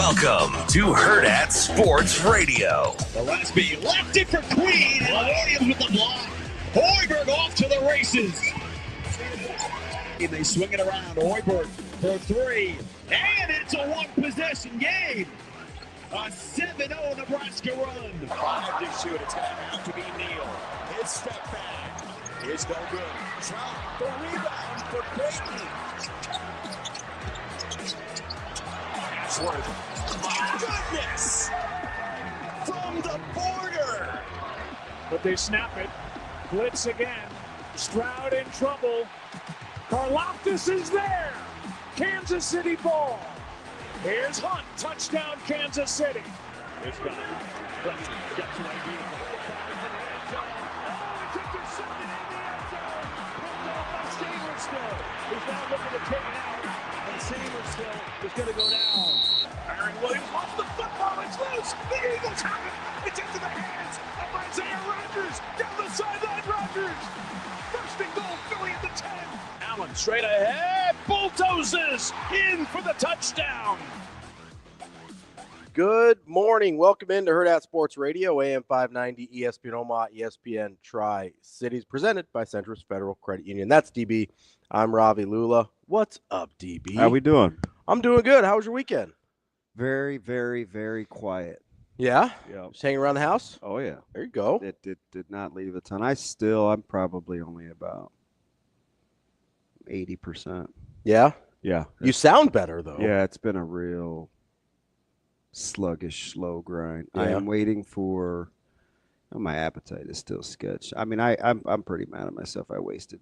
Welcome to Hurrdat Sports Radio. Gillespie left it for Queen, and Williams with the block. Hoiberg off to the races. And they swing it around. Hoiberg for three, and it's a one-possession game. A 7-0 Nebraska run. 5 to shoot. It's out to be Neal. His step back is no good. Trout, the rebound for Creighton. My goodness! From the border! But they snap it. Blitz again. Stroud in trouble. Karlaftis is there. Kansas City ball. Here's Hunt. Touchdown, Kansas City. Here's Gunn. Gets away beautiful. Intercepted in the end zone. Picked off by Samersville. He's now looking to take it out. And Samersville is going to go down. Aaron Williams off the football. It's loose. The Eagles have it. It's into the hands of Isaiah Rodgers. Down the sideline, Rodgers. First and goal, Philly at the 10. Allen straight ahead. Bulldozes in for the touchdown. Good morning. Welcome into Hurrdat Sports Radio, AM 590, ESPN Omaha, ESPN Tri-Cities, presented by Centris Federal Credit Union. That's DB. I'm Ravi Lulla. What's up, DB? How we doing? I'm doing good. How was your weekend? Very, very, very quiet. Yeah? Yeah. Just hanging around the house? Oh, yeah. There you go. It did not leave a ton. I'm probably only about 80%. Yeah? Yeah. You sound better, though. Yeah, it's been a real sluggish, slow grind. Yeah. I am waiting for my appetite is still sketched. I mean, I'm pretty mad at myself. I wasted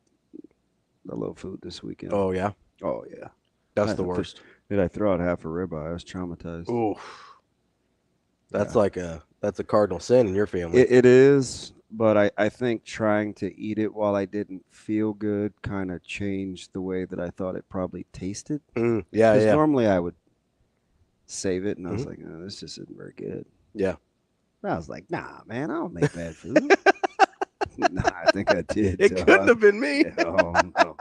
a little food this weekend. Oh, yeah? Oh, yeah. That's the worst. Did I throw out half a ribeye? I was traumatized. Oof. That's that's a cardinal sin in your family. It is, but I think trying to eat it while I didn't feel good kind of changed the way that I thought it probably tasted. Yeah, Because yeah. normally I would save it, and I was like, no, this just isn't very good. Yeah. And I was like, nah, man, I don't make bad food. Nah, I think I did. It couldn't have been me. Oh, no.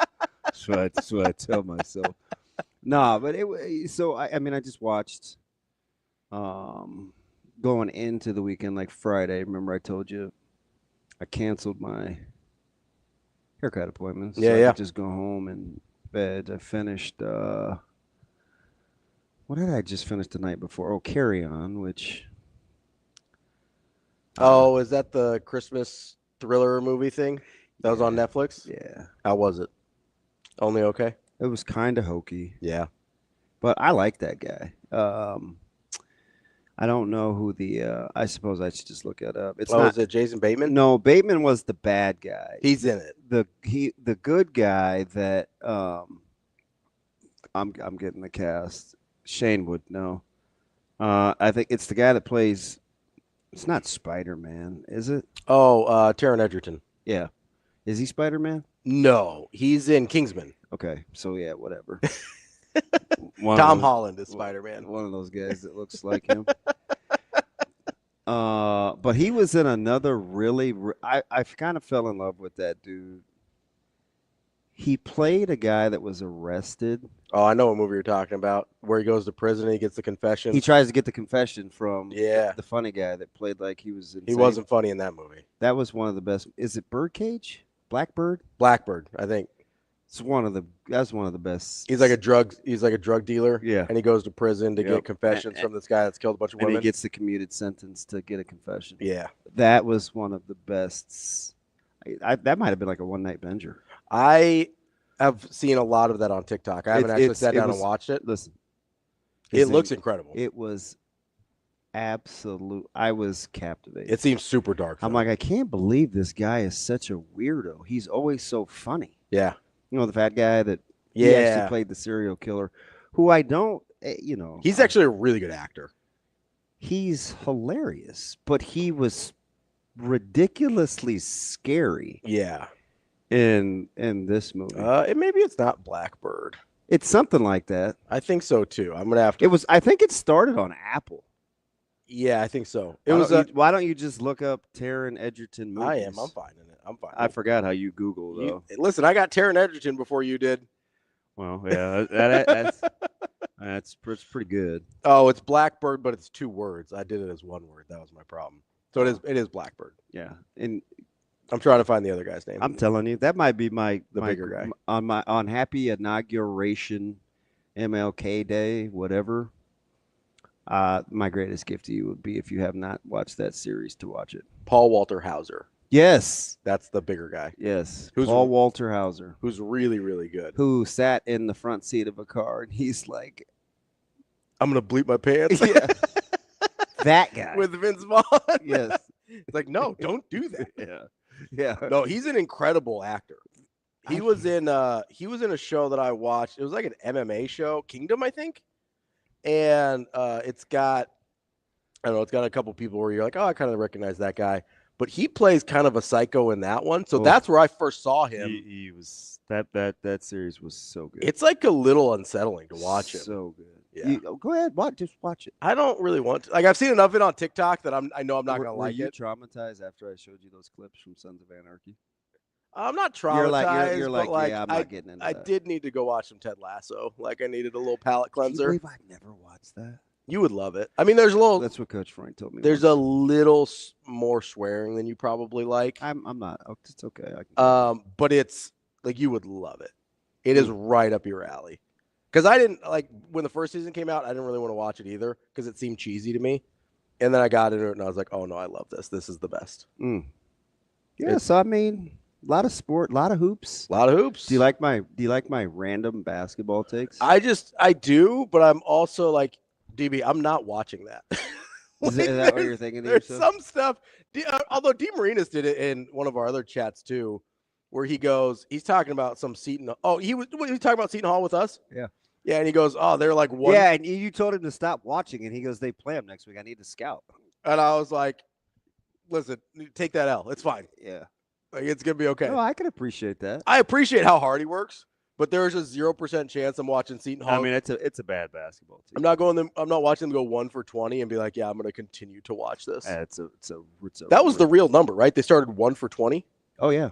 That's what I tell myself. Nah, but I just watched going into the weekend, like Friday. Remember I told you I canceled my haircut appointments. Yeah, so I yeah. could just go home and bed. I finished what did I just finish the night before? Oh, Carry On, which Is that the Christmas thriller movie thing that was on Netflix? yeah. How was it? Only okay? It was kind of hokey. Yeah. But I like that guy. I don't know who I suppose I should just look it up. It's not. Is it Jason Bateman? No, Bateman was the bad guy. He's in it. The good guy that I'm getting the cast. Shane would know. I think it's the guy that plays. It's not Spider-Man, is it? Oh, Taron Egerton. Yeah. Is he Spider-Man? No, he's in Kingsman. Okay, so yeah, whatever. Tom Holland is Spider-Man. One of those guys that looks like him. But he was in another I kind of fell in love with that dude. He played a guy that was arrested. Oh, I know what movie you're talking about, where he goes to prison and he gets the confession. He tries to get the confession from the funny guy that played like he was insane. He wasn't funny in that movie. That was one of the best. Is it Birdcage? Blackbird, I think. That's one of the best. He's like a drug dealer. Yeah. And he goes to prison to get confessions from this guy that's killed a bunch of women. And he gets the commuted sentence to get a confession. Yeah. That was one of the best. That might have been like a one-night binger. I have seen a lot of that on TikTok. I haven't actually sat down and watched it. Listen. It looks incredible. It was absolute. I was captivated. It seems super dark. I'm like, I can't believe this guy is such a weirdo. He's always so funny. Yeah. You know, the fat guy that he actually played the serial killer, who I don't, He's actually a really good actor. He's hilarious, but he was ridiculously scary. Yeah. In this movie. Maybe it's not Blackbird. It's something like that. I think so too. I'm gonna have to. I think it started on Apple. Yeah, I think so. Why don't you just look up Taron Egerton movies? I am. I'm finding it. I'm finding I forgot how you Google though. Listen, I got Taron Egerton before you did. Well, yeah, that's It's pretty good. Oh, it's Blackbird, but it's 2 words. I did it as 1 word. That was my problem. So it is Blackbird. Yeah, and I'm trying to find the other guy's name. I'm telling you, that might be the bigger guy on happy inauguration, MLK Day, whatever. My greatest gift to you would be, if you have not watched that series, to watch it. Paul Walter Hauser. Yes, That's the bigger guy. yes. Paul Walter Hauser, Who's really, really good. who sat in the front seat of a car, and he's like, I'm going to bleep my pants. yeah, that guy. With Vince Vaughn. Yes. It's like, no, don't do that. Yeah. No, he's an incredible actor. He was in a show that I watched. It was like an MMA show, Kingdom, I think. And it's got a couple people where you're like, oh, I kind of recognize that guy. But he plays kind of a psycho in that one. So that's where I first saw him. He was that series was so good. It's like a little unsettling to watch him. So good. Yeah. Go ahead, just watch it. I don't really want to. Like, I've seen enough of it on TikTok that I know I'm not going to like it. Were you traumatized after I showed you those clips from Sons of Anarchy? I'm not traumatized. You're like, but yeah, I'm not getting into that. I did need to go watch some Ted Lasso. Like, I needed a little palate cleanser. Can you believe I've never watched that? You would love it. I mean, there's a little. That's what Coach Frank told me. There's a little more swearing than you probably like. I'm not. It's okay. But it's like you would love it. It is right up your alley. Because I didn't like when the first season came out. I didn't really want to watch it either because it seemed cheesy to me. And then I got into it and I was like, oh no, I love this. This is the best. Yeah. So I mean, a lot of sport, a lot of hoops. A lot of hoops. Do you like my random basketball takes? I do, but I'm also like, DB, I'm not watching that. Is that what you're thinking to There's yourself? some stuff. Although D. Marinas did it in one of our other chats too, where he's talking about some Seton. Oh, he was talking about Seton Hall with us. Yeah. Yeah, and he goes, oh, they're like one. Yeah, and you told him to stop watching, and he goes, they play them next week. I need to scout. And I was like, listen, take that L. It's fine. Yeah. Like, it's gonna be okay. No, I can appreciate that. I appreciate how hard he works, but there's a 0% chance I'm watching Seton Hall. I mean, it's a bad basketball team. I'm not watching them go 1 for 20 and be like, yeah, I'm gonna continue to watch this. That was the real number, right? They started 1 for 20. Oh yeah.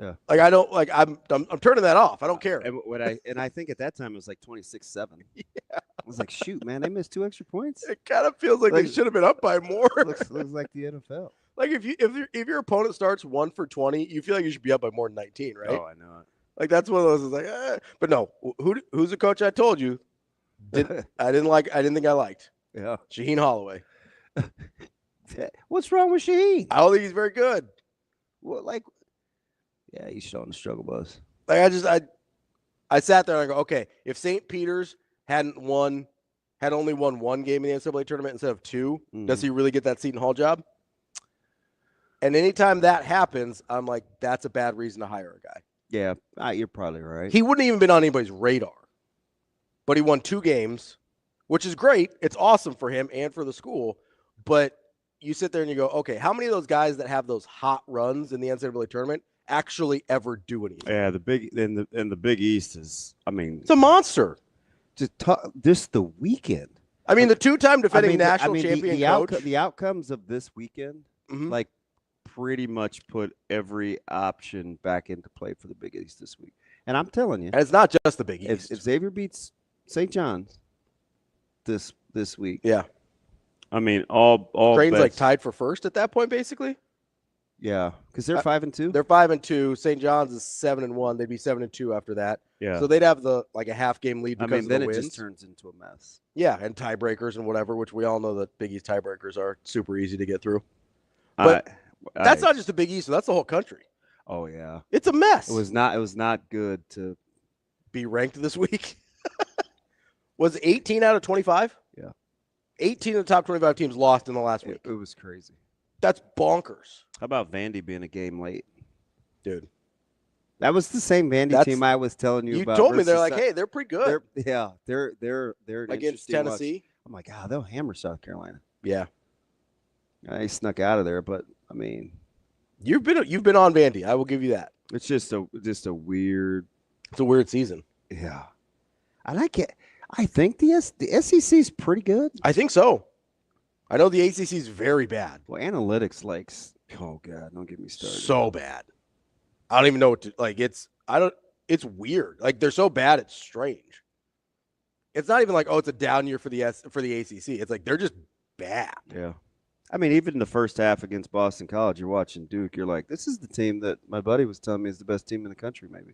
Yeah. Like I don't like I'm turning that off. I don't care. And I think at that time it was like 26-7. Yeah. I was like, shoot, man, they missed 2 extra points. It kind of feels like they should have been up by more. looks like the NFL. Like if your opponent starts 1 for 20, you feel like you should be up by more than 19, right? Oh, I know it. Like that's one of those. Like, but no, who's the coach? I told you, I didn't think I liked. Yeah, Shaheen Holloway. What's wrong with Shaheen? I don't think he's very good. Well, yeah, he's showing the struggle bus. Like I sat there and I go, okay, if St. Peter's had only won 1 game in the NCAA tournament instead of 2, does he really get that Seton Hall job? And anytime that happens, I'm like, that's a bad reason to hire a guy. Yeah, you're probably right. He wouldn't even been on anybody's radar. But he won 2 games, which is great. It's awesome for him and for the school. But you sit there and you go, okay, how many of those guys that have those hot runs in the NCAA tournament actually ever do anything? Yeah, the Big East is, I mean, it's a monster. Just the weekend. I mean, the 2-time defending national champion coach. The outcomes of this weekend, like, pretty much put every option back into play for the Big East this week. And I'm telling you, and it's not just the Big East. If Xavier beats St. John's this week, yeah, I mean, all Creighton's like tied for first at that point, basically. Yeah, because they're 5-2. They're 5-2. St. John's is 7-1. They'd be 7-2 after that. Yeah. So they'd have a half game lead because of the wins. Then it just turns into a mess. Yeah, and tiebreakers and whatever, which we all know that Big East tiebreakers are super easy to get through. But that's not just the Big East. That's the whole country. Oh yeah, it's a mess. It was not good to be ranked this week. Was 18 out of 25? Yeah. 18 of the top 25 teams lost in the last week. It was crazy. That's bonkers. How about Vandy being a game late? Dude. That was the same Vandy team I was telling you about. You told me they're like, hey, they're pretty good. They're against Tennessee. Oh my God, they'll hammer South Carolina. Yeah. They snuck out of there, but I mean, you've been on Vandy. I will give you that. It's just a weird. It's a weird season. Yeah, I like it. I think the SEC is pretty good. I think so. I know the ACC is very bad. Well, analytics, oh God, don't get me started. So bad. I don't even know what to like. It's weird. Like they're so bad, it's strange. it's not even like, oh, it's a down year for the ACC. It's like they're just bad. Yeah. I mean, even in the first half against Boston College, you're watching Duke. You're like, this is the team that my buddy was telling me is the best team in the country, maybe.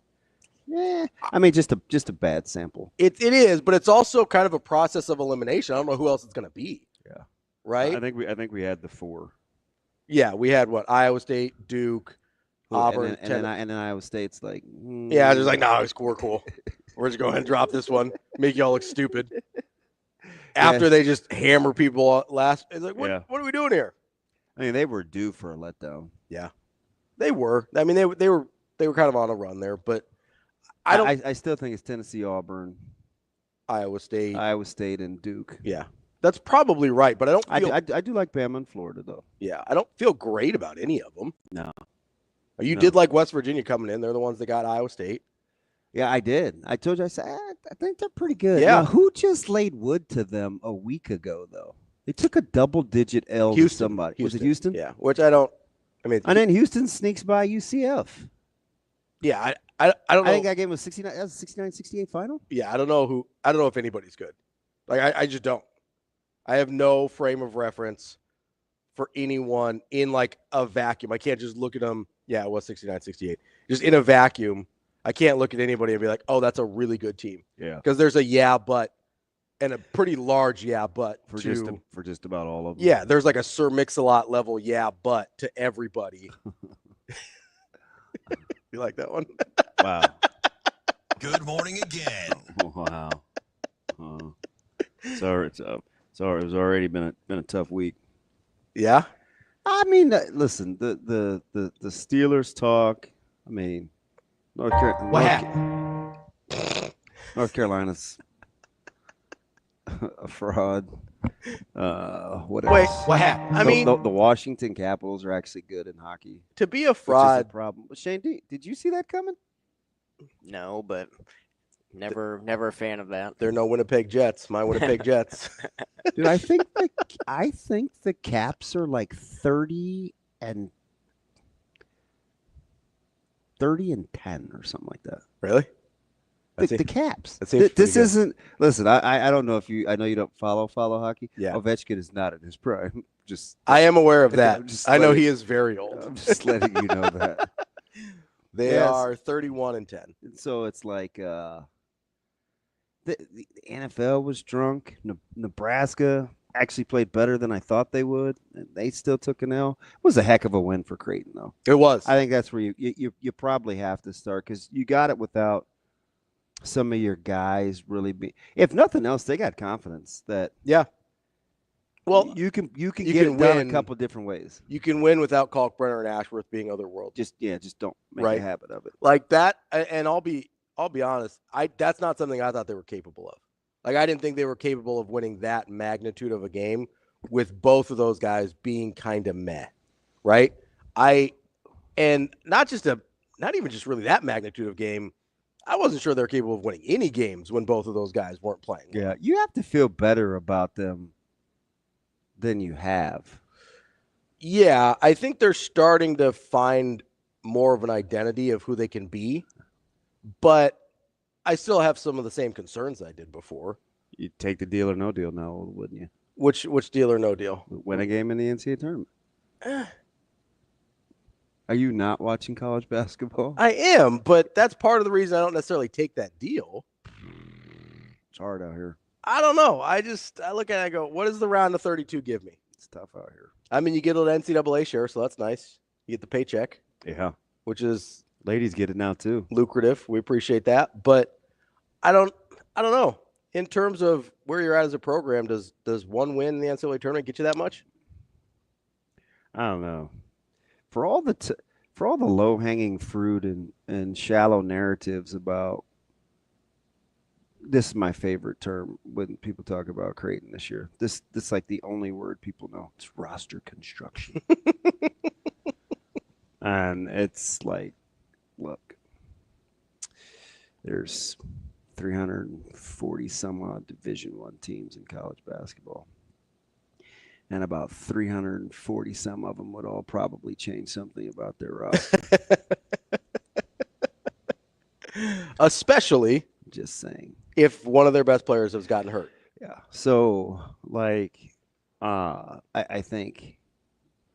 Yeah. I mean, just a bad sample. It is, but it's also kind of a process of elimination. I don't know who else it's going to be. Yeah. Right? I think we had the 4. Yeah, we had what? Iowa State, Duke, Auburn, and then Iowa State's like, yeah, just like, no, we're cool. We're just going to go ahead and drop this one, make y'all look stupid. After they just hammer people last, it's like, what are we doing here? I mean, they were due for a letdown. Yeah, they were. I mean, they were kind of on a run there, but I still think it's Tennessee, Auburn, Iowa State, and Duke. Yeah, that's probably right. But I don't. I do like Bama and Florida though. Yeah, I don't feel great about any of them. No. You did like West Virginia coming in. They're the ones that got Iowa State. Yeah, I did. I told you. I said I think they're pretty good. Yeah. Now, who just laid wood to them a week ago though? They took a double-digit L to somebody. Was it Houston? Yeah, which I don't. I mean, and then Houston sneaks by UCF. Yeah, I don't know. I think that game was 69. That was 69-68 final. Yeah, I don't know if anybody's good. Like I just don't. I have no frame of reference for anyone in like a vacuum. I can't just look at them. Yeah, it was 69-68. Just in a vacuum. I can't look at anybody and be like, oh, that's a really good team. Yeah. Because there's a but and a pretty large but for just about all of them. Yeah, there's like a Sir Mix-a-Lot level but to everybody. You like that one? Wow. Good morning again. Wow. Sorry, it's it's already been a tough week. Yeah. I mean, listen, the Steelers talk. I mean, North Carolina's a fraud. What else? Wait, what happened? I mean, the Washington Capitals are actually good in hockey. To be a fraud, which is a problem. Shane, did you see that coming? No, but never a fan of that. They're no Winnipeg Jets. My Winnipeg Jets. Dude, I think the Caps are like 30 and 10 or something like that. Really? The Caps. This isn't. Listen, I don't know if you. I know you don't follow hockey. Yeah. Ovechkin is not in his prime. I am aware of that. I know he is very old. I'm just letting you know that. They are 31 and 10. So it's like the NFL was drunk. Nebraska actually played better than I thought they would, and they still took an L. It was a heck of a win for Creighton, though. It was. I think that's where you probably have to start because you got it without some of your guys really be. If nothing else, they got confidence that well, you can get it done a couple different ways. You can win without Kalkbrenner and Ashworth being otherworldly. Just don't make a habit of it. Like that, and I'll be honest, that's not something I thought they were capable of. Like I didn't think they were capable of winning that magnitude of a game with both of those guys being kind of meh, right? And not even just really that magnitude of game. I wasn't sure they're capable of winning any games when both of those guys weren't playing. Yeah, you have to feel better about them than you have. Yeah, I think they're starting to find more of an identity of who they can be, but I still have some of the same concerns I did before. You'd take the deal or no deal now, wouldn't you? Which deal or no deal? Win a game in the NCAA tournament. Are you not watching college basketball? I am, but that's part of the reason I don't necessarily take that deal. It's hard out here. I don't know. I look at it and I go, what does the round of 32 give me? It's tough out here. I mean, you get an NCAA share, so that's nice. You get the paycheck. Yeah. Which is ladies get it now too. Lucrative. We appreciate that. But I don't know. In terms of where you're at as a program, does one win in the NCAA tournament get you that much? I don't know. For all the low-hanging fruit and shallow narratives about this is my favorite term when people talk about Creighton this year. This is like the only word people know. It's roster construction. And it's like, look, there's 340 some odd Division I teams in college basketball. And about 340 some of them would all probably change something about their roster. Especially just saying. If one of their best players has gotten hurt. Yeah. So, like, I think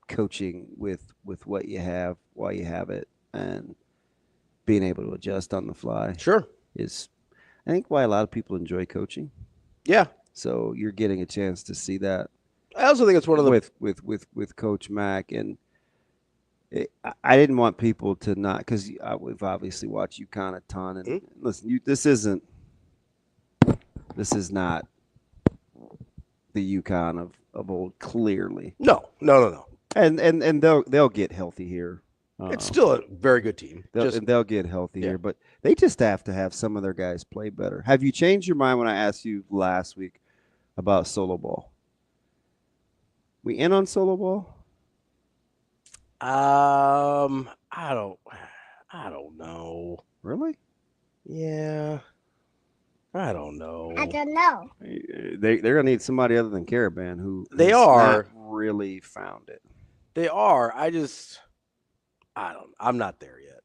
coaching with what you have while you have it and being able to adjust on the fly is, I think, why a lot of people enjoy coaching. Yeah. So you're getting a chance to see that. I also think it's one of the with Coach Mack, and I didn't want people to not, because we've obviously watched UConn a ton, and listen, this is not the UConn of old, clearly. No. And they'll get healthy here. It's still a very good team. They'll get healthy here, but they just have to have some of their guys play better. Have you changed your mind when I asked you last week about solo ball? We in on solo ball? I don't know. Really? Yeah. I don't know. They're gonna need somebody other than Caravan who they has are not really found it. They are. I'm not there yet.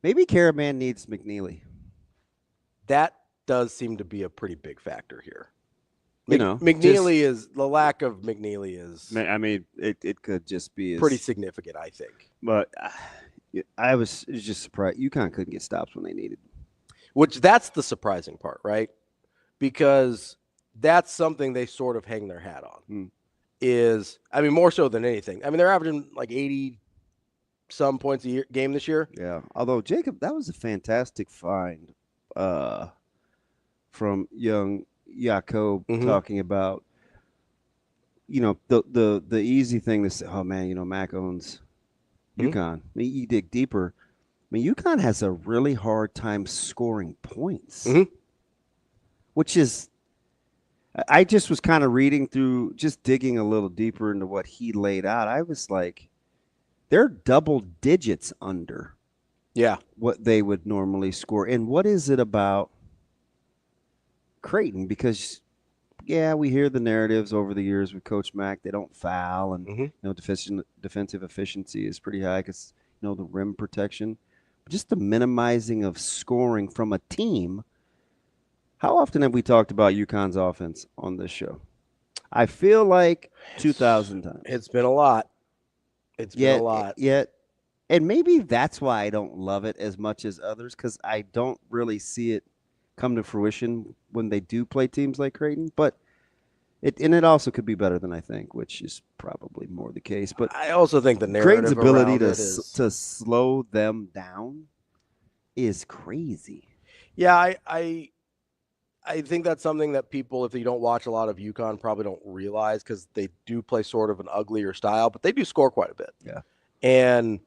Maybe Caravan needs McNeely. That does seem to be a pretty big factor here. McNeely is the lack of McNeely is. I mean, it could just be pretty significant, I think. But I was just surprised UConn couldn't get stops when they needed. Which that's the surprising part, right? Because that's something they sort of hang their hat on. Is, I mean, more so than anything. I mean, they're averaging like 80-some points a game this year. Yeah. Although, Jacob, that was a fantastic find from young Jacob talking about, the easy thing to say, oh, man, Mac owns UConn. I mean, you dig deeper. I mean, UConn has a really hard time scoring points, which is, I just was kind of reading through, just digging a little deeper into what he laid out. I was like, they're double digits under what they would normally score. And what is it about Creighton? Because, we hear the narratives over the years with Coach Mack. They don't foul, and defensive efficiency is pretty high because, the rim protection. Just the minimizing of scoring from a team. How often have we talked about UConn's offense on this show? I feel like 2,000 times. It's been a lot. It's been a lot. And maybe that's why I don't love it as much as others, because I don't really see it come to fruition when they do play teams like Creighton. But it also could be better than I think, which is probably more the case. But I also think the narrative Creighton's ability to slow them down is crazy. Yeah, I think that's something that people, if you don't watch a lot of UConn, probably don't realize, because they do play sort of an uglier style, but they do score quite a bit. Yeah. And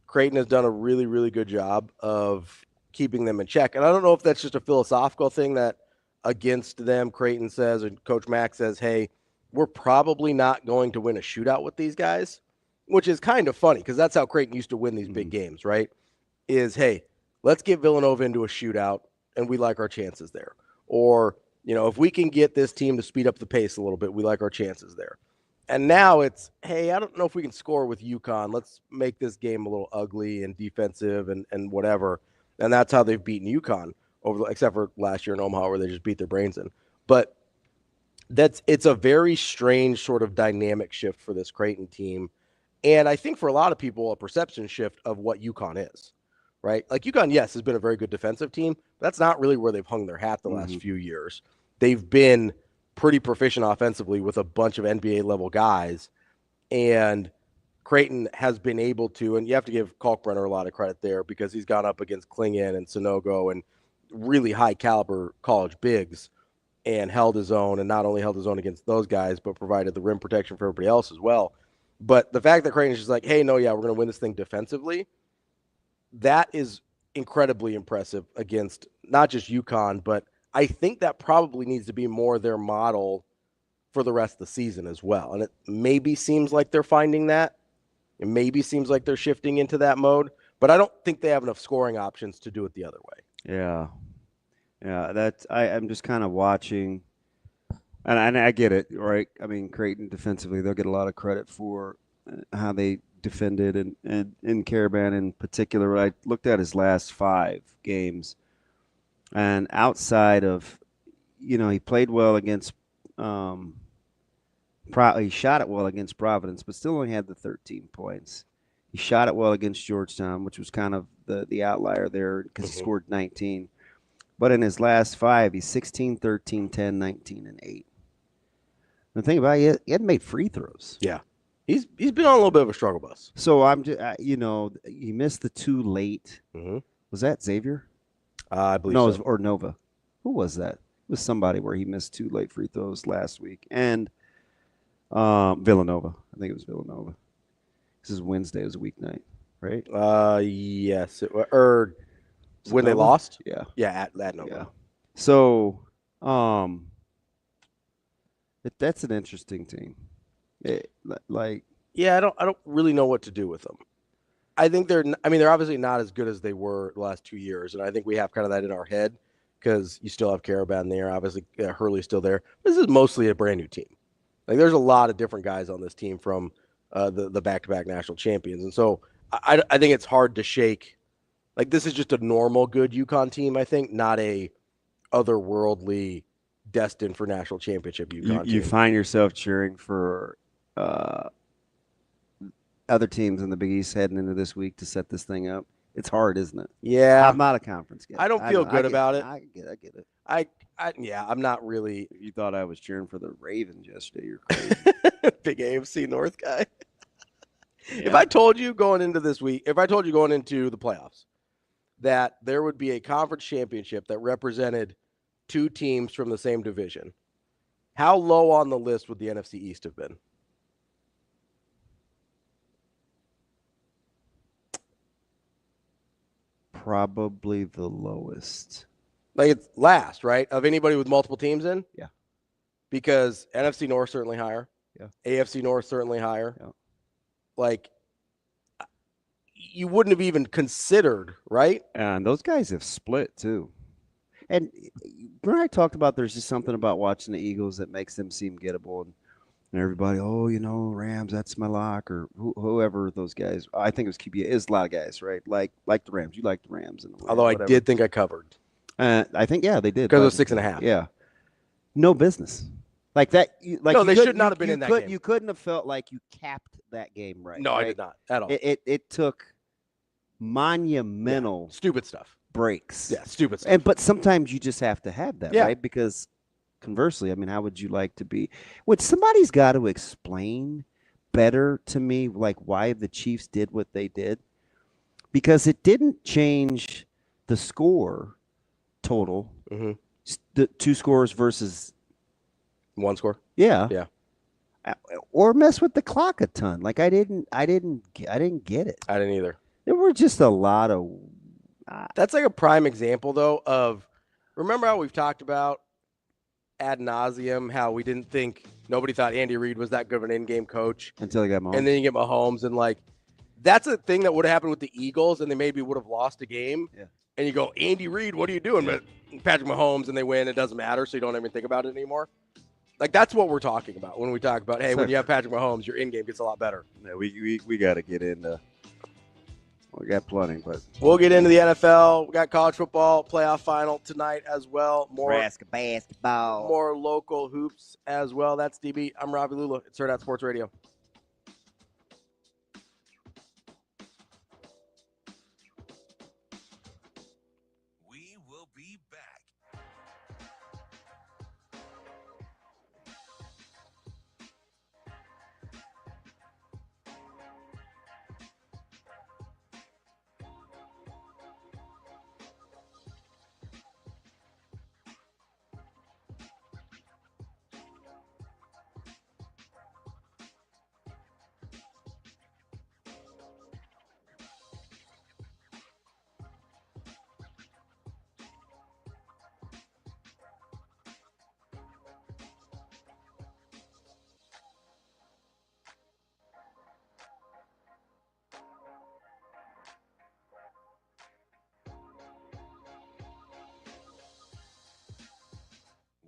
Creighton has done a really, really good job of keeping them in check. And I don't know if that's just a philosophical thing that against them, Creighton says, and Coach Mack says, hey, we're probably not going to win a shootout with these guys, which is kind of funny because that's how Creighton used to win these big games, right? Is, hey, let's get Villanova into a shootout and we like our chances there. Or, if we can get this team to speed up the pace a little bit, we like our chances there. And now it's, hey, I don't know if we can score with UConn. Let's make this game a little ugly and defensive and whatever. And that's how they've beaten UConn, except for last year in Omaha where they just beat their brains in. But it's a very strange sort of dynamic shift for this Creighton team. And I think for a lot of people, a perception shift of what UConn is, right? Like UConn, yes, has been a very good defensive team, but that's not really where they've hung their hat the last few years. They've been pretty proficient offensively with a bunch of NBA-level guys, and Creighton has been able to, and you have to give Kalkbrenner a lot of credit there because he's gone up against Klingon and Sonogo and really high-caliber college bigs and held his own, and not only held his own against those guys, but provided the rim protection for everybody else as well. But the fact that Creighton is just like, hey, no, we're going to win this thing defensively, that is incredibly impressive against not just UConn, but I think that probably needs to be more their model for the rest of the season as well. And it maybe seems like they're finding that. It maybe seems like they're shifting into that mode, but I don't think they have enough scoring options to do it the other way. Yeah. I'm just kind of watching, and I get it, right? I mean, Creighton defensively, they'll get a lot of credit for how they defended, and in Caravan in particular. I looked at his last 5 games. And outside of, he played well against he shot it well against Providence, but still only had the 13 points. He shot it well against Georgetown, which was kind of the outlier there because he scored 19. But in his last 5, he's 16, 13, 10, 19, and 8. The thing about it, he hadn't made free throws. Yeah. He's been on a little bit of a struggle bus. So I'm just, he missed the 2 late. Mm-hmm. Was that Xavier? I believe no, so. It was, or Nova. Who was that? It was somebody where he missed 2 late free throws last week. And Villanova. I think it was Villanova. This is Wednesday. It was a weeknight, right? Yes. Or when they lost? Yeah. Yeah, at Nova. Yeah. So, that's an interesting team. Yeah, I don't really know what to do with them. I think they're obviously not as good as they were the last 2 years, and I think we have kind of that in our head because you still have Caravan there. Obviously, Hurley's still there. This is mostly a brand new team. Like, there's a lot of different guys on this team from the back-to-back national champions, and so I think it's hard to shake. Like, this is just a normal good UConn team, I think, not a otherworldly destined for national championship UConn team. You find yourself cheering for other teams in the Big East heading into this week to set this thing up. It's hard, isn't it? Yeah. I'm not a conference guy. I don't feel good about it. I get it. I'm not really. If you thought I was cheering for the Ravens yesterday, you're crazy. Big AFC North guy. Yeah. If I told you going into the playoffs that there would be a conference championship that represented 2 teams from the same division, how low on the list would the NFC East have been? Probably the lowest. Like, it's last, right? Of anybody with multiple teams in? Yeah. Because NFC North certainly higher. Yeah. AFC North certainly higher. Yeah. Like, you wouldn't have even considered, right? And those guys have split too. And remember I talked about there's just something about watching the Eagles that makes them seem gettable, and everybody, Rams, that's my lock, or whoever those guys. I think it was QB. It was a lot of guys, right? Like the Rams. You like the Rams, Although I did think I covered. I think they did because it was 6.5. Yeah, no business. Like that. No, they should not have been in that game. You couldn't have felt like you capped that game right. No, right? I did not at all. It took monumental stupid stuff. Breaks. Yeah, stupid stuff. But sometimes you just have to have that, right? Because conversely, how would you like to be? Somebody's got to explain better to me, like, why the Chiefs did what they did, because it didn't change the score total. Mm-hmm. The 2 scores versus 1 score. Yeah. Or mess with the clock a ton. Like, I didn't get it. I didn't either. There were just a lot of. That's like a prime example, though, of remember how we've talked about ad nauseum how nobody thought Andy Reid was that good of an in-game coach until he got Mahomes. And then you get Mahomes, and like that's a thing that would have happened with the Eagles, and they maybe would have lost a game. Yeah. And you go, Andy Reid, what are you doing? But Patrick Mahomes, and they win. It doesn't matter, so you don't even think about it anymore. Like, that's what we're talking about when we talk about, hey, when you have Patrick Mahomes, your in-game gets a lot better. Yeah, we got to get into. We got plenty, but we'll get into the NFL. We got college football playoff final tonight as well. More Nebraska basketball. More local hoops as well. That's DB. I'm Ravi Lulla. It's Hurrdat Sports Radio. We will be back.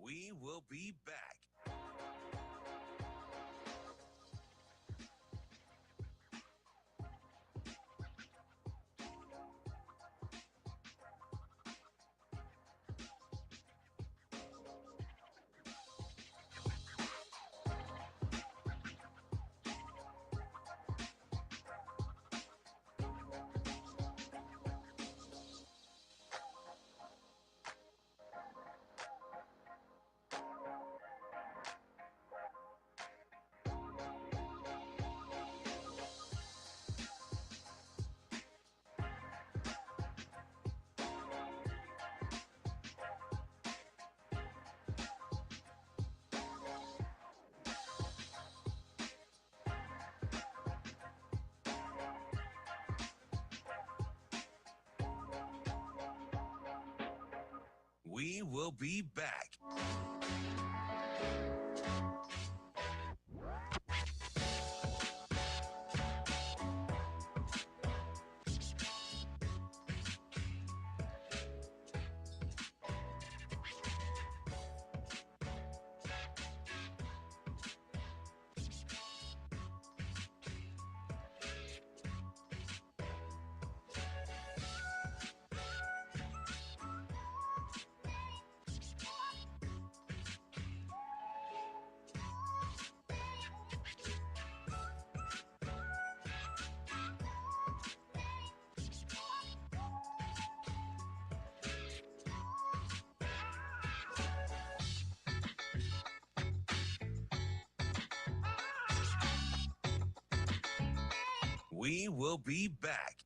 We will be back. We will be back. We will be back.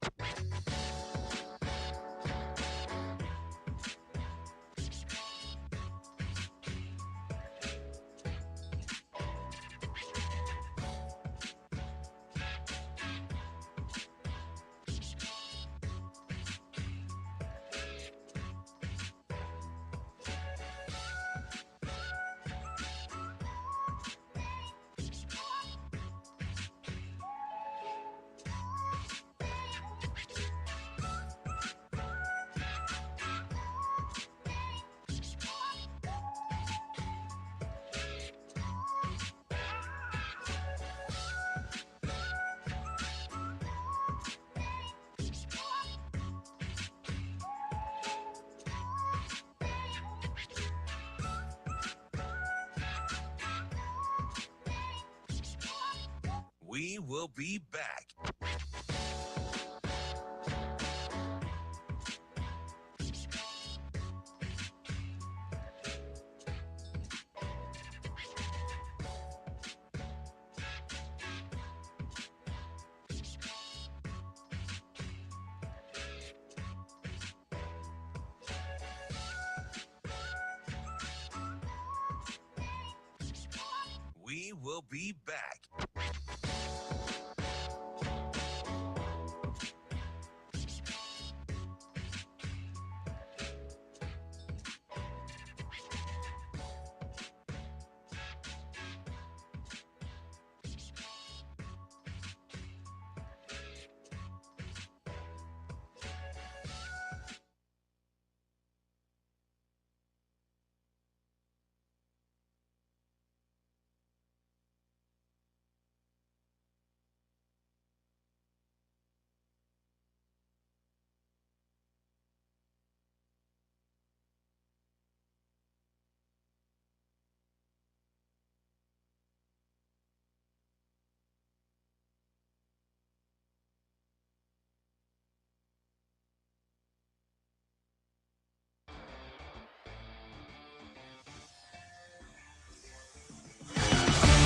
We will be back. We will be back.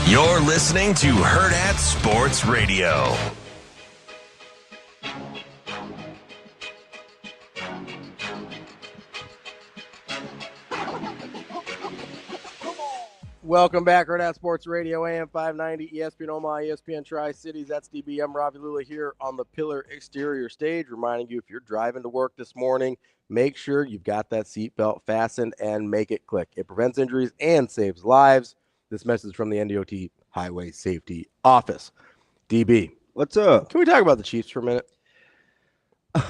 You're listening to Hurrdat Sports Radio. Welcome back, Hurrdat Sports Radio, AM 590, ESPN Omaha, ESPN Tri-Cities. That's DB. I'm Ravi Lulla here on the Pillar Exterior stage, reminding you if you're driving to work this morning, make sure you've got that seatbelt fastened and make it click. It prevents injuries and saves lives. This message from the NDOT Highway Safety Office. DB. What's up? Can we talk about the Chiefs for a minute? Is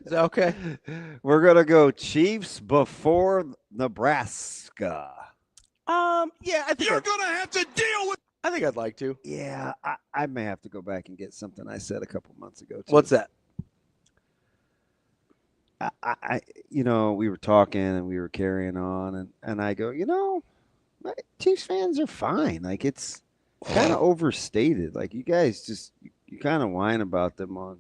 that okay? We're going to go Chiefs before Nebraska. Yeah, I think You're going to have to deal with. I think I'd like to. Yeah, I may have to go back and get something I said a couple months ago, too. What's that? We were talking and we were carrying on, and I go, Chiefs fans are fine. Like, it's kind of overstated. Like, you guys you kind of whine about them on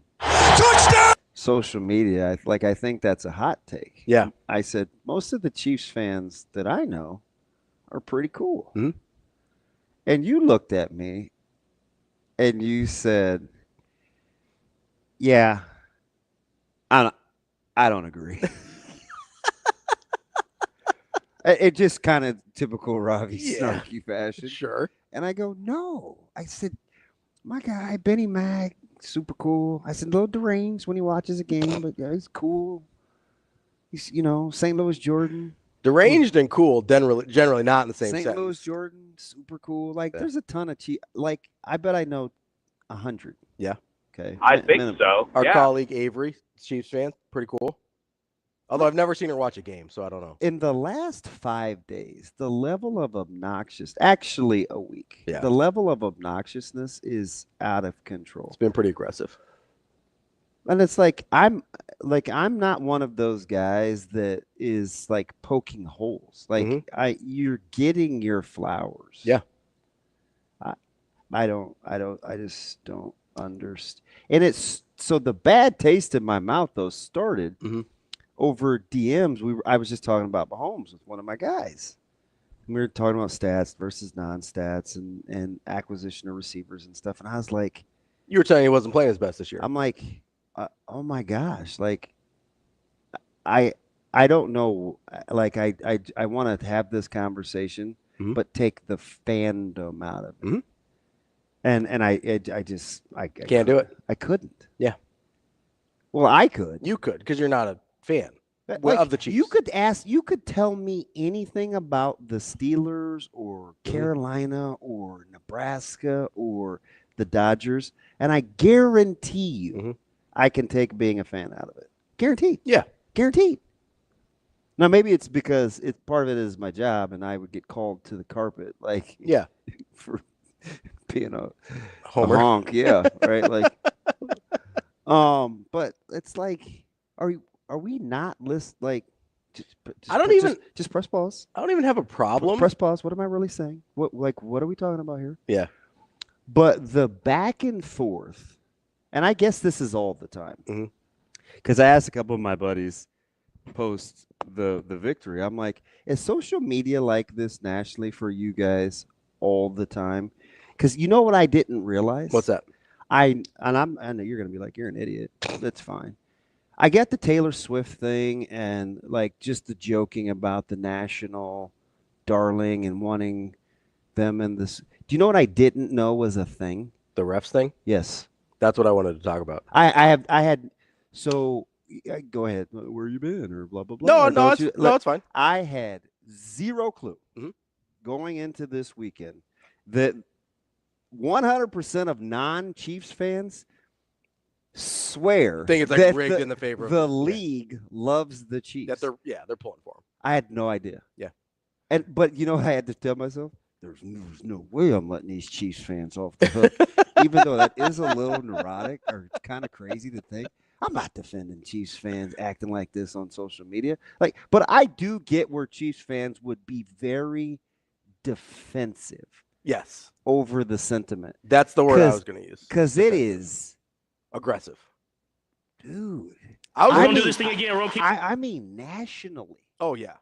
social media. I think that's a hot take. Yeah. I said, most of the Chiefs fans that I know are pretty cool. Mm-hmm. And you looked at me and you said, yeah, I don't agree. It just kind of typical Ravi snarky fashion. Sure. And I go, no. I said, my guy, Benny Mac, super cool. I said, a little deranged when he watches a game, but yeah, he's cool. He's, St. Louis Jordan. Deranged and cool, generally not in the same St. sentence. Louis Jordan, super cool. Like, there's a ton of like, I bet I know 100. Yeah. Okay. I think so. Our yeah. colleague Avery, Chiefs fan, pretty cool. Although I've never seen her watch a game, so I don't know. In the last 5 days, the level of actually a week, yeah. the level of obnoxiousness is out of control. It's been pretty aggressive. And it's like I'm not one of those guys that is like poking holes. Like you're getting your flowers. Yeah. I just don't understand. And it's so the bad taste in my mouth though started over DMs. I was just talking about Mahomes with one of my guys. We were talking about stats versus non-stats and acquisition of receivers and stuff. And I was like, you were telling he wasn't playing his best this year. I'm like, oh my gosh, like I don't know, like I want to have this conversation, but take the fandom out of it. And I can't do it. I couldn't. Yeah. Well, I could. You could, because you're not a fan like, of the Chiefs. You could tell me anything about the Steelers or Carolina or Nebraska or the Dodgers, and I guarantee you I can take being a fan out of it. Guaranteed. Yeah. Guaranteed. Now, maybe it's because part of it is my job, and I would get called to the carpet, like, for being a homer. A honk. Yeah, right. Like, but it's like, are we not like? Just press pause. I don't even have a problem. Press pause. What am I really saying? What are we talking about here? Yeah. But the back and forth, and I guess this is all the time, because I asked a couple of my buddies post the victory. I'm like, is social media like this nationally for you guys all the time? Because you know what I didn't realize? What's that? I know you're gonna be like, you're an idiot. That's fine. I get the Taylor Swift thing and like just the joking about the national darling and wanting them in this. Do you know what I didn't know was a thing? The refs thing? Yes. That's what I wanted to talk about. I had so go ahead. Where you been or blah blah blah. No, it's fine. I had zero clue going into this weekend that 100% of non-Chiefs fans swear think it's like rigged in the favor of the league loves the Chiefs. They're pulling for them. I had no idea. Yeah. But you know, I had to tell myself there's no way I'm letting these Chiefs fans off the hook. Even though that is a little neurotic or kind of crazy to think. I'm not defending Chiefs fans acting like this on social media. But I do get where Chiefs fans would be very defensive. Yes. Over the sentiment. That's the word I was going to use. Because it is aggressive. Dude. I mean, do this thing again, Roki. I mean nationally. Oh, yeah.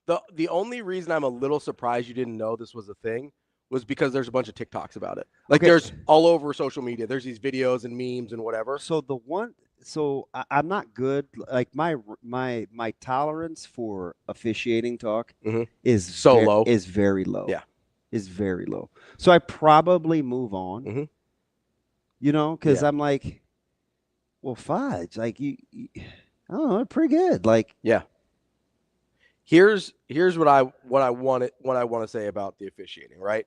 The only reason I'm a little surprised you didn't know this was a thing was because there's a bunch of TikToks about it. Like there's all over social media. There's these videos and memes and whatever. So I'm not good. Like my tolerance for officiating talk is low. Is very low. Yeah. Is very low. So I probably move on. You know, because I'm like, well, fudge. Like you I don't know, pretty good. Like Here's what I want to say about the officiating, right?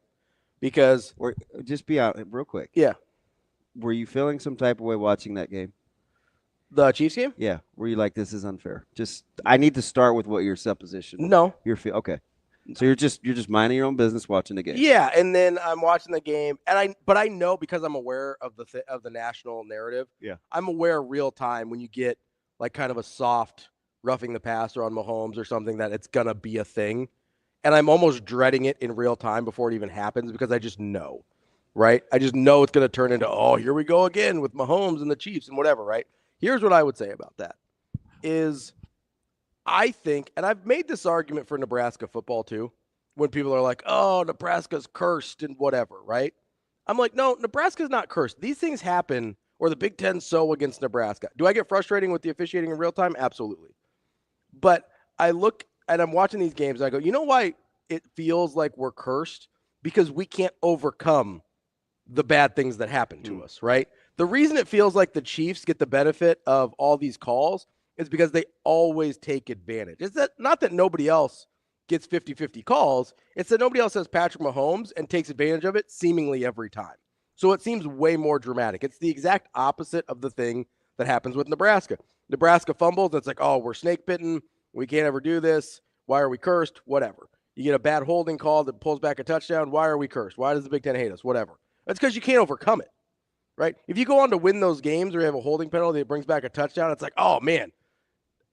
Because just be out real quick. Yeah. Were you feeling some type of way watching that game? The Chiefs game? Yeah. Were you like, this is unfair? I need to start with what your supposition. No. Okay. So you're just minding your own business watching the game. Yeah, and then I'm watching the game, but I know because I'm aware of the national narrative. Yeah. I'm aware real time when you get like kind of a soft roughing the passer on Mahomes or something that it's gonna be a thing, and I'm almost dreading it in real time before it even happens because I just know, right? I just know it's gonna turn into here we go again with Mahomes and the Chiefs and whatever, right? Here's what I would say about that is I think, and I've made this argument for Nebraska football too, when people are like, oh, Nebraska's cursed and whatever, right? I'm like, no, Nebraska's not cursed. These things happen, or the Big Ten so against Nebraska. Do I get frustrating with the officiating in real time? Absolutely. But I look and I'm watching these games and I go, you know why it feels like we're cursed? Because we can't overcome the bad things that happen to us, right? The reason it feels like the Chiefs get the benefit of all these calls is because they always take advantage. It's that not that nobody else gets 50-50 calls. It's that nobody else has Patrick Mahomes and takes advantage of it seemingly every time. So it seems way more dramatic. It's the exact opposite of the thing that happens with Nebraska. Nebraska fumbles, and it's like, oh, we're snake bitten. We can't ever do this. Why are we cursed? Whatever. You get a bad holding call that pulls back a touchdown. Why are we cursed? Why does the Big Ten hate us? Whatever. That's because you can't overcome it, right? If you go on to win those games or you have a holding penalty that brings back a touchdown, it's like, oh, man,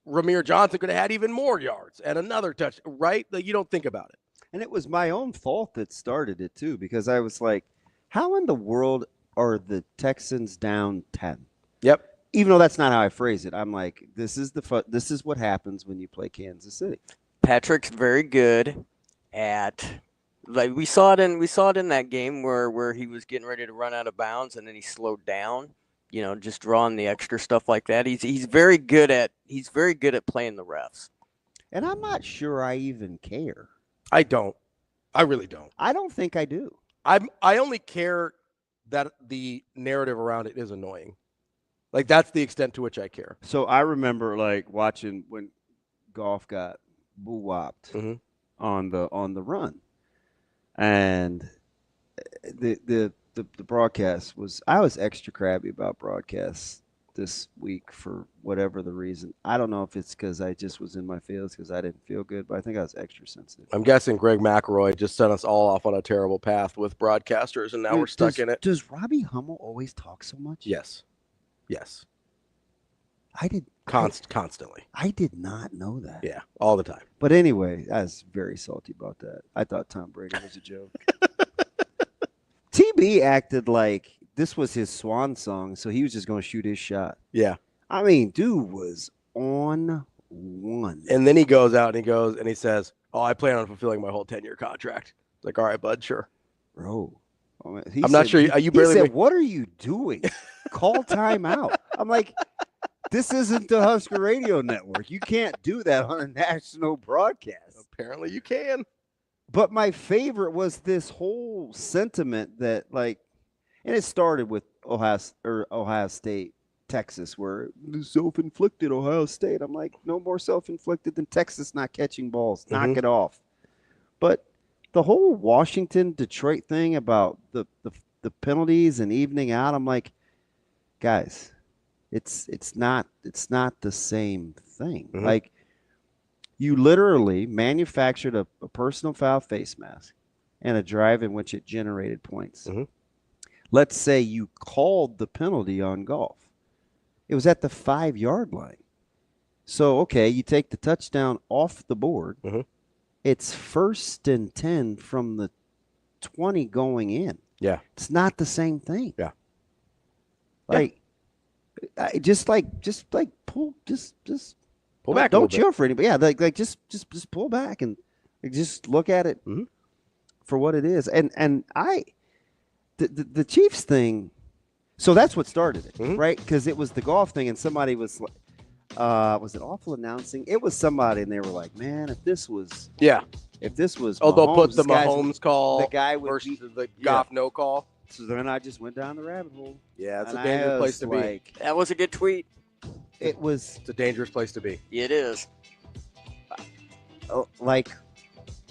Ramir Johnson could have had even more yards and another touch, right? Like, you don't think about it. And it was my own fault that started it, too, because I was like, how in the world are the Texans down 10? Yep. Even though that's not how I phrase it. I'm like, this is what happens when you play Kansas City. Patrick's very good at, like, we saw it in that game where he was getting ready to run out of bounds and then he slowed down, just drawing the extra stuff like that. He's very good at playing the refs. And I'm not sure I even care. I don't. I really don't. I don't think I do. I only care that the narrative around it is annoying. Like, that's the extent to which I care. So I remember, like, watching when Goff got boo-wopped on the run, and the broadcast was. I was extra crabby about broadcasts this week for whatever the reason. I don't know if it's because I just was in my feels because I didn't feel good, but I think I was extra sensitive. I'm guessing Greg McElroy just sent us all off on a terrible path with broadcasters, and now we're stuck in it. Does Robbie Hummel always talk so much? Yes. I did constantly. I did not know that. Yeah, all the time. But anyway, I was very salty about that. I thought Tom Brady was a joke. TB acted like this was his swan song, so he was just going to shoot his shot. Yeah. I mean, dude was on one. And then he goes out and he says, oh, I plan on fulfilling my whole 10-year contract. It's like, all right, bud, sure. Bro. I'm not sure. You barely. He said, what are you doing? Call timeout. I'm like, this isn't the Husker Radio Network. You can't do that on a national broadcast. Apparently you can. But my favorite was this whole sentiment that, like, and it started with Ohio State, Texas, where self-inflicted Ohio State. I'm like, no more self-inflicted than Texas not catching balls. Knock it off. But the whole Washington-Detroit thing about the penalties and evening out, I'm like, guys, it's not the same thing. Like, you literally manufactured a personal foul face mask and a drive in which it generated points. Let's say you called the penalty on Goff. It was at the 5-yard line. So, okay, you take the touchdown off the board. It's 1st and 10 from the 20 going in. Yeah. It's not the same thing. Yeah. Like, just pull back. Don't cheer for anybody. Yeah, like just pull back and just look at it for what it is. And the Chiefs thing. So that's what started it, right? Because it was the Goff thing, and somebody was like, was it awful announcing? It was somebody, and they were like, man, if this was Mahomes, they'll put the Mahomes call, the guy versus the Goff no call. So then I just went down the rabbit hole. Yeah, it's a dangerous place to be. That was a good tweet. It's a dangerous place to be. It is. Like,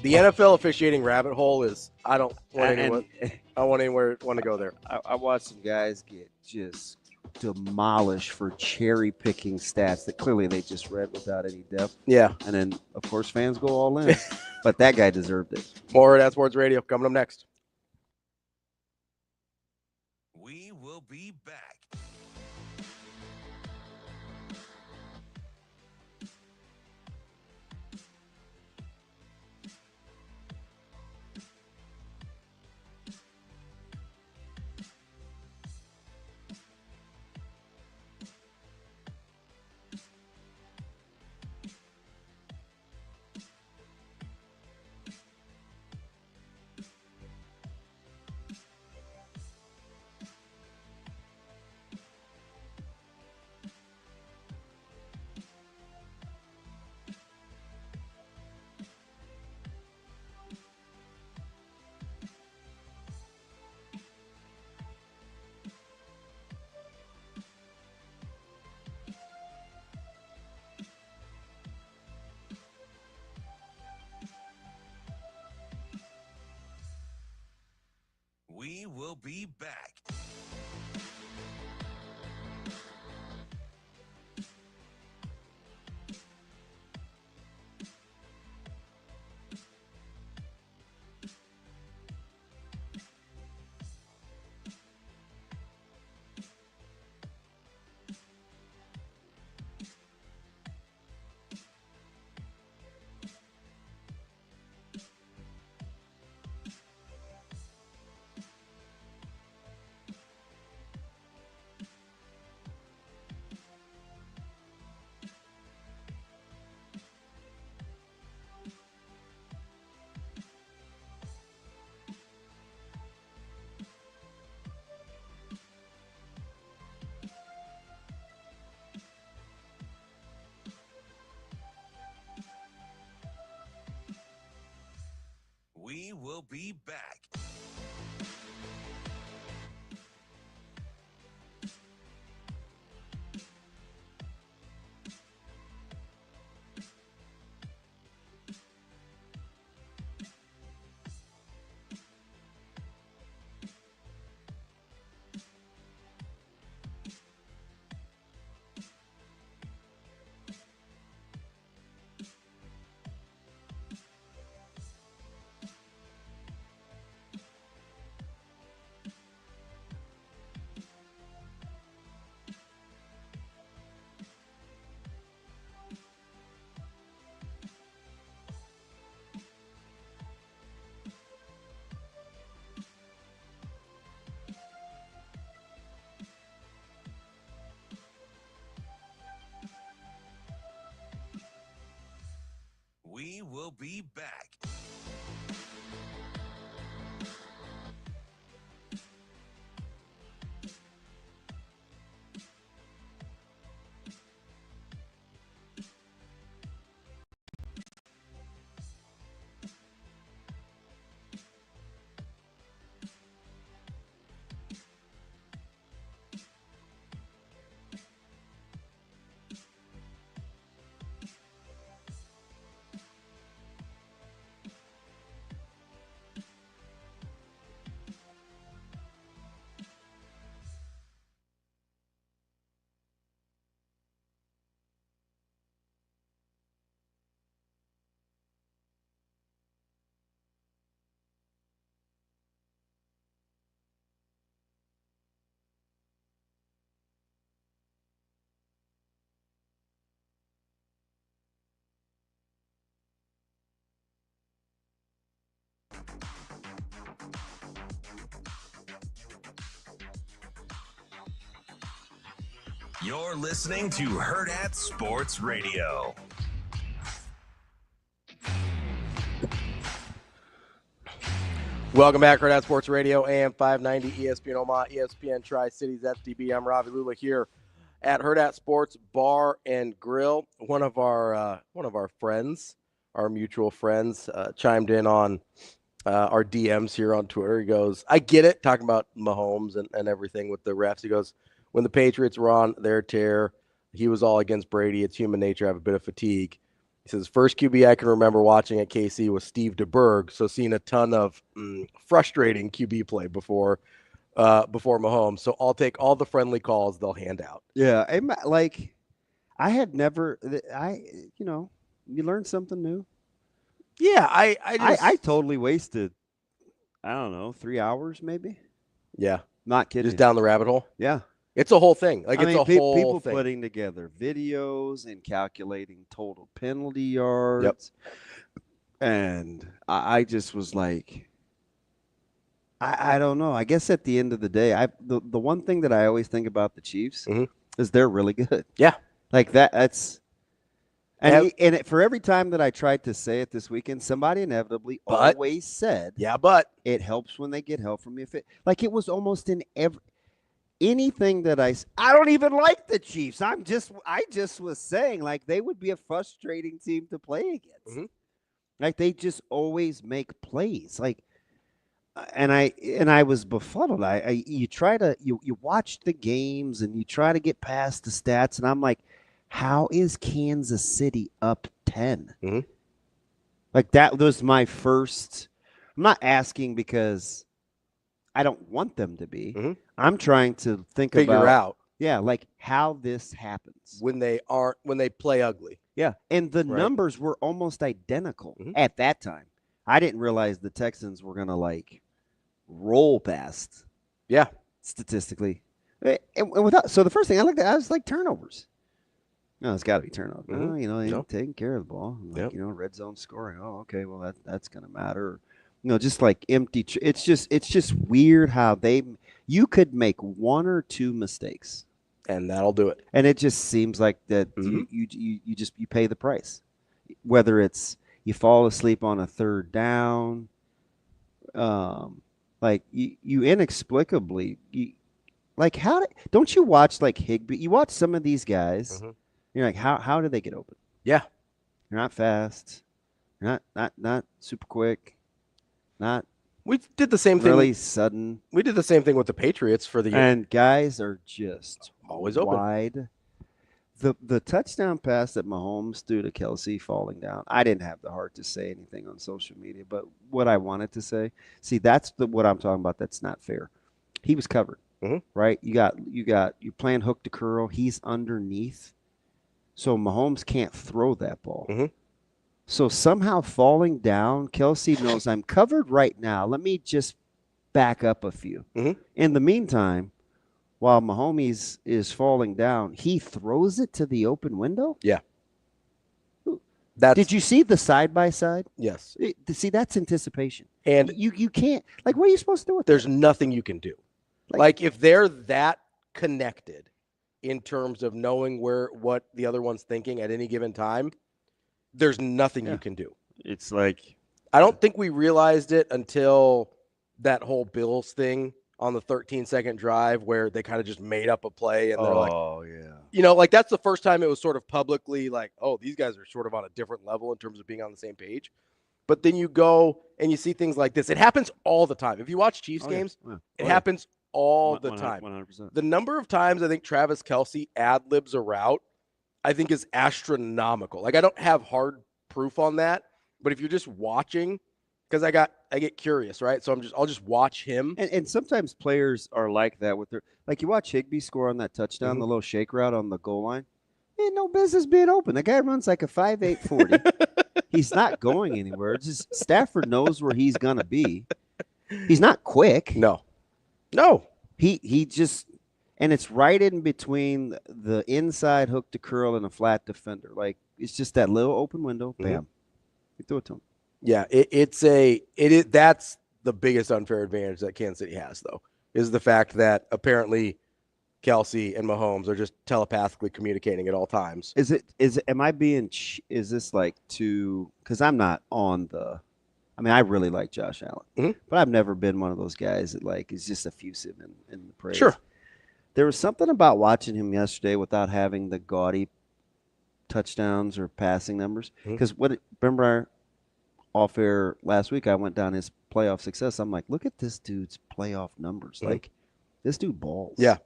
the NFL officiating rabbit hole is. I don't want anyone. I want to go there. I watched some guys get just demolished for cherry picking stats that clearly they just read without any depth. Yeah, and then of course fans go all in, but that guy deserved it. More Hurrdat Sports Radio coming up next. We will be back. will be back. We will be back. We will be back. You're listening to Hurrdat Sports Radio. Welcome back, Hurrdat Sports Radio, AM 590, ESPN Omaha, ESPN Tri-Cities, FDB. I'm Ravi Lulla here at Hurrdat Sports Bar and Grill. One of our friends, our mutual friends, chimed in on our DMs here on Twitter. He goes, I get it, talking about Mahomes and everything with the refs. He goes, when the Patriots were on their tear, he was all against Brady. It's human nature to have a bit of fatigue. He says, first QB I can remember watching at KC was Steve DeBerg, so seeing a ton of frustrating QB play before Mahomes. So I'll take all the friendly calls they'll hand out. Yeah, I had never, you learn something new. Yeah, I totally wasted, I don't know, 3 hours maybe. Yeah, not kidding. Just down the rabbit hole. Yeah. It's a whole thing. Like, it's a whole people thing. Putting together videos and calculating total penalty yards. Yep. And I just was like, I don't know. I guess at the end of the day, the one thing that I always think about the Chiefs is they're really good. Yeah. Like that's and for every time that I tried to say it this weekend, somebody inevitably always said, yeah, but it helps when they get help from you. Like it was almost in anything that I don't even like the Chiefs. I just was saying, like, they would be a frustrating team to play against. Like, they just always make plays. Like, and I was befuddled. You watch the games and you try to get past the stats, and I'm like, how is Kansas City up 10? Like, that was my first. I'm not asking because I don't want them to be. Mm-hmm. I'm trying to Figure out. Yeah, like how this happens. When they play ugly. Yeah, and the Right. numbers were almost identical at that time. I didn't realize the Texans were going to, like, roll past. Yeah. Statistically. So the first thing I looked at, I was like, turnovers. No, it's got to be turnovers. Mm-hmm. They're taking care of the ball. Like, Yep. red zone scoring. Oh, okay, well, that's going to matter. Just like empty. It's just weird how you could make one or two mistakes. And that'll do it. And it just seems like that you pay the price. Whether it's you fall asleep on a third down, like you inexplicably like don't you watch like Higbee? You watch some of these guys, you're like, how do they get open? Yeah. They're not fast. They're not super quick. We did the same thing. Really sudden. We did the same thing with the Patriots for the year. And guys are just always open. Wide. The touchdown pass that Mahomes threw to Kelsey falling down, I didn't have the heart to say anything on social media, but what I wanted to say, that's what I'm talking about. That's not fair. He was covered, right? You're playing hook to curl. He's underneath, so Mahomes can't throw that ball. So somehow falling down, Kelsey knows I'm covered right now. Let me just back up a few. In the meantime, while Mahomes is falling down, he throws it to the open window? Yeah. Did you see the side-by-side? Yes. See, that's anticipation. And you can't. Like, what are you supposed to do with There's that? nothing you can do. Like if they're that connected in terms of knowing what the other one's thinking at any given time, there's nothing you can do. It's like I don't think we realized it until that whole Bills thing on the 13-second drive where they kind of just made up a play and they're like, that's the first time it was sort of publicly like, oh, these guys are sort of on a different level in terms of being on the same page. But then you go and you see things like this. It happens all the time. If you watch Chiefs games, it happens all the time. 100%. The number of times I think Travis Kelce ad-libs a route, I think is astronomical. Like I don't have hard proof on that, but if you're just watching, because I get curious, right? So I'll just watch him. And sometimes players are like that with their, like you watch Higbee score on that touchdown, the little shake route on the goal line. Ain't no business being open. The guy runs like a 5'8" 40. He's not going anywhere. It's just Stafford knows where he's gonna be. He's not quick. No. He just, and it's right in between the inside hook to curl and a flat defender. Like it's just that little open window. Bam. You throw it to him. Yeah, that's the biggest unfair advantage that Kansas City has, though, is the fact that apparently Kelsey and Mahomes are just telepathically communicating at all times. Is this like because I'm not on the, I mean, I really like Josh Allen, but I've never been one of those guys that like is just effusive in the praise. Sure. There was something about watching him yesterday without having the gaudy touchdowns or passing numbers. Because remember our off-air last week, I went down his playoff success. I'm like, look at this dude's playoff numbers. Like, this dude balls. Yeah.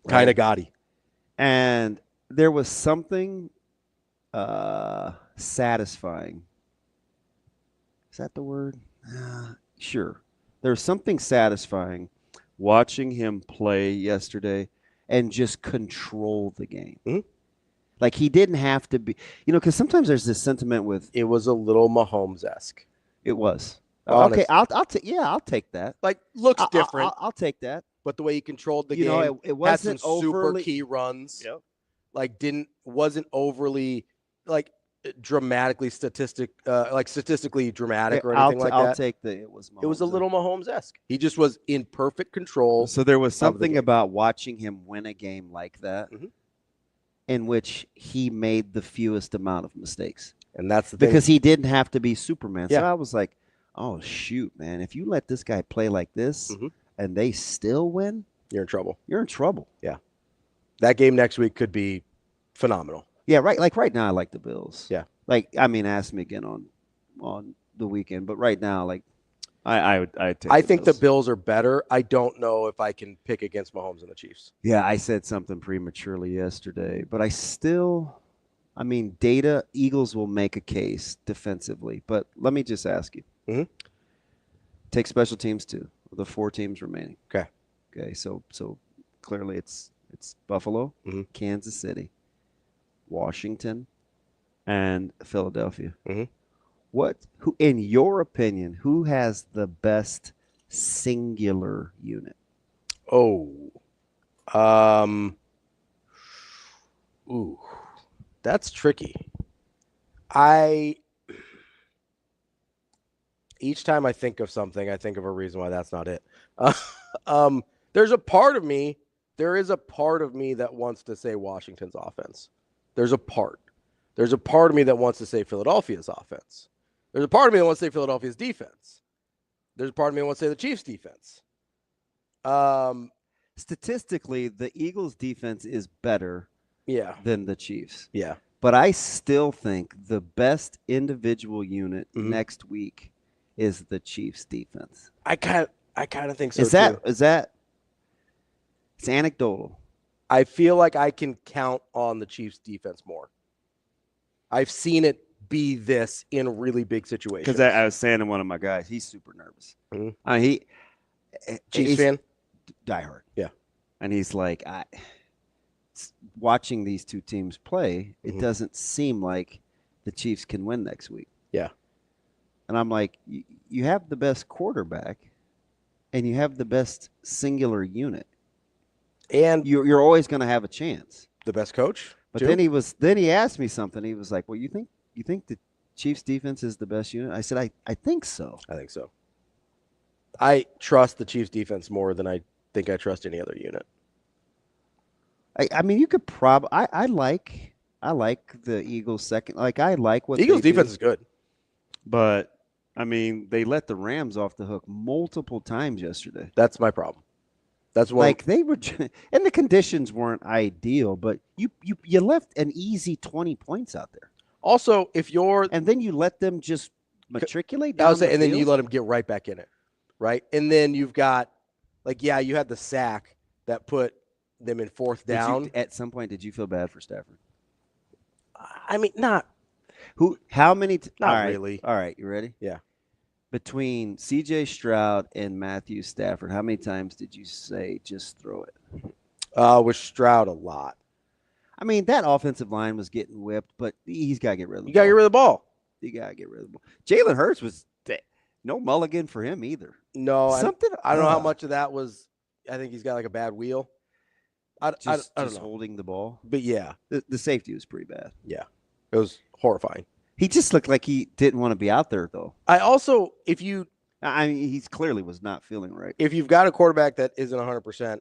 Kind of gaudy. And there was something satisfying. Is that the word? Sure. There's something satisfying watching him play yesterday and just control the game. Like he didn't have to be, because sometimes there's this sentiment with. It was a little Mahomes-esque. It was. Honest. Okay, I'll take that. Like looks different. I'll take that. But the way he controlled the game, it wasn't had some overly, super key runs. Yep. Like wasn't overly like statistically dramatic or anything like that. I'll take it was Mahomes. It was a little Mahomes-esque. He just was in perfect control. So there was something about watching him win a game like that in which he made the fewest amount of mistakes. And that's the thing. Because he didn't have to be Superman. Yeah. So I was like, oh, shoot, man. If you let this guy play like this and they still win, you're in trouble. You're in trouble. Yeah. That game next week could be phenomenal. Yeah, right. Like right now, I like the Bills. Yeah. Like, I mean, ask me again on the weekend, but right now, like, I think the Bills are better. I don't know if I can pick against Mahomes and the Chiefs. Yeah, I said something prematurely yesterday, but data, Eagles will make a case defensively, but let me just ask you. Take special teams too. the 4 teams remaining. Okay. Okay. So clearly it's Buffalo, Mm-hmm. Kansas City, Washington, and Philadelphia. Mm-hmm. Who, in your opinion, who has the best singular unit? That's tricky. Each time I think of something, I think of a reason why that's not it. There is a part of me that wants to say Washington's offense. There's a part of me that wants to say Philadelphia's offense. There's a part of me that wants to say Philadelphia's defense. There's a part of me that wants to say the Chiefs' defense. Statistically, the Eagles' defense is better than the Chiefs. Yeah. But I still think the best individual unit next week is the Chiefs' defense. I kind of think so too. It's anecdotal. I feel like I can count on the Chiefs' defense more. I've seen it be this in really big situations. Because I was saying to one of my guys, he's super nervous. Mm-hmm. Chiefs fan? Diehard. Yeah. And he's like, watching these two teams play, it doesn't seem like the Chiefs can win next week. Yeah. And I'm like, you have the best quarterback and you have the best singular unit. And you're always going to have a chance. The best coach? But then he asked me something. He was like, well, you think the Chiefs defense is the best unit? I said, I think so. I think so. I trust the Chiefs defense more than I think I trust any other unit. I mean, you could probably. I like the Eagles' second. Like, I like what the Eagles' defense is good, but I mean, they let the Rams off the hook multiple times yesterday. That's my problem. That's why, like, they were, and the conditions weren't ideal, but you left an easy 20 points out there. Also, and then you let them just matriculate down I was saying, the and then field. you let them get right back in it, right? And then you've got, you had the sack that put them in fourth down. At some point, did you feel bad for Stafford? I mean, not. How many? Not really. All right, you ready? Yeah. Between C.J. Stroud and Matthew Stafford, how many times did you say just throw it? With Stroud, a lot. I mean, that offensive line was getting whipped, but he's got to get rid of the ball. You got to get rid of the ball. You got to get rid of the ball. Jalen Hurts was no mulligan for him either. No, I don't know how much of that was. I think he's got like a bad wheel. I don't know. Holding the ball. But yeah. The safety was pretty bad. Yeah. It was horrifying. He just looked like he didn't want to be out there, though. I mean, he clearly was not feeling right. If you've got a quarterback that isn't 100%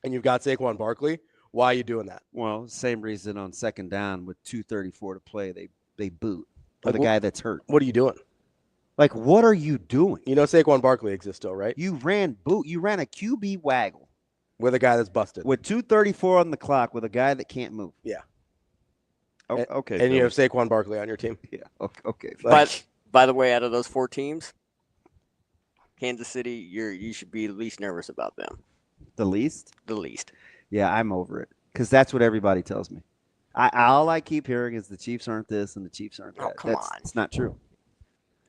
and you've got Saquon Barkley, why are you doing that? Well, same reason on second down with 2:34 to play, they boot for the guy that's hurt. What are you doing? Like, what are you doing? You know Saquon Barkley exists still, right? You ran a QB waggle. With a guy that's busted. With 2:34 on the clock with a guy that can't move. Yeah. Okay. And you have Saquon Barkley on your team. Yeah. Okay. But by the way, out of those 4 teams, Kansas City, you should be the least nervous about them. The least? The least. Yeah, I'm over it because that's what everybody tells me. All I keep hearing is the Chiefs aren't this and the Chiefs aren't that. Oh, come on. It's not true.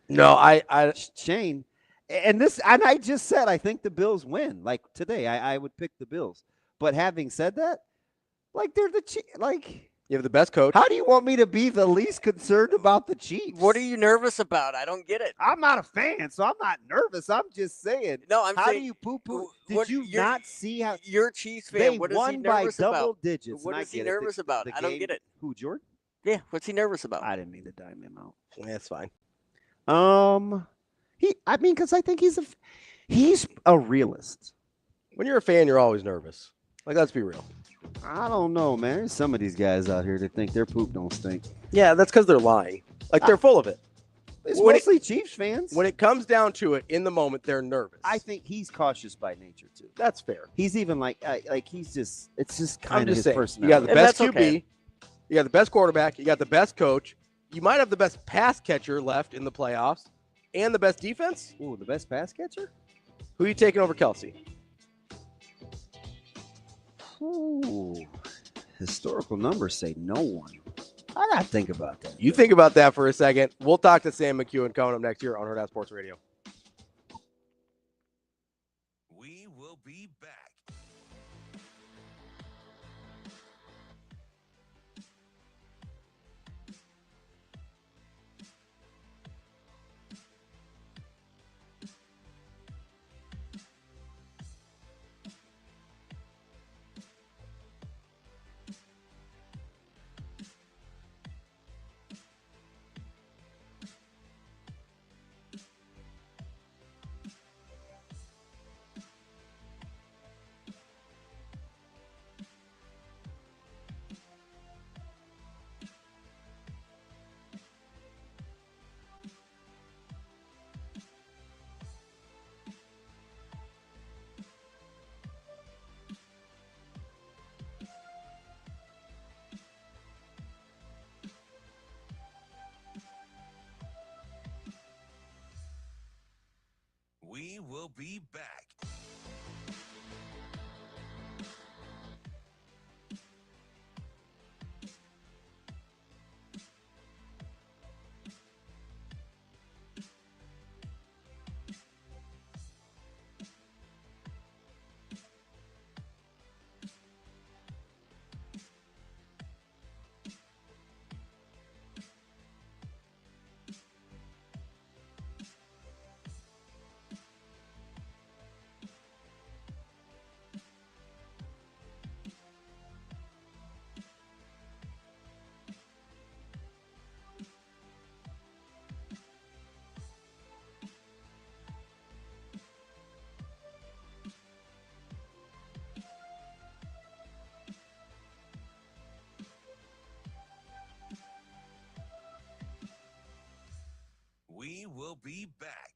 No, I Shane, and I just said I think the Bills win. Like today, I would pick the Bills. But having said that, like they're the Chiefs. You have the best coach. How do you want me to be the least concerned about the Chiefs? What are you nervous about? I don't get it. I'm not a fan, so I'm not nervous. I'm just saying. No, I'm how saying. Do you poo-poo? What, Did you not see how you're a Chiefs fan? they What is won he by nervous double about? digits? What is he nervous about? I don't get it. Who, Jordan? Yeah, what's he nervous about? I didn't mean to dime him out. That's fine. Because I think he's a realist. When you're a fan, you're always nervous. Like, let's be real. I don't know, man. There's some of these guys out here that think their poop don't stink. Yeah, that's because they're lying. Like, they're full of it. It's mostly Chiefs fans. When it comes down to it, in the moment, they're nervous. I think he's cautious by nature, too. That's fair. He's even he's just, it's just kind of his saying, personality. You got the best QB. Okay. You got the best quarterback. You got the best coach. You might have the best pass catcher left in the playoffs and the best defense. Ooh, the best pass catcher? Who are you taking over Kelsey? Ooh, historical numbers say no one. I got to think about that. You think about that for a second. We'll talk to Sam McKewon coming up next year on Hurrdat Sports Radio. be back. We will be back.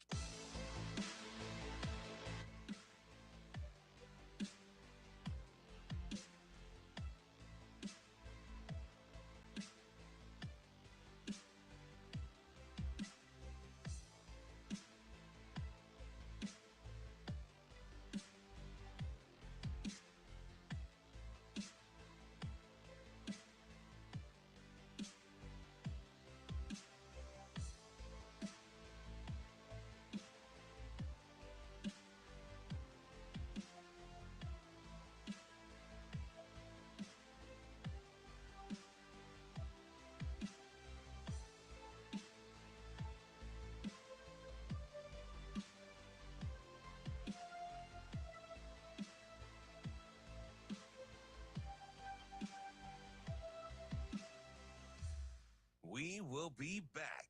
We will be back.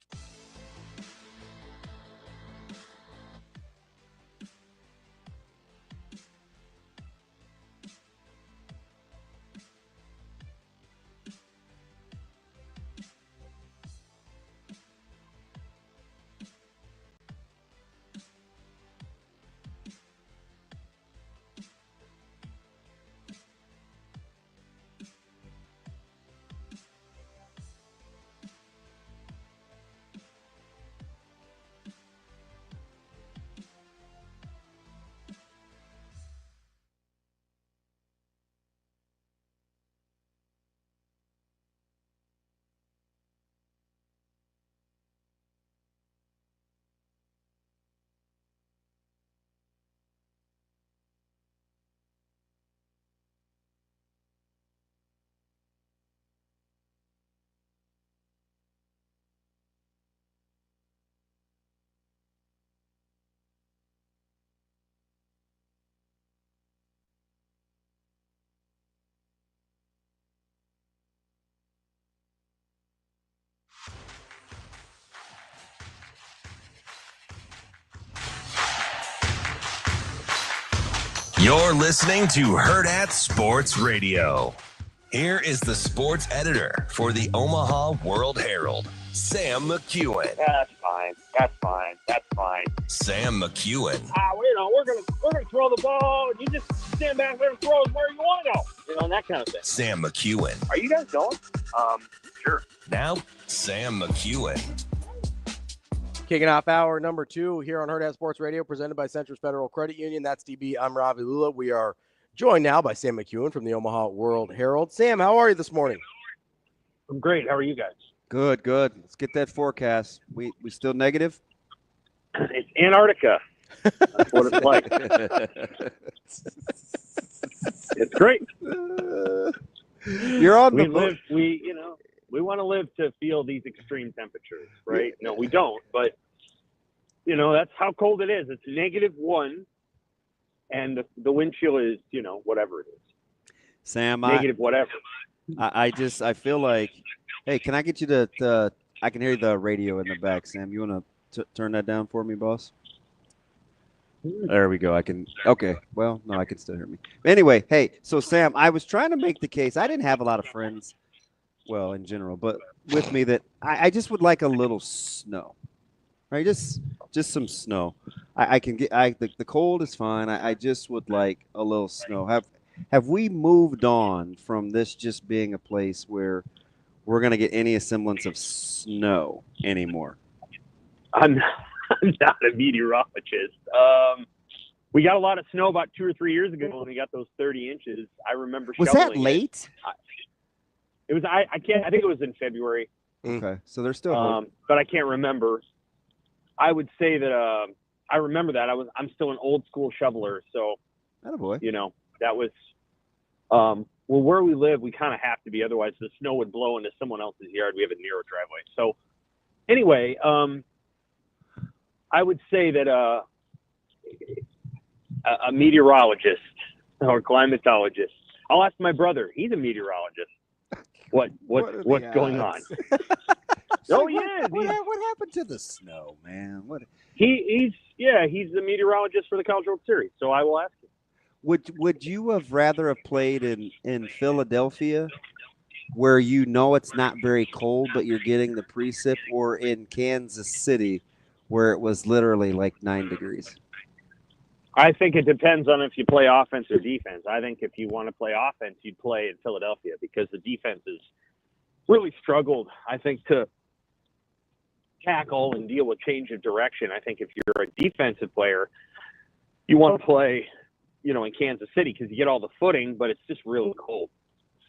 You're listening to Hurrdat Sports Radio. Here is the sports editor for the Omaha World-Herald, Sam McKewon. That's fine. That's fine. That's fine. Sam McKewon. We're gonna throw the ball, and you just stand back there and throw it where you want to go. And that kind of thing. Sam McKewon. Are you guys going? Sure. Now, Sam McKewon. Kicking off hour number 2 here on Hurrdat Sports Radio, presented by Centris Federal Credit Union. That's DB. I'm Ravi Lulla. We are joined now by Sam McKewon from the Omaha World-Herald. Sam, how are you this morning? I'm great. How are you guys? Good, good. Let's get that forecast. We still negative? It's Antarctica. That's what it's like. It's great. You're on we want to live to feel these extreme temperatures, right? No, we don't. But, that's how cold it is. It's -1, and the wind chill is, whatever it is. Sam, negative whatever. I feel like, hey, can I get you to I can hear the radio in the back, Sam. You want to turn that down for me, boss? There we go. Okay. Well, no, I can still hear me. Anyway, hey, so Sam, I was trying to make the case. I didn't have a lot of friends, well, in general, but with me that I just would like a little snow, right? Just some snow. I can get, the cold is fine. I just would like a little snow. Have we moved on from this just being a place where we're going to get any semblance of snow anymore? I'm not a meteorologist. We got a lot of snow about 2 or 3 years ago when we got those 30 inches. I remember Was shoveling that late? It was I think it was in February. Okay, so they're still but I can't remember. I would say that I remember that I'm still an old school shoveler, so attaboy. you know, that was well, where we live, we kind of have to be, otherwise the snow would blow into someone else's yard. We have a narrow driveway. So anyway, I would say that a meteorologist or climatologist. I'll ask my brother. He's a meteorologist. What's going on? Oh, he is. What happened to the snow, man? He's the meteorologist for the College World Series. So I will ask him. Would you have rather have played in Philadelphia, where you know it's not very cold, but you're getting the precip, or in Kansas City, where it was literally like 9 degrees? I think it depends on if you play offense or defense. I think if you want to play offense, you'd play in Philadelphia because the defense has really struggled, I think, to tackle and deal with change of direction. I think if you're a defensive player, you want to play, you know, in Kansas City because you get all the footing, but it's just really cold.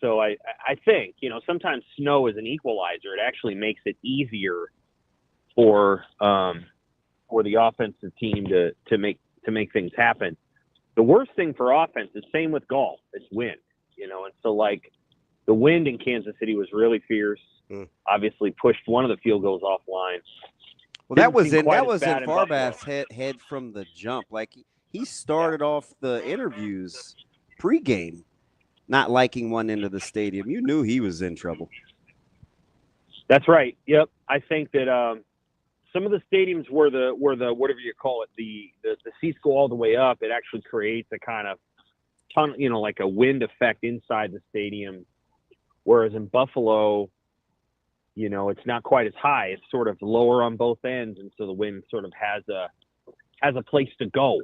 So I think, you know, sometimes snow is an equalizer. It actually makes it easier for the offensive team to make things happen. The worst thing for offense is same with golf. It's wind, you know, and so like the wind in Kansas City was really fierce. Obviously pushed one of the field goals offline. Well, that was in Farbath's head from the jump. Like he started off the interviews pregame not liking one into the stadium. You knew he was in trouble. That's right. Yep. I think that some of the stadiums where the whatever you call it, the seats go all the way up, it actually creates a kind of you know, like a wind effect inside the stadium. Whereas in Buffalo, you know, it's not quite as high. It's sort of lower on both ends, and so the wind sort of has a place to go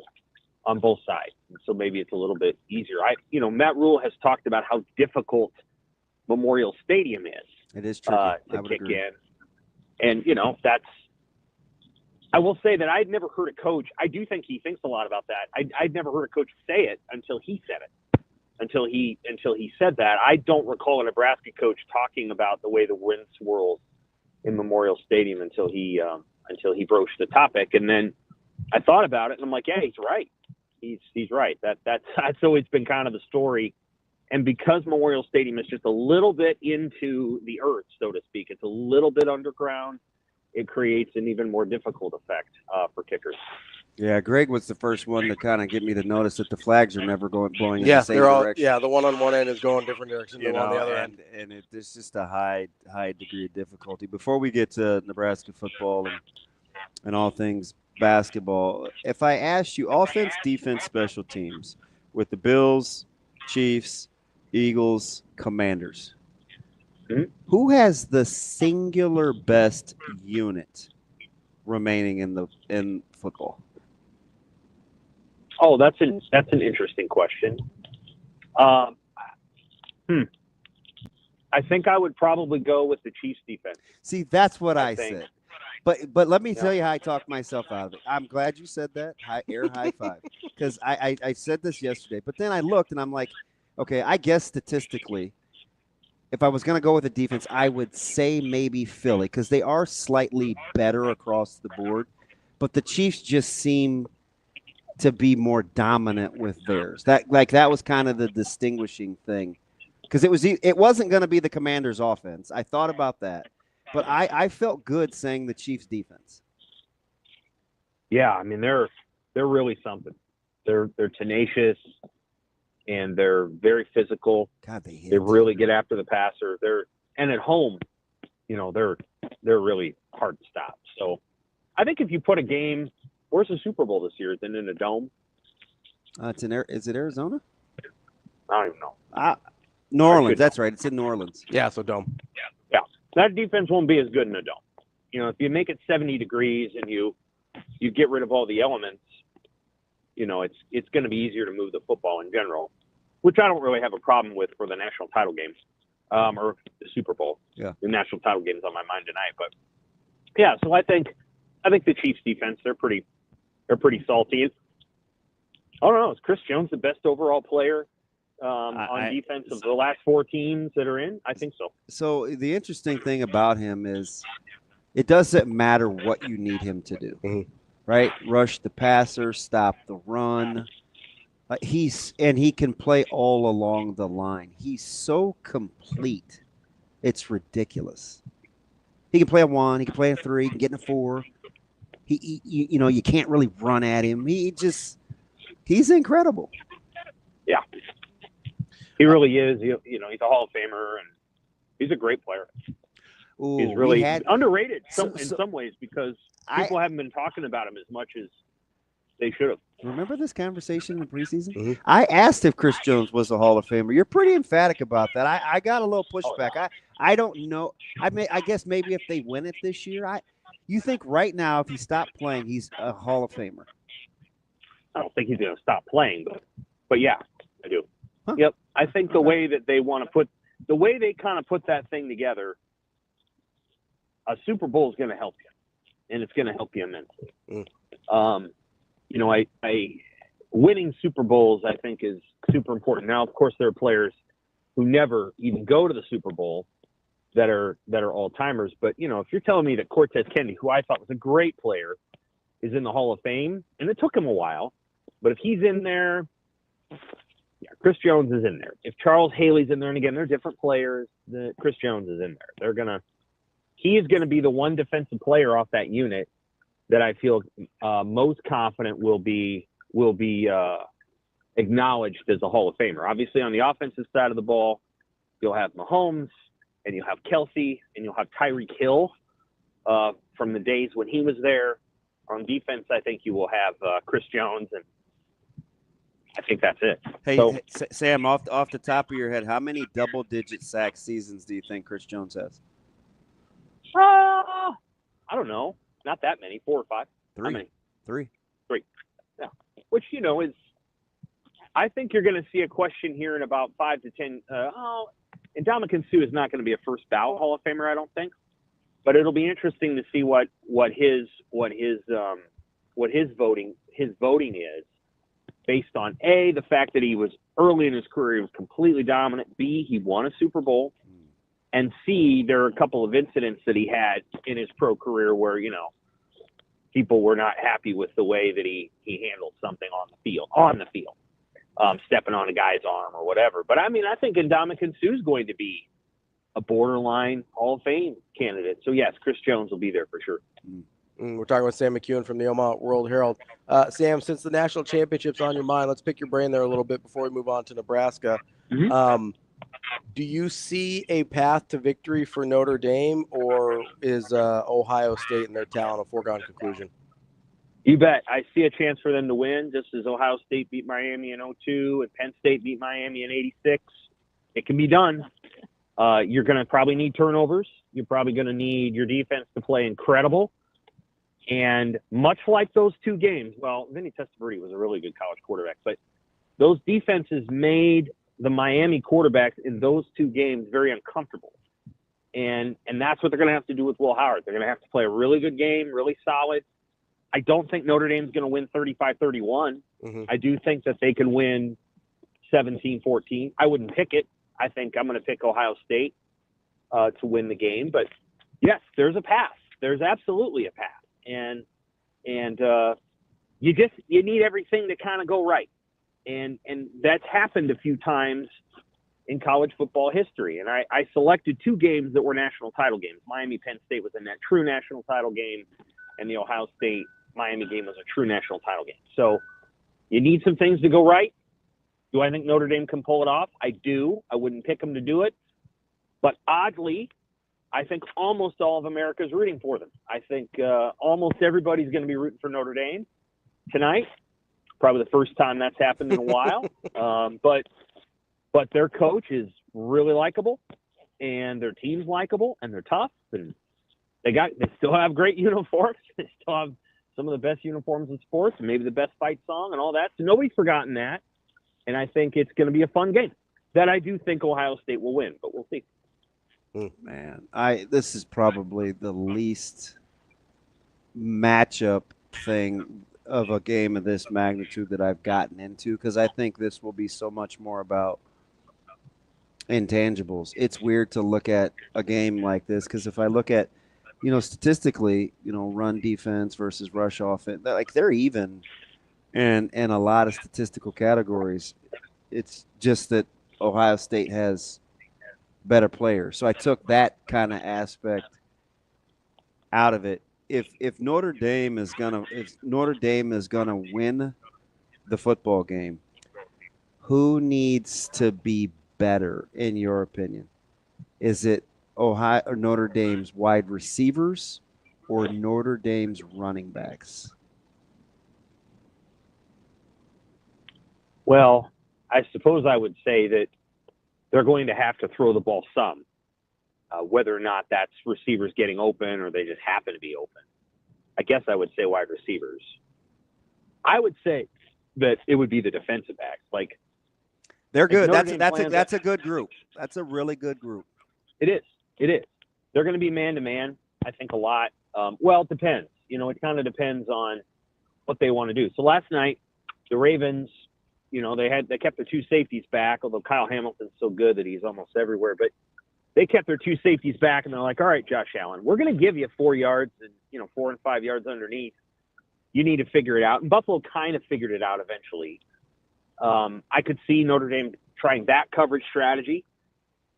on both sides. And so maybe it's a little bit easier. Matt Rule has talked about how difficult Memorial Stadium is. It is tricky. To kick in. And, you know, I will say that I'd never heard a coach. I do think he thinks a lot about that. I'd never heard a coach say it until he said it. Until he said that. I don't recall a Nebraska coach talking about the way the wind swirls in Memorial Stadium until he broached the topic. And then I thought about it, and I'm like, yeah, he's right. He's right. That's always been kind of the story. And because Memorial Stadium is just a little bit into the earth, so to speak, it's a little bit underground, it creates an even more difficult effect for kickers. Yeah, Greg was the first one to kind of get me to notice that the flags are never blowing in the same direction. Yeah, the one on one end is going different direction than on the other end. And it's just a high degree of difficulty. Before we get to Nebraska football and all things basketball, if I asked you offense, defense, special teams with the Bills, Chiefs, Eagles, Commanders, who has the singular best unit remaining in football? Oh, that's an interesting question. I think I would probably go with the Chiefs defense. See, that's what I said. But let me tell you how I talked myself out of it. I'm glad you said that. Air high five. Because I said this yesterday. But then I looked and I'm like, okay, I guess statistically, if I was going to go with a defense, I would say maybe Philly because they are slightly better across the board. But the Chiefs just seem to be more dominant with theirs. That was kind of the distinguishing thing because it wasn't going to be the Commanders' offense. I thought about that, but I felt good saying the Chiefs' defense. Yeah, I mean they're really something. They're tenacious and they're very physical. God, they really get after the passer. And at home, you know, they're really hard to stop. So I think if you put a game. Where's the Super Bowl this year? Is it in a dome? Is it Arizona? I don't even know. New Orleans. That's right. It's in New Orleans. Yeah, so dome. Yeah. That defense won't be as good in a dome. You know, if you make it 70 degrees and you get rid of all the elements, you know, it's going to be easier to move the football in general, which I don't really have a problem with for the national title games or the Super Bowl. Yeah. The national title game's on my mind tonight, but yeah. So I think the Chiefs defense they're pretty salty. I don't know. Is Chris Jones the best overall player on defense of the last 4 teams that are in? I think so. So the interesting thing about him is it doesn't matter what you need him to do, right? Rush the passer, stop the run. He can play all along the line. He's so complete. It's ridiculous. He can play a 1, he can play a 3, he can get in a 4. You can't really run at him. He's incredible. Yeah. He really is. He's a Hall of Famer, and he's a great player. Ooh, he's really underrated in some ways because people haven't been talking about him as much as they should have. Remember this conversation in the preseason? I asked if Chris Jones was a Hall of Famer. You're pretty emphatic about that. I got a little pushback. I don't know. I guess maybe if they win it this year, you think right now if he stopped playing, he's a Hall of Famer? I don't think he's going to stop playing, but yeah, I do. Huh. Yep. I think the way that they want to the way they kind of put that thing together, a Super Bowl is going to help you, and it's going to help you immensely. Winning Super Bowls, I think, is super important. Now, of course, there are players who never even go to the Super Bowl that are all-timers. But, if you're telling me that Cortez Kennedy, who I thought was a great player, is in the Hall of Fame, and it took him a while, but if he's in there, yeah, Chris Jones is in there. If Charles Haley's in there, and again, they're different players, Chris Jones is in there. He is going to be the one defensive player off that unit that I feel most confident will be acknowledged as a Hall of Famer. Obviously, on the offensive side of the ball, you'll have Mahomes, and you'll have Kelsey, and you'll have Tyreek Hill from the days when he was there. On defense, I think you will have Chris Jones, and I think that's it. Hey, Sam, off the top of your head, how many double-digit sack seasons do you think Chris Jones has? I don't know. Not that many. 4 or 5. 3. How many? 3. Yeah. Which, is – I think you're going to see a question here in about 5 to 10 and Ndamukong Suh is not going to be a first ballot Hall of Famer, I don't think. But it'll be interesting to see what his voting is based on A, the fact that he was early in his career, he was completely dominant. B, he won a Super Bowl. And C, there are a couple of incidents that he had in his pro career where, people were not happy with the way that he handled something on the field, stepping on a guy's arm or whatever. But I think Ndamukong Suh is going to be a borderline Hall of Fame candidate. So yes, Chris Jones will be there for sure. We're talking with Sam McKewon from the Omaha World-Herald. Sam, since the national championship's on your mind, let's pick your brain there a little bit before we move on to Nebraska. Do you see a path to victory for Notre Dame, or is Ohio State and their talent a foregone conclusion? You bet. I see a chance for them to win, just as Ohio State beat Miami in 2002 and Penn State beat Miami in 86. It can be done. You're going to probably need turnovers. You're probably going to need your defense to play incredible. And much like those 2 games, well, Vinny Testaverde was a really good college quarterback, but those defenses made the Miami quarterbacks in those 2 games very uncomfortable. And that's what they're going to have to do with Will Howard. They're going to have to play a really good game, really solid. I don't think Notre Dame's going to win 35-31. I do think that they can win 17-14. I wouldn't pick it. I think I'm going to pick Ohio State to win the game. But, yes, there's a path. There's absolutely a path. And you need everything to kind of go right. And that's happened a few times in college football history. And I selected 2 games that were national title games. Miami-Penn State was a true national title game, and the Ohio State-Miami game was a true national title game. So you need some things to go right. Do I think Notre Dame can pull it off? I do. I wouldn't pick them to do it. But oddly, I think almost all of America is rooting for them. I think almost everybody's going to be rooting for Notre Dame tonight. Probably the first time that's happened in a while. But their coach is really likable, and their team's likable, and they're tough, and they still have great uniforms. They still have some of the best uniforms in sports, and maybe the best fight song and all that. So nobody's forgotten that. And I think it's going to be a fun game that I do think Ohio State will win, but we'll see. Man, this is probably the least matchup thing of a game of this magnitude that I've gotten into, because I think this will be so much more about intangibles. It's weird to look at a game like this, because if I look at, statistically, run defense versus rush offense, they're even in a lot of statistical categories. It's just that Ohio State has better players. So I took that kind of aspect out of it. If Notre Dame is gonna win the football game, who needs to be better in your opinion? Is it Ohio or Notre Dame's wide receivers or Notre Dame's running backs? Well, I suppose I would say that they're going to have to throw the ball some, whether or not that's receivers getting open or they just happen to be open. I guess I would say wide receivers. I would say that it would be the defensive backs. Like, they're good. That's a good group. That's a really good group. It is. They're going to be man-to-man, I think, a lot. Well, it depends. It kind of depends on what they want to do. So last night, the Ravens, they kept their two safeties back, although Kyle Hamilton's so good that he's almost everywhere. But they kept their two safeties back, and they're like, all right, Josh Allen, we're going to give you 4 yards and, 4 and 5 yards underneath. You need to figure it out. And Buffalo kind of figured it out eventually. I could see Notre Dame trying that coverage strategy,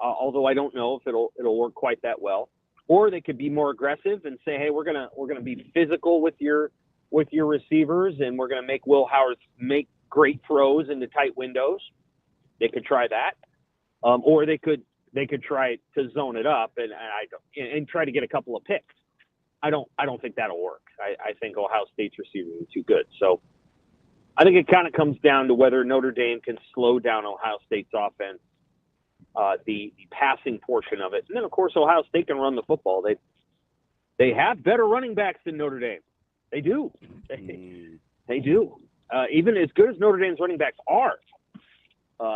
although I don't know if it'll work quite that well. Or they could be more aggressive and say, hey, we're gonna be physical with your receivers, and we're gonna make Will Howard make great throws into tight windows. They could try that, or they could try to zone it up and try to get a couple of picks. I don't think that'll work. I think Ohio State's receivers are too good. So I think it kind of comes down to whether Notre Dame can slow down Ohio State's offense, the passing portion of it. And then, of course, Ohio State can run the football. They have better running backs than Notre Dame. They do. They do. Even as good as Notre Dame's running backs are,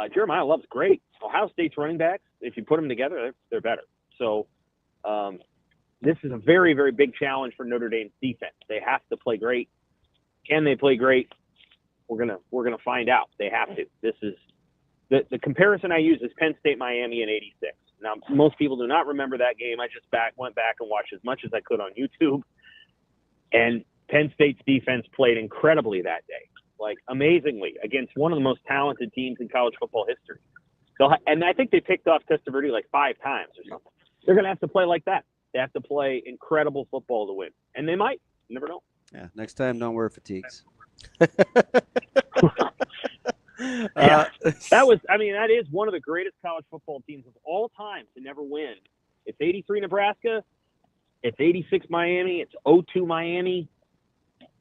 Jeremiah Love's great. Ohio State's running backs, if you put them together, they're better. So this is a very, very big challenge for Notre Dame's defense. They have to play great. Can they play great? We're gonna find out. They have to. This is the comparison I use is Penn State Miami in '86. Now, most people do not remember that game. I just went back and watched as much as I could on YouTube. And Penn State's defense played incredibly that day, like amazingly, against one of the most talented teams in college football history. So, and I think they picked off Testaverde like 5 times or something. They're going to have to play like that. They have to play incredible football to win, and they might. You never know. Yeah. Next time, don't wear fatigues. Yeah, that is one of the greatest college football teams of all time to never win. It's 83 Nebraska. It's 86 Miami. It's 02 Miami.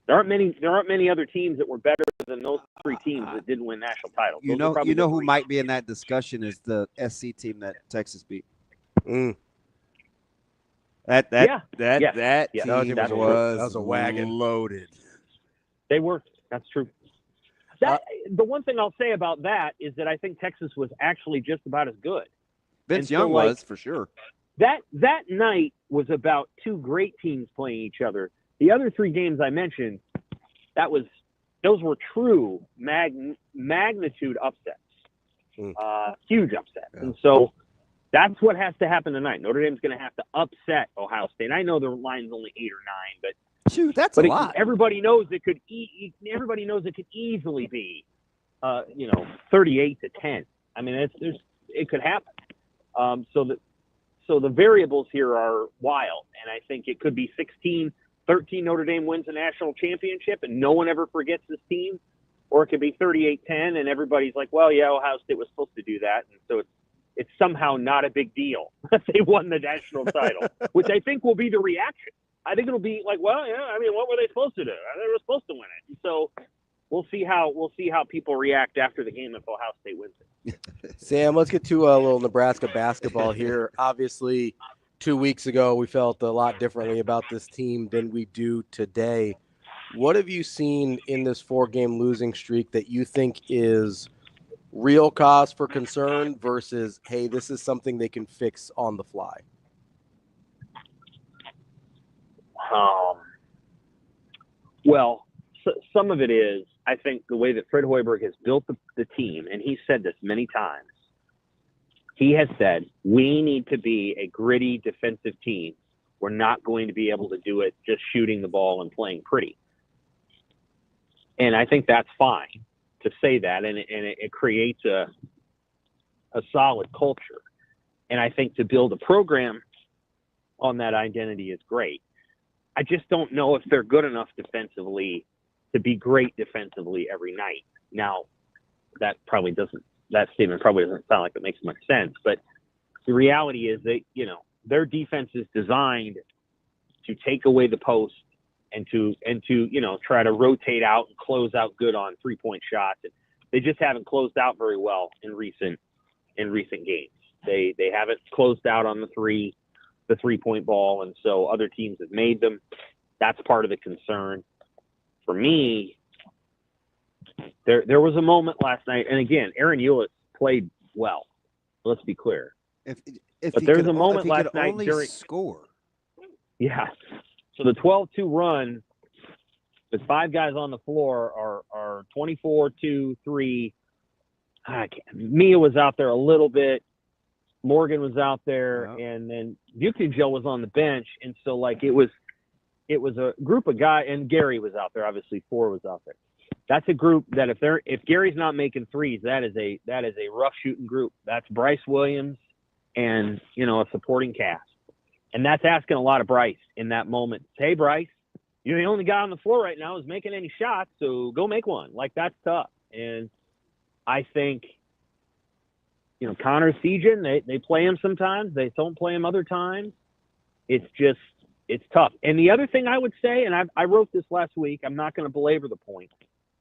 There aren't many other teams that were better than those 3 teams that didn't win national titles. You know who might be in that discussion is the SC team that Texas beat. That team was a wagon loaded. They were. That's true. The one thing I'll say about that is that I think Texas was actually just about as good. Vince Young was, for sure. That night was about 2 great teams playing each other. The other 3 games I mentioned, those were true magnitude upsets, huge upsets. Yeah. And so that's what has to happen tonight. Notre Dame's going to have to upset Ohio State. I know the line's only 8 or 9, but shoot, that's a lot. Everybody knows it could. Everybody knows it could easily be, 38-10. I mean, it could happen. So the variables here are wild, and I think it could be 16-13. Notre Dame wins a national championship, and no one ever forgets this team, or it could be 38-10, and everybody's like, well, yeah, Ohio State was supposed to do that, and so it's somehow not a big deal that they won the national title, which I think will be the reaction. I think it'll be like, well, yeah, I mean, what were they supposed to do? They were supposed to win it. And so we'll see how people react after the game if Ohio State wins it. Sam, let's get to a little Nebraska basketball here. Obviously, 2 weeks ago, we felt a lot differently about this team than we do today. What have you seen in this 4-game losing streak that you think is real cause for concern versus, hey, this is something they can fix on the fly? Well, some of it is, I think, the way that Fred Hoiberg has built the team, and he's said this many times. He has said, we need to be a gritty defensive team. We're not going to be able to do it just shooting the ball and playing pretty. And I think that's fine to say that, and it creates a solid culture. And I think to build a program on that identity is great. I just don't know if they're good enough defensively to be great defensively every night. Now, that statement probably doesn't sound like it makes much sense, but the reality is that, their defense is designed to take away the post and to try to rotate out and close out good on 3-point shots. And they just haven't closed out very well in recent games. They haven't closed out on the 3-point ball, and so other teams have made them. That's part of the concern. For me, there was a moment last night, and again, Aaron Ulis played well. Let's be clear. If there's a moment last night during score. Yeah. So the 12-2 run with 5 guys on the floor are 24-2-3. Mia was out there a little bit. Morgan was out there, and then Bukijo was on the bench, and so it was a group of guys, and Gary was out there. Obviously, 4 was out there. That's a group that if Gary's not making threes, that is a rough shooting group. That's Bryce Williams and a supporting cast, and that's asking a lot of Bryce in that moment. Hey, Bryce, you're the only guy on the floor right now who's making any shots, so go make one. That's tough, and I think. Connor Sejan, they play him sometimes. They don't play him other times. It's tough. And the other thing I would say, and I wrote this last week, I'm not going to belabor the point.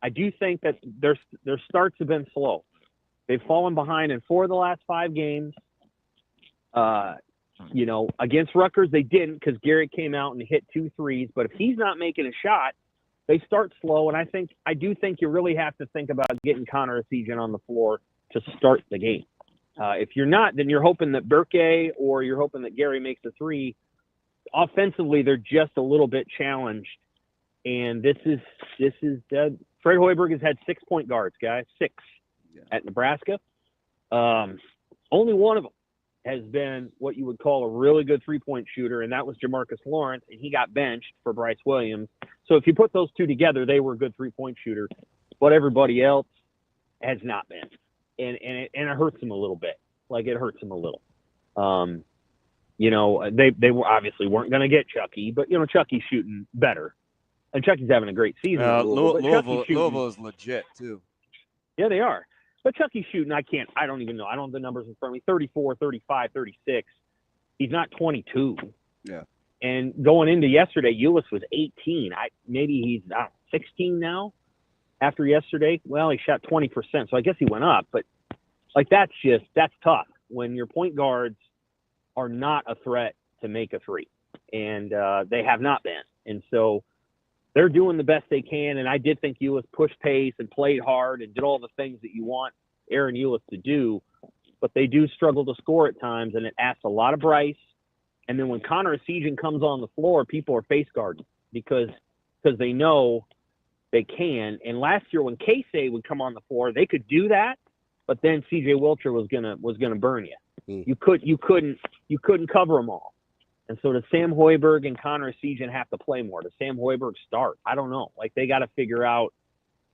I do think that their starts have been slow. They've fallen behind in 4 of the last 5 games. Against Rutgers, they didn't because Garrett came out and hit 2 threes. But if he's not making a shot, they start slow. And I do think you really have to think about getting Connor Sejan on the floor to start the game. If you're not, then you're hoping that Burke or you're hoping that Gary makes a 3. Offensively, they're just a little bit challenged. And this is Fred Hoiberg has had 6 point guards, guys, 6 at Nebraska. Only one of them has been what you would call a really good 3-point shooter, and that was Jamarcus Lawrence, and he got benched for Bryce Williams. So if you put those 2 together, they were a good 3-point shooter, but everybody else has not been. And it hurts him a little bit. It hurts him a little. They were obviously weren't going to get Chucky, but Chucky's shooting better, and Chucky's having a great season. Louisville is legit too. Yeah, they are. But Chucky's shooting. I don't even know. I don't have the numbers in front of me. 34, 35, 36. He's not 22. Yeah. And going into yesterday, Ulis was 18. Maybe he's 16 now. After yesterday, well, he shot 20%, so I guess he went up. But that's tough when your point guards are not a threat to make a 3, and they have not been. And so they're doing the best they can. And I did think Ulis pushed pace and played hard and did all the things that you want Aaron Ulis to do, but they do struggle to score at times, and it asks a lot of Bryce. And then when Connor Sejan comes on the floor, people are face guarding because they know they can. And last year when Casey would come on the floor, they could do that, but then CJ Wilcher was gonna burn you. You couldn't cover them all. And so does Sam Hoiberg and Connor Sejan have to play more? Does Sam Hoiberg start? I don't know. They got to figure out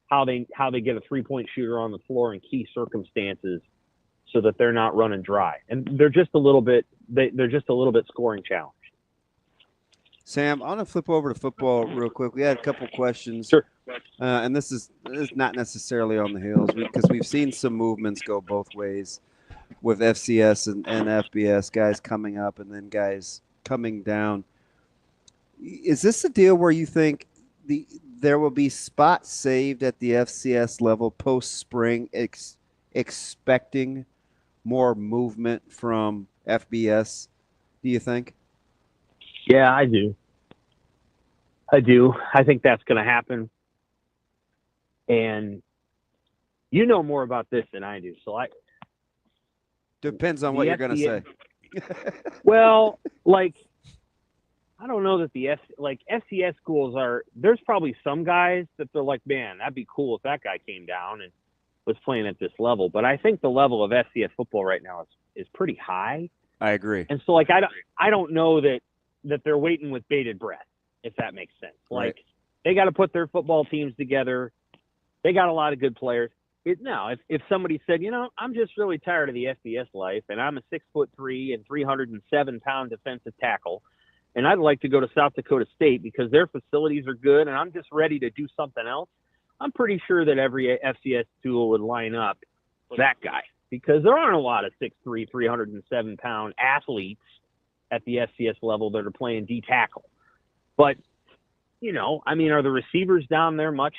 how they get a 3-point shooter on the floor in key circumstances so that they're not running dry. And they're just a little bit scoring challenged. Sam, I want to flip over to football real quick. We had a couple questions. Sure. And this is not necessarily on the heels because we've seen some movements go both ways with FCS and FBS, guys coming up and then guys coming down. Is this a deal where you think there will be spots saved at the FCS level post-spring expecting more movement from FBS, do you think? Yeah, I do. I think that's going to happen. And you know more about this than I do. So depends on what you're going to say. Well, I don't know that FCS schools there's probably some guys that they're like, man, that'd be cool if that guy came down and was playing at this level. But I think the level of FCS football right now is pretty high. I agree. And so, I don't know that they're waiting with bated breath, if that makes sense. Right. They got to put their football teams together. They got a lot of good players. If somebody said, I'm just really tired of the FBS life, and I'm a 6'3" and 307-pound defensive tackle, and I'd like to go to South Dakota State because their facilities are good, and I'm just ready to do something else, I'm pretty sure that every FCS school would line up for that guy because there aren't a lot of 6'3", 307-pound athletes at the FCS level that are playing D tackle. But, are the receivers down there much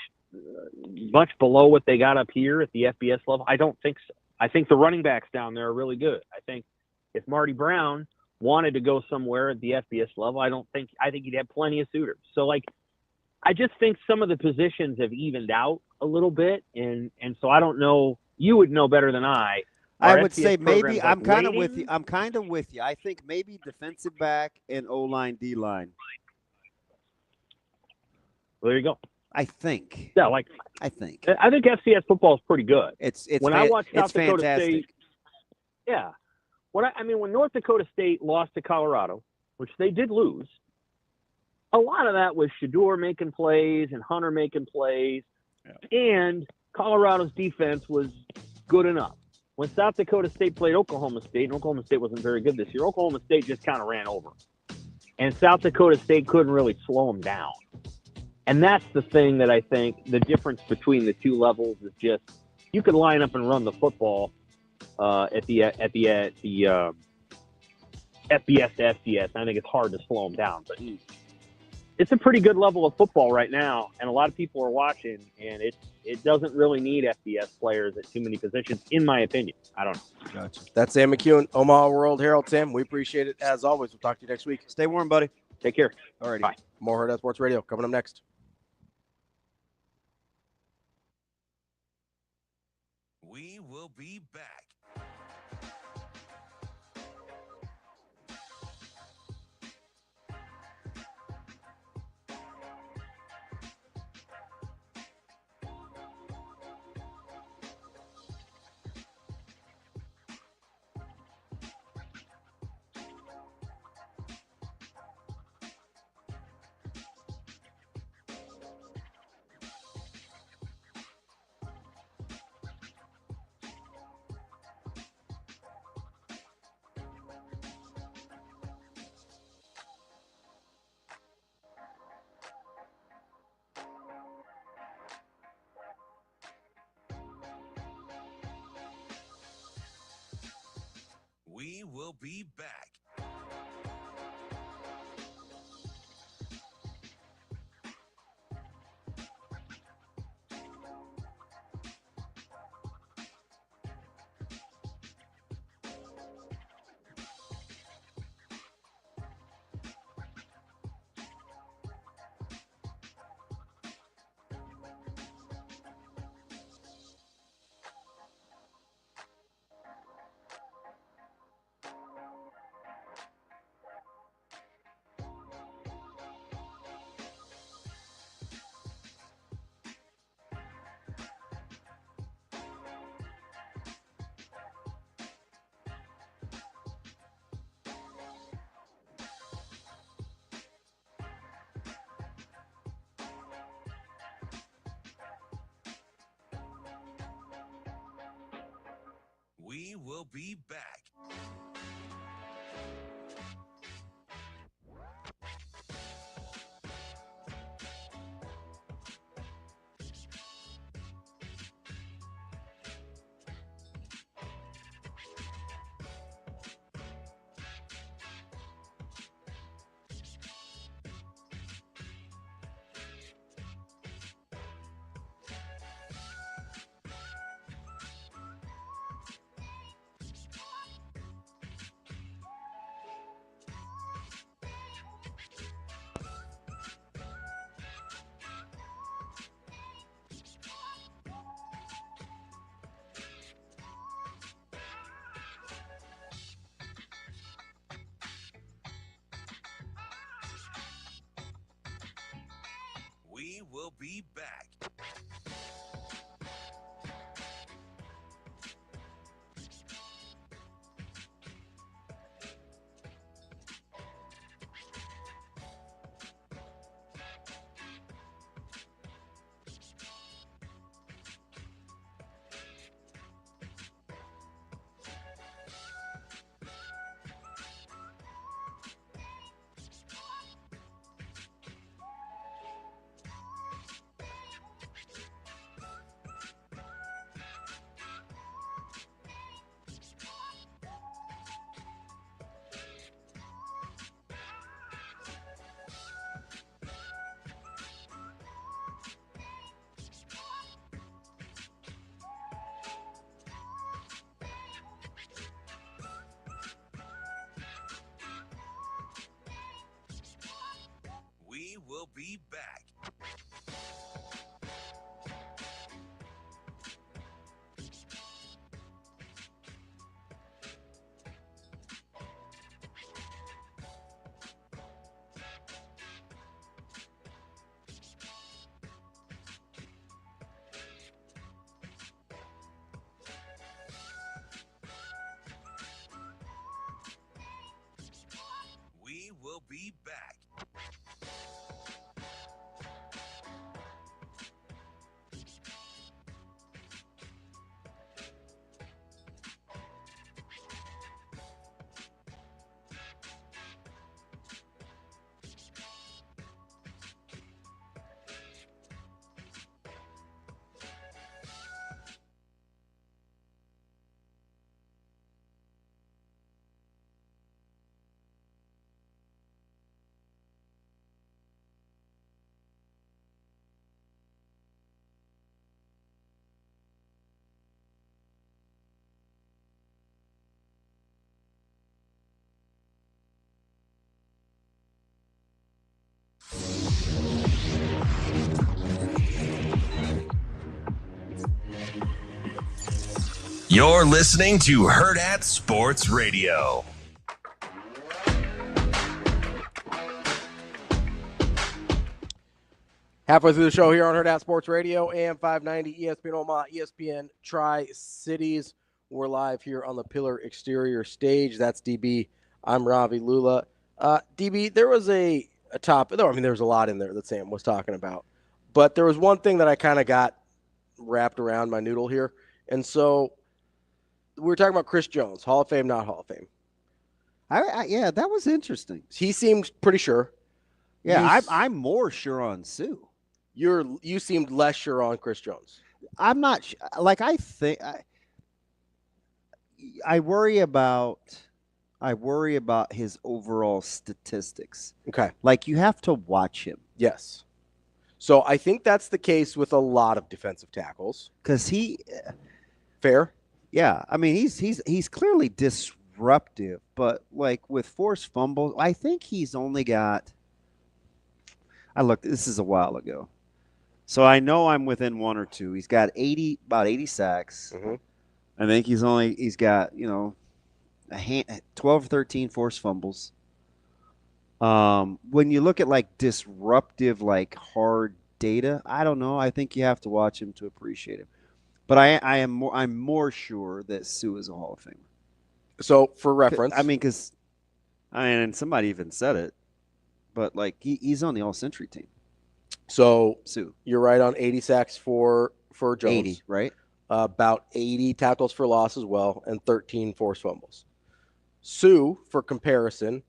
below what they got up here at the FBS level? I don't think so. I think the running backs down there are really good. I think if Marty Brown wanted to go somewhere at the FBS level, I think he'd have plenty of suitors. So, I just think some of the positions have evened out a little bit, and so I don't know. You would know better than I. I would say maybe I'm kind of with you. I think maybe defensive back and O-line, D-line. Well, there you go. I think. Yeah, I think FCS football is pretty good. I watch South Dakota State. Yeah. When North Dakota State lost to Colorado, which they did lose, a lot of that was Shador making plays and Hunter making plays, and Colorado's defense was good enough. When South Dakota State played Oklahoma State, and Oklahoma State wasn't very good this year, Oklahoma State just kind of ran over them. And South Dakota State couldn't really slow them down. And that's the thing that I think the difference between the two levels is just you could line up and run the football at the FBS to FCS. I think it's hard to slow them down, but it's a pretty good level of football right now, and a lot of people are watching, and it doesn't really need FBS players at too many positions, in my opinion. I don't know. Gotcha. That's Sam McKewon, Omaha World-Herald. Sam, we appreciate it as always. We'll talk to you next week. Stay warm, buddy. Take care. All right. Bye. More Hurrdat Sports Radio coming up next. We will be back. We will be back. We will be back. be back. We will be back. We will be back. You're listening to Hurrdat Sports Radio. Halfway through the show here on Hurrdat Sports Radio, AM 590, ESPN Omaha, ESPN Tri-Cities. We're live here on the Pillar Exterior stage. That's DB. I'm Ravi, Lulla. DB, there was a topic. No, I mean, there was a lot in there that Sam was talking about. But there was one thing that I kind of got wrapped around my noodle here. And so we were talking about Chris Jones, Hall of Fame, not Hall of Fame. Yeah, that was interesting. He seemed pretty sure. Yeah, I'm more sure on Sue. You seemed less sure on Chris Jones. I'm not like I think I worry about his overall statistics. Okay. Like you have to watch him. Yes. So I think that's the case with a lot of defensive tackles. Cuz he fair? Yeah, I mean he's clearly disruptive, but like with forced fumbles, I think he's only got this is a while ago. So I know I'm within one or two. He's got about 80 sacks. Mm-hmm. I think he's got, 12 or 13 forced fumbles. When you look at like disruptive, like hard data, I don't know. I think you have to watch him to appreciate him. But I'm more sure that Sue is a Hall of Famer. So for reference, and somebody even said it, but like he's on the All-Century team. So Sue, you're right on 80 sacks for Jones. 80, right? About 80 tackles for loss as well, and 13 forced fumbles. Sue, for comparison,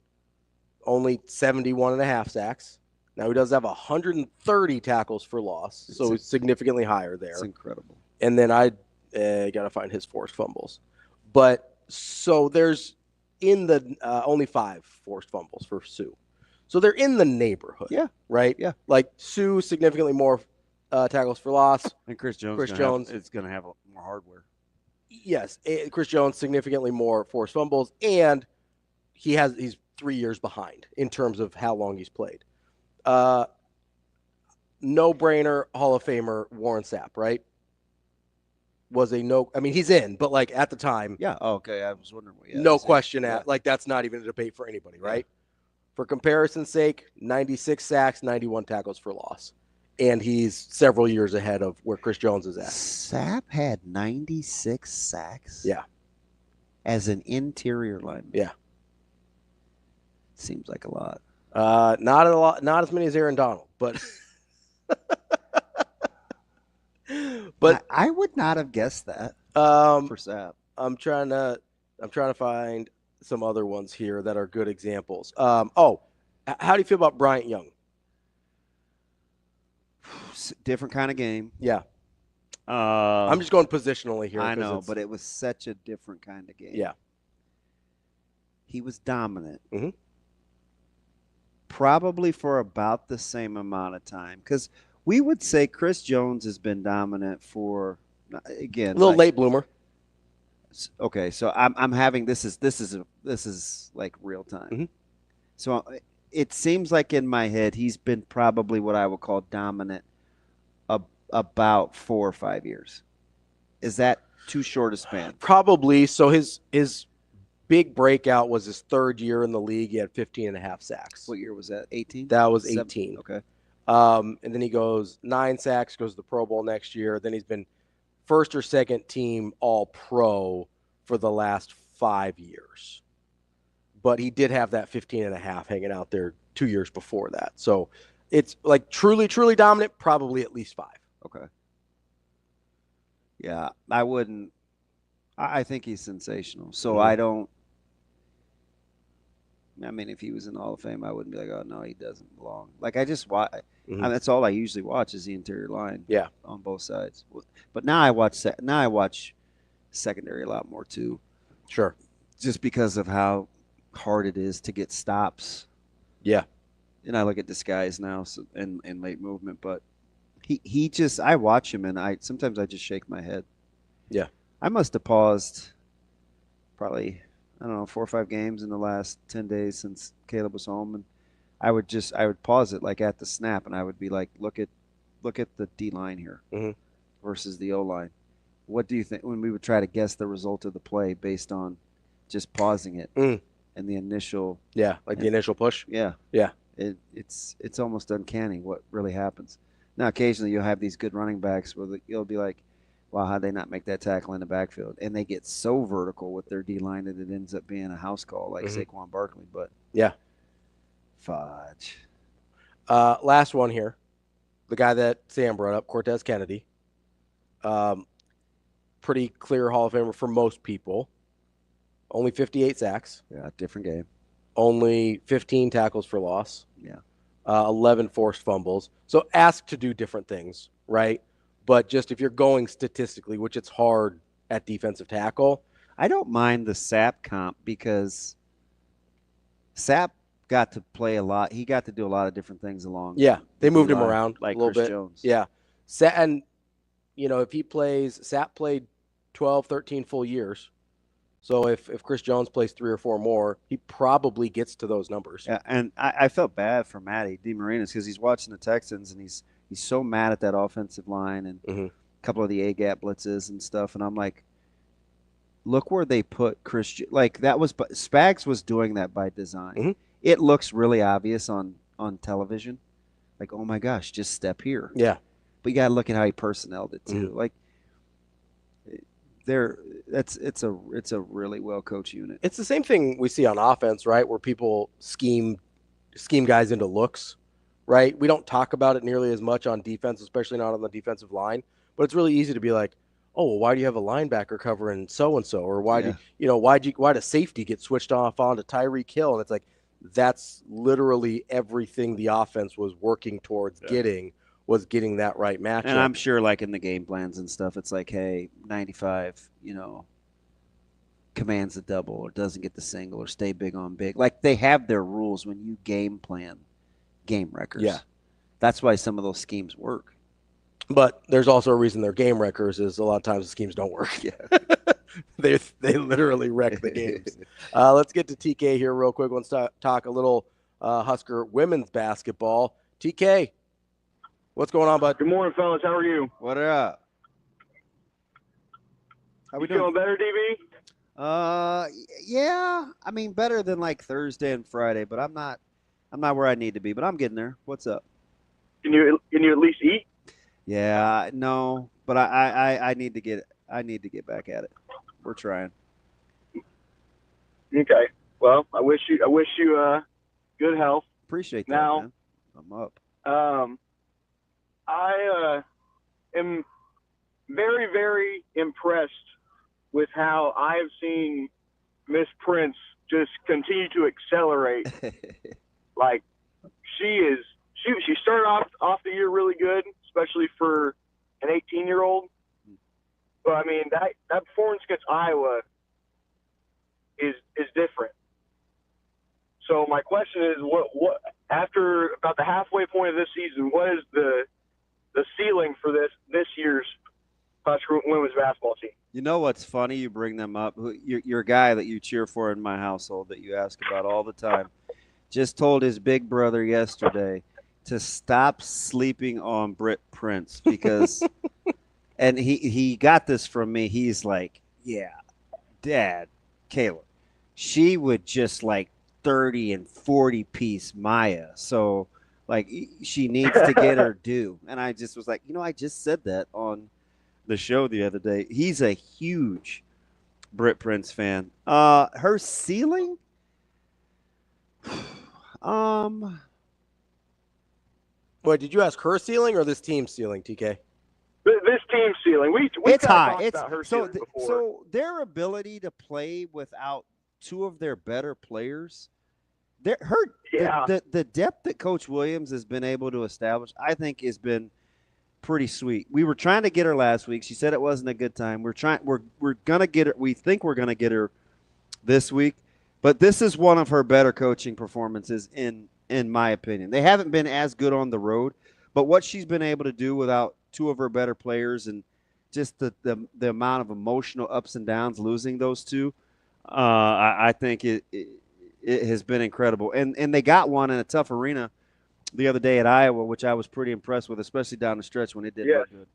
only 71.5 sacks. Now he does have 130 tackles for loss, so he's significantly higher there. It's incredible. And then I got to find his forced fumbles. But so there's in the only 5 forced fumbles for Sue. So they're in the neighborhood. Yeah. Right? Yeah. Like Sue, significantly more tackles for loss. And Chris Jones is going to have more hardware. Yes. Chris Jones, significantly more forced fumbles. And he's 3 years behind in terms of how long he's played. No-brainer Hall of Famer Warren Sapp, right? He's in, but like at the time. Yeah. Oh, okay. I was wondering. Yeah, no question. Like that's not even a debate for anybody, right? For comparison's sake, 96 sacks, 91 tackles for loss. and he's several years ahead of where Chris Jones is at. Sapp had 96 sacks. Yeah. As an interior lineman. Yeah. Seems like a lot. Not a lot, not as many as Aaron Donald, but I would not have guessed that for Sapp. I'm trying to find some other ones here that are good examples. How do you feel about Bryant Young? Different kind of game. Yeah. I'm just going positionally here. I know, but it was such a different kind of game. Yeah. He was dominant. Mm-hmm. Probably for about the same amount of time. Because we would say Chris Jones has been dominant for, again. A little late bloomer. Okay, so I'm having this is like real time. Mm-hmm. So it seems like in my head he's been probably what I would call dominant about 4 or 5 years. Is that too short a span? Probably. So his big breakout was his third year in the league. He had 15.5 sacks. What year was that? 18? That was 18. Okay. And then he goes 9 sacks, goes to the Pro Bowl next year. Then he's been first or second team All-Pro for the last 5 years. But he did have that 15.5 hanging out there 2 years before that. So it's like truly, truly dominant, probably at least 5. Okay. Yeah, I wouldn't. I think he's sensational. So I don't. I mean, if he was in the Hall of Fame, I wouldn't be like, oh, no, he doesn't belong. Like, I just watch. Mm-hmm. I mean, that's all I usually watch is the interior line. Yeah. On both sides. But now I watch secondary a lot more, too. Sure. Just because of how hard it is to get stops. Yeah. And I look at this guys now in late movement, but he just, I watch him and sometimes I just shake my head. Yeah. I must have paused probably, I don't know, 4 or 5 games in the last 10 days since Caleb was home. And I would pause it like at the snap and I would be like, look at the D line here versus the O line. What do you think when we would try to guess the result of the play based on just pausing it and the initial. Yeah. Like the initial push. Yeah. Yeah. It's almost uncanny what really happens. Now, occasionally you'll have these good running backs where you'll be like, wow, how'd they not make that tackle in the backfield? And they get so vertical with their D-line that it ends up being a house call like Saquon Barkley. But yeah. Fudge. Last one here. The guy that Sam brought up, Cortez Kennedy. Pretty clear Hall of Famer for most people. Only 58 sacks. Yeah, different game. Only 15 tackles for loss. Yeah. 11 forced fumbles. So asked to do different things, right? But just if you're going statistically, which it's hard at defensive tackle. I don't mind the Sapp comp because Sapp got to play a lot. He got to do a lot of different things along. Yeah, they moved him around like a little Chris bit. Jones. Yeah. And, if he plays, Sapp played 12, 13 full years. So if Chris Jones plays 3 or 4 more, he probably gets to those numbers. Yeah, and I felt bad for Matty DeMarinis because he's watching the Texans and he's so mad at that offensive line and a couple of the A-gap blitzes and stuff. And I'm like, look where they put Chris. Like that was Spags was doing that by design. It looks really obvious on television. Like, oh my gosh, just step here. Yeah. But you got to look at how he personneled it too. Like. It's a really well coached unit. It's the same thing we see on offense, right? Where people scheme guys into looks, right? We don't talk about it nearly as much on defense, especially not on the defensive line. But it's really easy to be like, oh, well, why do you have a linebacker covering so and so, or why does safety get switched off onto Tyreek Hill? And it's like that's literally everything the offense was working towards getting that right matchup. And I'm sure like in the game plans and stuff, it's like, hey, 95, commands the double or doesn't get the single or stay big on big. Like they have their rules when you game plan game wreckers. Yeah. That's why some of those schemes work. But there's also a reason they're game wreckers is a lot of times the schemes don't work. Yeah. they literally wreck the games. Let's get to TK here real quick. Let's talk a little Husker women's basketball. TK. What's going on, bud? Good morning, fellas. How are you? What up? How we doing? Feeling better, DB? Yeah. I mean, better than like Thursday and Friday, but I'm not where I need to be. But I'm getting there. What's up? Can you at least eat? Yeah, no, but I need to get back at it. We're trying. Okay. Well, I wish you good health. Appreciate that, now, man. I'm up. I am very, very impressed with how I've seen Miss Prince just continue to accelerate. Like she started off the year really good, especially for an 18-year-old. But I mean that performance against Iowa is different. So my question is, what after about the halfway point of this season, what is the ceiling for this year's Husker women's basketball team? You know what's funny? You bring them up. Your guy that you cheer for in my household that you ask about all the time just told his big brother yesterday to stop sleeping on Britt Prince because and he got this from me. He's like, yeah, Dad, Caleb, she would just like 30 and 40 piece Maya. So like she needs to get her due. And I just was like, I just said that on the show the other day. He's a huge Britt Prince fan. Her ceiling? Wait, did you ask her ceiling or this team's ceiling, TK? This team's ceiling. We it's high. Talked about her ceiling before. So their ability to play without two of their better players, the depth that Coach Williams has been able to establish, I think, has been pretty sweet. We were trying to get her last week. She said it wasn't a good time. We're gonna get her. We think we're gonna get her this week, but this is one of her better coaching performances in my opinion. They haven't been as good on the road, but what she's been able to do without two of her better players and just the amount of emotional ups and downs losing those two, I think it has been incredible. And they got one in a tough arena the other day at Iowa, which I was pretty impressed with, especially down the stretch when it did look good.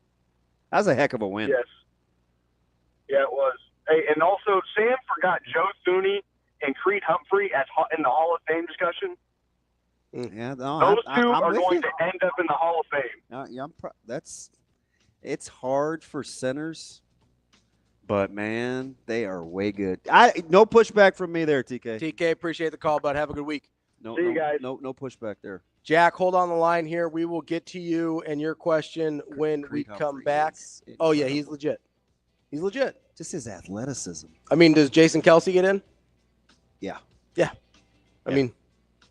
That was a heck of a win. Yes. Yeah, it was. Hey, and also Sam forgot Joe Thuney and Creed Humphrey in the Hall of Fame discussion. Yeah, those two are going to end up in the Hall of Fame. Yeah, it's hard for centers, but man, they are way good. No pushback from me there, TK. TK, appreciate the call, bud. Have a good week. No, See you guys. No pushback there. Jack, hold on the line here. We will get to you and your question when we come back. Oh, yeah, he's legit. He's legit. Just his athleticism. I mean, does Jason Kelsey get in? Yeah. I mean,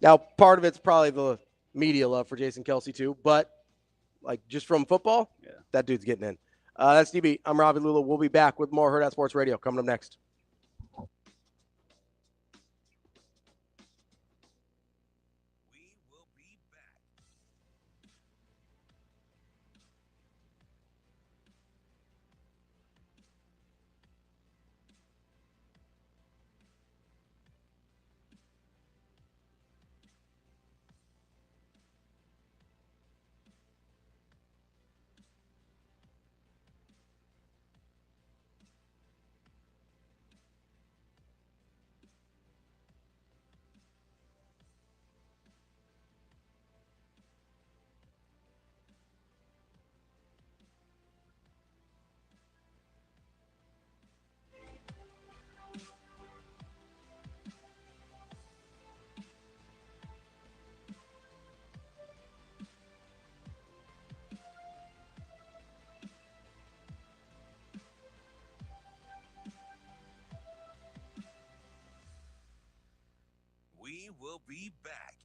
now part of it's probably the media love for Jason Kelsey too, but like just from football, that dude's getting in. That's DB. I'm Ravi Lulla. We'll be back with more Hurrdat Sports Radio coming up next. We will be back.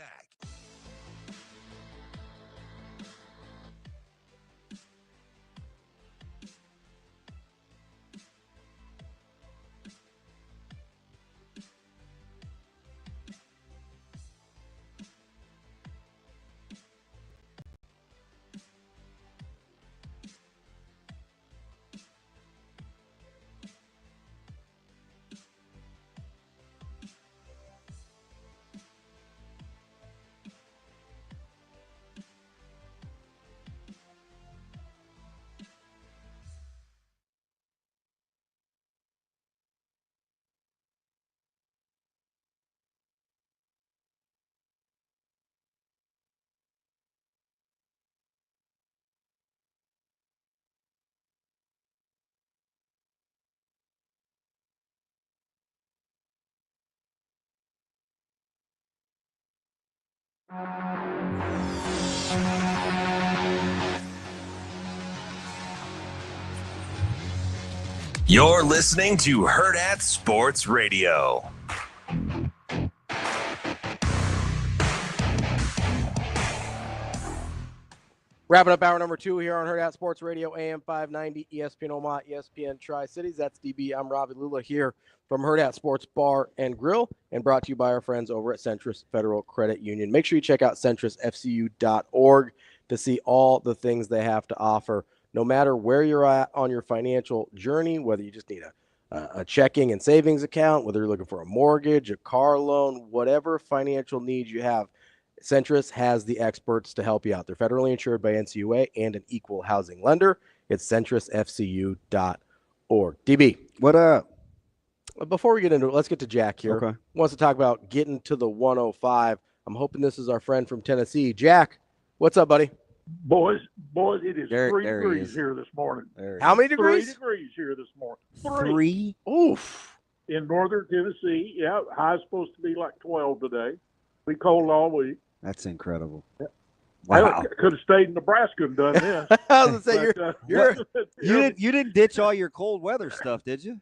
back. You're listening to Hurrdat Sports Radio. Wrapping up hour number 2 here on Hurrdat Sports Radio, AM 590, ESPN Omaha, ESPN Tri-Cities. That's DB. I'm Ravi Lulla here from Hurrdat Sports Bar and Grill, and brought to you by our friends over at Centris Federal Credit Union. Make sure you check out centrisfcu.org to see all the things they have to offer. No matter where you're at on your financial journey, whether you just need a checking and savings account, whether you're looking for a mortgage, a car loan, whatever financial needs you have, Centris has the experts to help you out. They're federally insured by NCUA and an equal housing lender. It's centrisfcu.org. DB. What up? Before we get into it, let's get to Jack here. Okay. Wants to talk about getting to the 105. I'm hoping this is our friend from Tennessee. Jack, what's up, buddy? Boys, it is There 3 he degrees is. here this morning. How many degrees? 3 degrees here this morning. 3? Oof. In northern Tennessee. Yeah, high's supposed to be like 12 today. Be cold all week. That's incredible. Wow. Wow. I could have stayed in Nebraska and done this. I was going to say, But, You didn't ditch all your cold weather stuff, did you?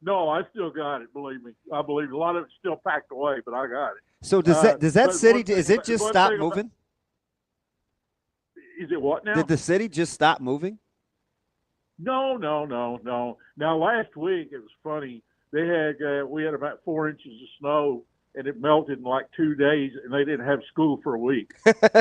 No, I still got it. Believe me, I believe a lot of it's still packed away, but I got it. So does that but city? one thing Is it about- just one stop thing about- moving? Is it what now? Did the city just stop moving? No. Now last week it was funny. They had we had about 4 inches of snow, and it melted in like 2 days, and they didn't have school for a week. So I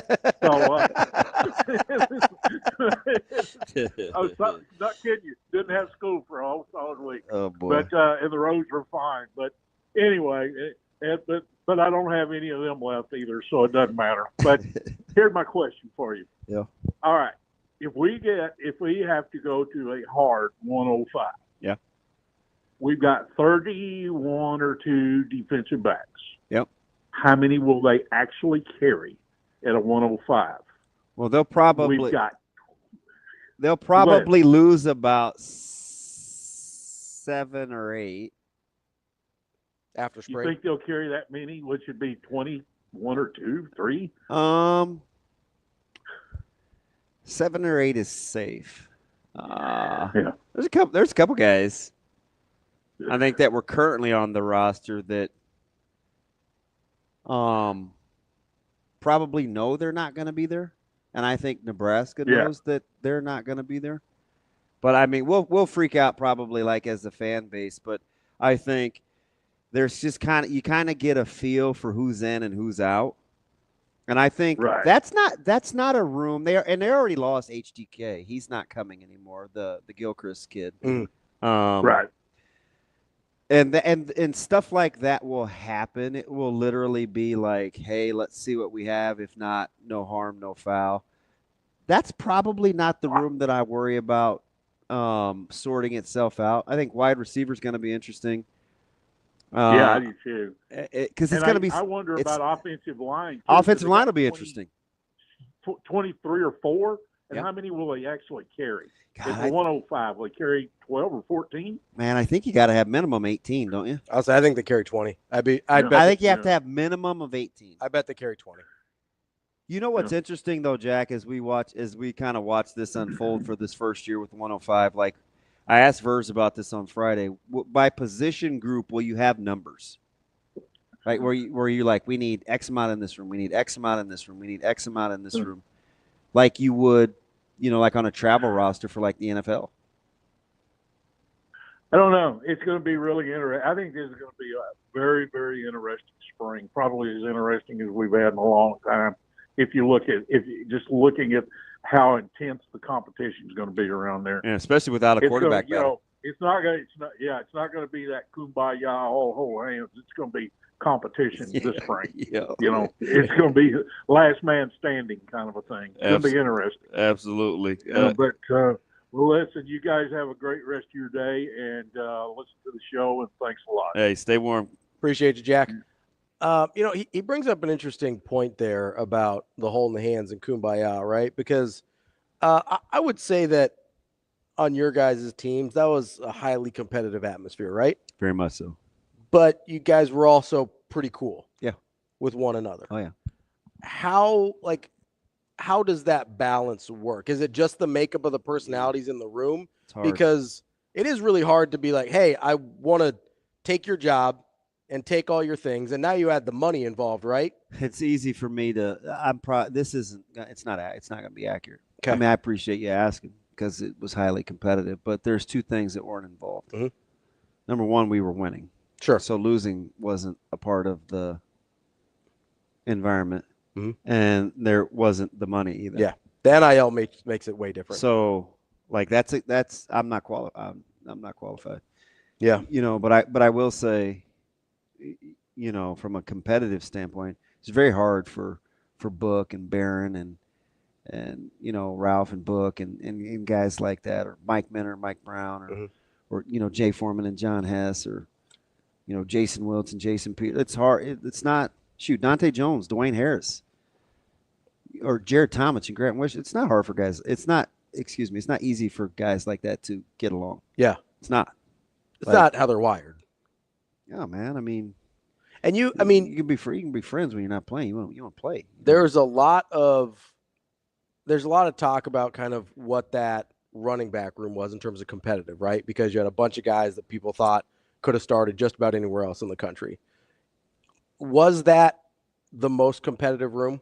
was not kidding you. Didn't have school for a whole solid week. Oh boy! But and the roads were fine. But anyway, but I don't have any of them left either, so it doesn't matter. But here's my question for you. Yeah. All right. If we have to go to a hard 105. Yeah. We've got 31 or 2 defensive backs. Yep. How many will they actually carry at a 105? Well, they'll probably lose about 7 or 8 after You spring. think they'll carry that many? Which would be 21 or 2, 3? 7 or 8 is safe. Yeah. There's a couple guys I think that were currently on the roster that probably know they're not going to be there, and I think Nebraska knows that they're not going to be there. But I mean, we'll freak out probably like as a fan base, but I think there's just you kind of get a feel for who's in and who's out. And I think that's not a room. They already lost HDK. He's not coming anymore. The Gilchrist kid. Right. And stuff like that will happen. It will literally be like, hey, let's see what we have. If not, no harm, no foul. That's probably not the room that I worry about sorting itself out. I think wide receiver is going to be interesting. Yeah, I do too. Because it's going to be. I wonder about offensive line. Offensive line will be interesting. 23 or 4, and how many will they actually carry? At the 105, will they carry 12 or 14? Man, I think you got to have minimum 18, don't you? I'll say I think they carry 20. I think you have to have minimum of 18. I bet they carry 20. You know what's interesting though, Jack, as we kind of watch this unfold for this first year with 105, like I asked Vers about this on Friday. By position group, will you have numbers? Right, where you like, we need X amount in this room, we need X amount in this room, we need X amount in this room, like you would, like on a travel roster for like the NFL. I don't know. It's going to be really interesting. I think this is going to be a very, very interesting spring. Probably as interesting as we've had in a long time. If you're just looking at how intense the competition is going to be around there, and especially without a quarterback battle. It's not going to be that kumbaya all whole hands. It's going to be competition this spring. Yeah. It's going to be last man standing kind of a thing. It's going to be interesting. Absolutely. Well, listen, you guys have a great rest of your day, and listen to the show, and thanks a lot. Hey, stay warm. Appreciate you, Jack. He brings up an interesting point there about the hole in the hands and kumbaya, right? Because I would say that on your guys' teams, that was a highly competitive atmosphere, right? Very much so. But you guys were also pretty cool. Yeah. With one another. Oh, yeah. How does that balance work? Is it just the makeup of the personalities in the room? It's hard. Because it is really hard to be like, hey, I want to take your job and take all your things, and now you add the money involved, right? It's easy for me to. It's not going to be accurate. Okay. I mean, I appreciate you asking because it was highly competitive, but there's two things that weren't involved. Mm-hmm. Number one, we were winning. Sure. So losing wasn't a part of the environment, and there wasn't the money either. Yeah, the NIL makes it way different. So, like that's I'm not qualified. I'm not qualified. Yeah. But I will say, from a competitive standpoint, it's very hard for Book and Barron and Ralph and Book and guys like that, or Mike Minner, Mike Brown, or Jay Foreman and John Hess, or Jason Wilson, Jason Peter. It's hard. It's not. Shoot, Dante Jones, Dwayne Harris, or Jared Thomas and Grant Wish. It's not hard for guys. It's not easy for guys like that to get along. Yeah. It's not. It's not how they're wired. Yeah, man. I mean, you can be free. You can be friends when you're not playing. You want to play. There's a lot of talk about kind of what that running back room was in terms of competitive, right? Because you had a bunch of guys that people thought could have started just about anywhere else in the country. Was that the most competitive room?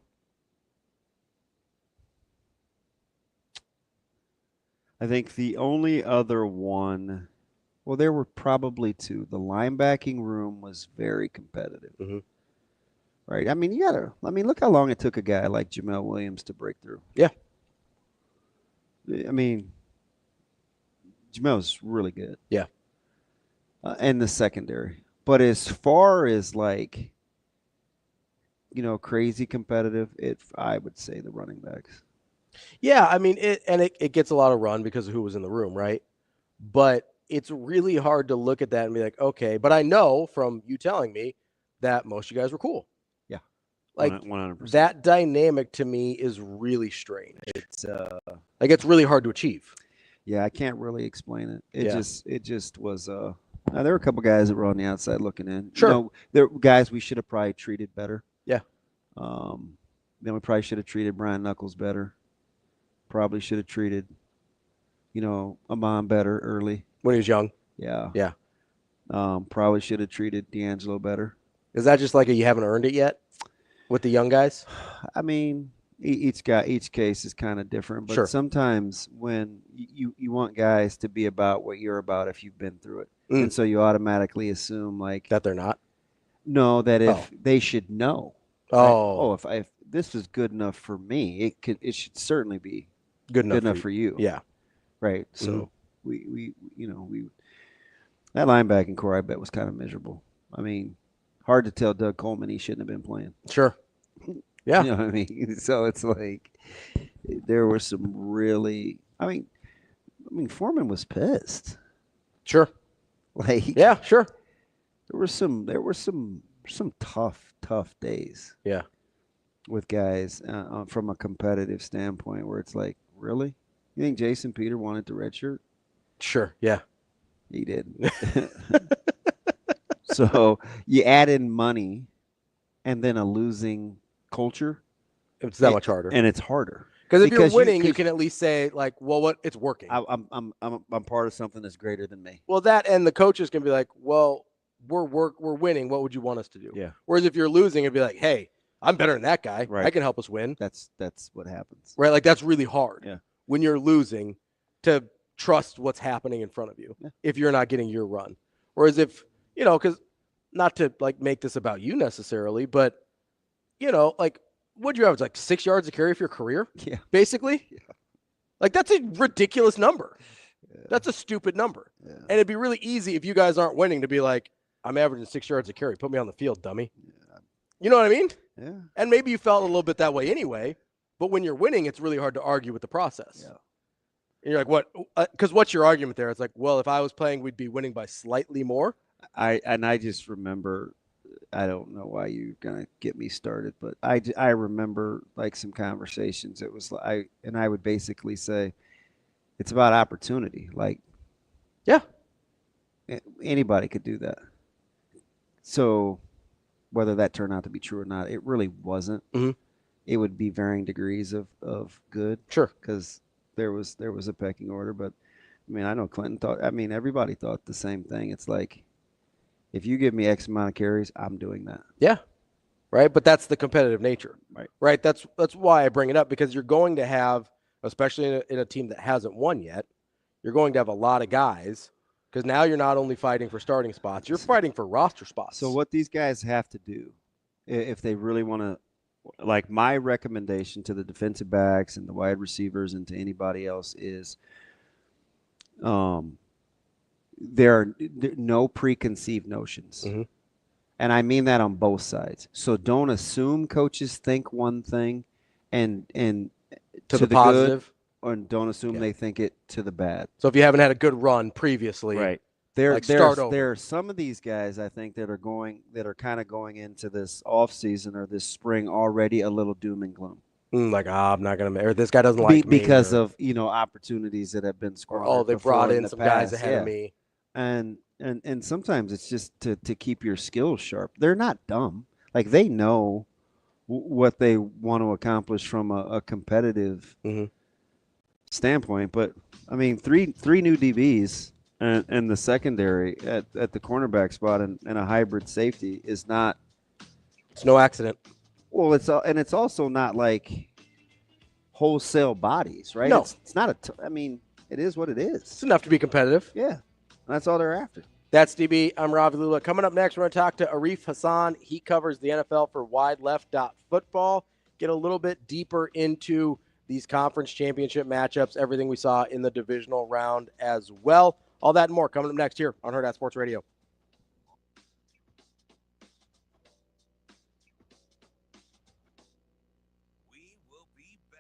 I think the only other one, well, there were probably two. The linebacking room was very competitive. Right? I mean, look how long it took a guy like Jamel Williams to break through. Yeah. I mean, Jamel's really good. Yeah. And the secondary. But as far as like, crazy competitive, I would say the running backs. Yeah, I mean, it gets a lot of run because of who was in the room, right? But it's really hard to look at that and be like, okay, but I know from you telling me that most of you guys were cool. Yeah. Like 100%. That dynamic to me is really strange. It's it's really hard to achieve. Yeah, I can't really explain it. It just was now, there were a couple guys that were on the outside looking in. Sure. There were guys we should have probably treated better. Yeah. Then we probably should have treated Brian Knuckles better. Probably should have treated, Amon better early. When he was young. Yeah. Yeah. Probably should have treated D'Angelo better. Is that just like you haven't earned it yet with the young guys? I mean, each case is kind of different, but sometimes when you want guys to be about what you're about if you've been through it. And so you automatically assume like that they're not. No, that if they should know. If this is good enough for me, it should certainly be good enough for you. Yeah. Right. So we that linebacking core I bet was kind of miserable. I mean, hard to tell Doug Coleman he shouldn't have been playing. Sure. Yeah. You know what I mean? So it's like there were some really I mean Foreman was pissed. Sure. Like yeah, sure. There were some tough days. Yeah. With guys from a competitive standpoint where it's like, really? You think Jason Peter wanted the red shirt? Sure. Yeah. He didn't. So you add in money and then a losing culture. It's that much harder. And it's harder. Because if you're winning, you can at least say, like, well, it's working. I'm part of something that's greater than me. Well, that and the coaches can be like, well, we're winning. What would you want us to do? Yeah. Whereas if you're losing, it'd be like, hey, I'm better than that guy. Right. I can help us win. That's what happens. Right. Like that's really hard. Yeah. When you're losing, to trust what's happening in front of you. Yeah. If you're not getting your run. Whereas if, because not to like make this about you necessarily, but like what'd you average? Like 6 yards a carry for your career? Yeah. Basically? Yeah. Like that's a ridiculous number. Yeah. That's a stupid number. Yeah. And it'd be really easy if you guys aren't winning to be like, I'm averaging 6 yards a carry. Put me on the field, dummy. Yeah. You know what I mean? Yeah. And maybe you felt a little bit that way anyway, but when you're winning, it's really hard to argue with the process. Yeah. And you're like, what? Because what's your argument there? It's like, well, if I was playing, we'd be winning by slightly more. I just remember, I don't know why you're gonna get me started, but I remember like some conversations. It was I would basically say, it's about opportunity. Like, yeah, anybody could do that. So, whether that turned out to be true or not, it really wasn't. Mm-hmm. It would be varying degrees of good. Sure, because there was a pecking order, but I mean, I know Clinton thought. I mean, everybody thought the same thing. It's like, if you give me X amount of carries, I'm doing that. Yeah, right. But that's the competitive nature, right? Right. That's why I bring it up, because you're going to have, especially in a team that hasn't won yet, you're going to have a lot of guys, because now you're not only fighting for starting spots, you're fighting for roster spots. So what these guys have to do, if they really want to. Like, my recommendation to the defensive backs and the wide receivers and to anybody else is there are no preconceived notions. Mm-hmm. And I mean that on both sides. So don't assume coaches think one thing and to the positive, good, or don't assume they think it to the bad. So if you haven't had a good run previously, right. There are some of these guys, I think, that are kind of going into this off season or this spring already a little doom and gloom. Like, I'm not going to, or this guy doesn't like me. Because of, opportunities that have been squandered. They brought in some guys ahead of me. And sometimes it's just to keep your skills sharp. They're not dumb. Like, they know what they want to accomplish from a competitive standpoint. But, I mean, three new DBs. And the secondary at the cornerback spot and a hybrid safety is not. It's no accident. Well, it's also not like wholesale bodies, right? No, it's not I mean, it is what it is. It's enough to be competitive. Yeah, that's all they're after. That's DB. I'm Ravi Lulla. Coming up next, we're going to talk to Arif Hasan. He covers the NFL for WideLeft.football. Get a little bit deeper into these conference championship matchups, everything we saw in the divisional round as well. All that and more coming up next here on Hurrdat Sports Radio. We will be back.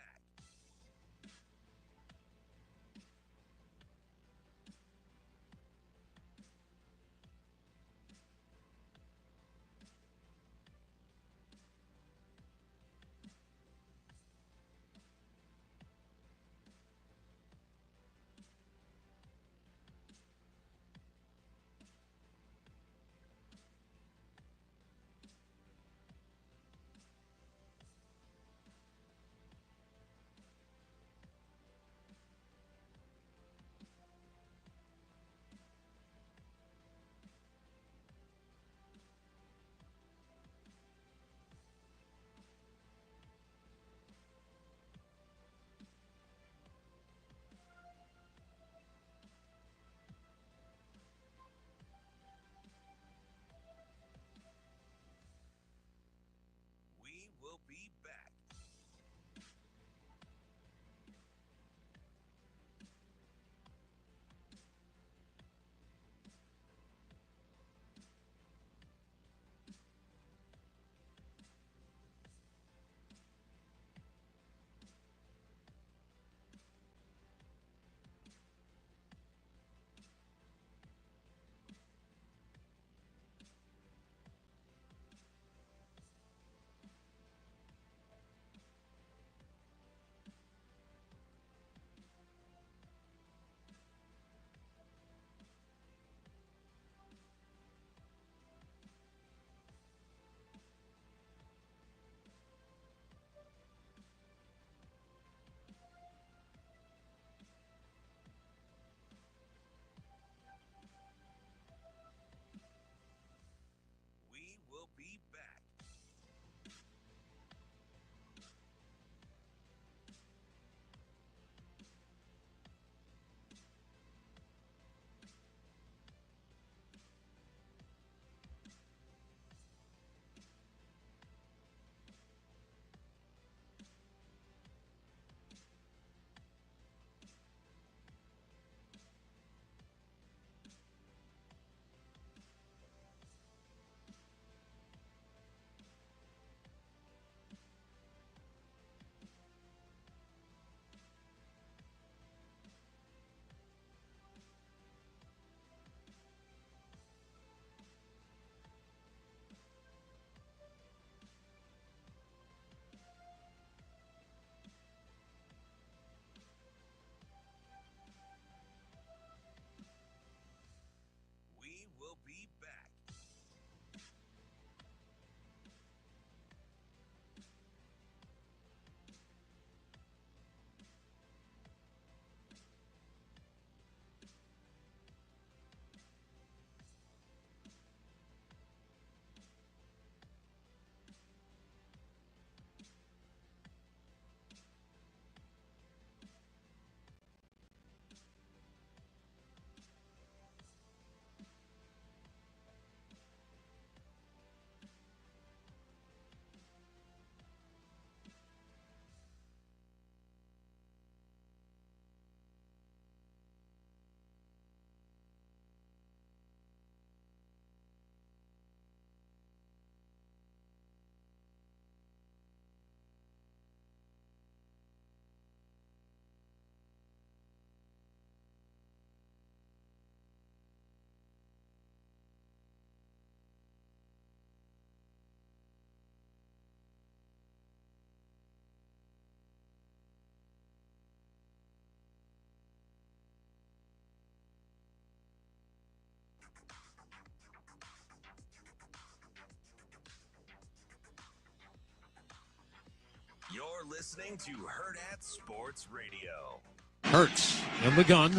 You're listening to Hurrdat Sports Radio. Hurts in the gun.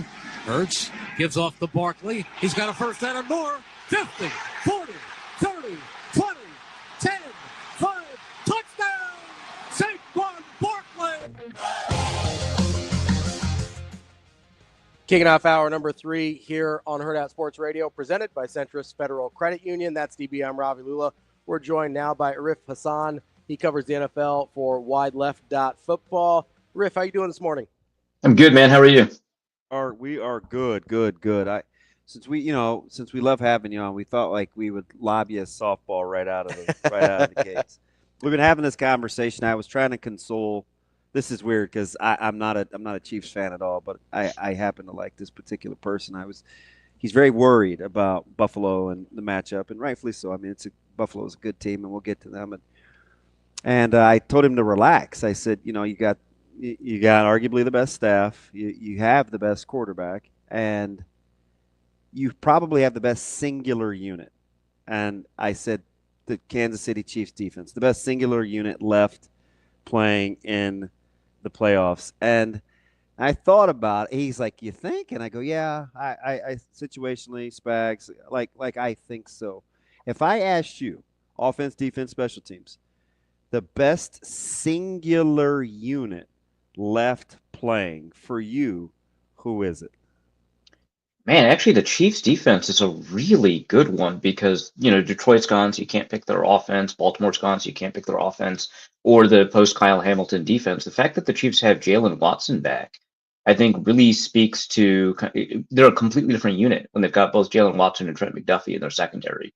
Hurts gives off to Barkley. He's got a first down and more. 50, 40, 30, 20, 10, 5. Touchdown! Saquon Barkley! Kicking off hour number 3 here on Hurrdat Sports Radio, presented by Centris Federal Credit Union. That's DB. I'm Ravi Lulla. We're joined now by Arif Hasan. He covers the NFL for WideLeft.football. Arif, how you doing this morning? I'm good, man. How are you? We are good. Since we love having you on, we thought like we would lob you a softball right out of the gates. We've been having this conversation. I was trying to console. This is weird because I'm not a Chiefs fan at all, but I happen to like this particular person. He's very worried about Buffalo and the matchup, and rightfully so. I mean, Buffalo is a good team, and we'll get to them. And I told him to relax. I said, you got arguably the best staff. You have the best quarterback, and you probably have the best singular unit. And I said the Kansas City Chiefs defense, the best singular unit left playing in the playoffs. And I thought about it. He's like, you think? And I go, yeah, I situationally, Spags, like I think so. If I asked you, offense, defense, special teams, the best singular unit left playing for you, who is it? Man, actually, the Chiefs defense is a really good one because, Detroit's gone, so you can't pick their offense. Baltimore's gone, so you can't pick their offense or the post-Kyle Hamilton defense. The fact that the Chiefs have Jalen Watson back, I think really speaks to they're a completely different unit when they've got both Jalen Watson and Trent McDuffie in their secondary.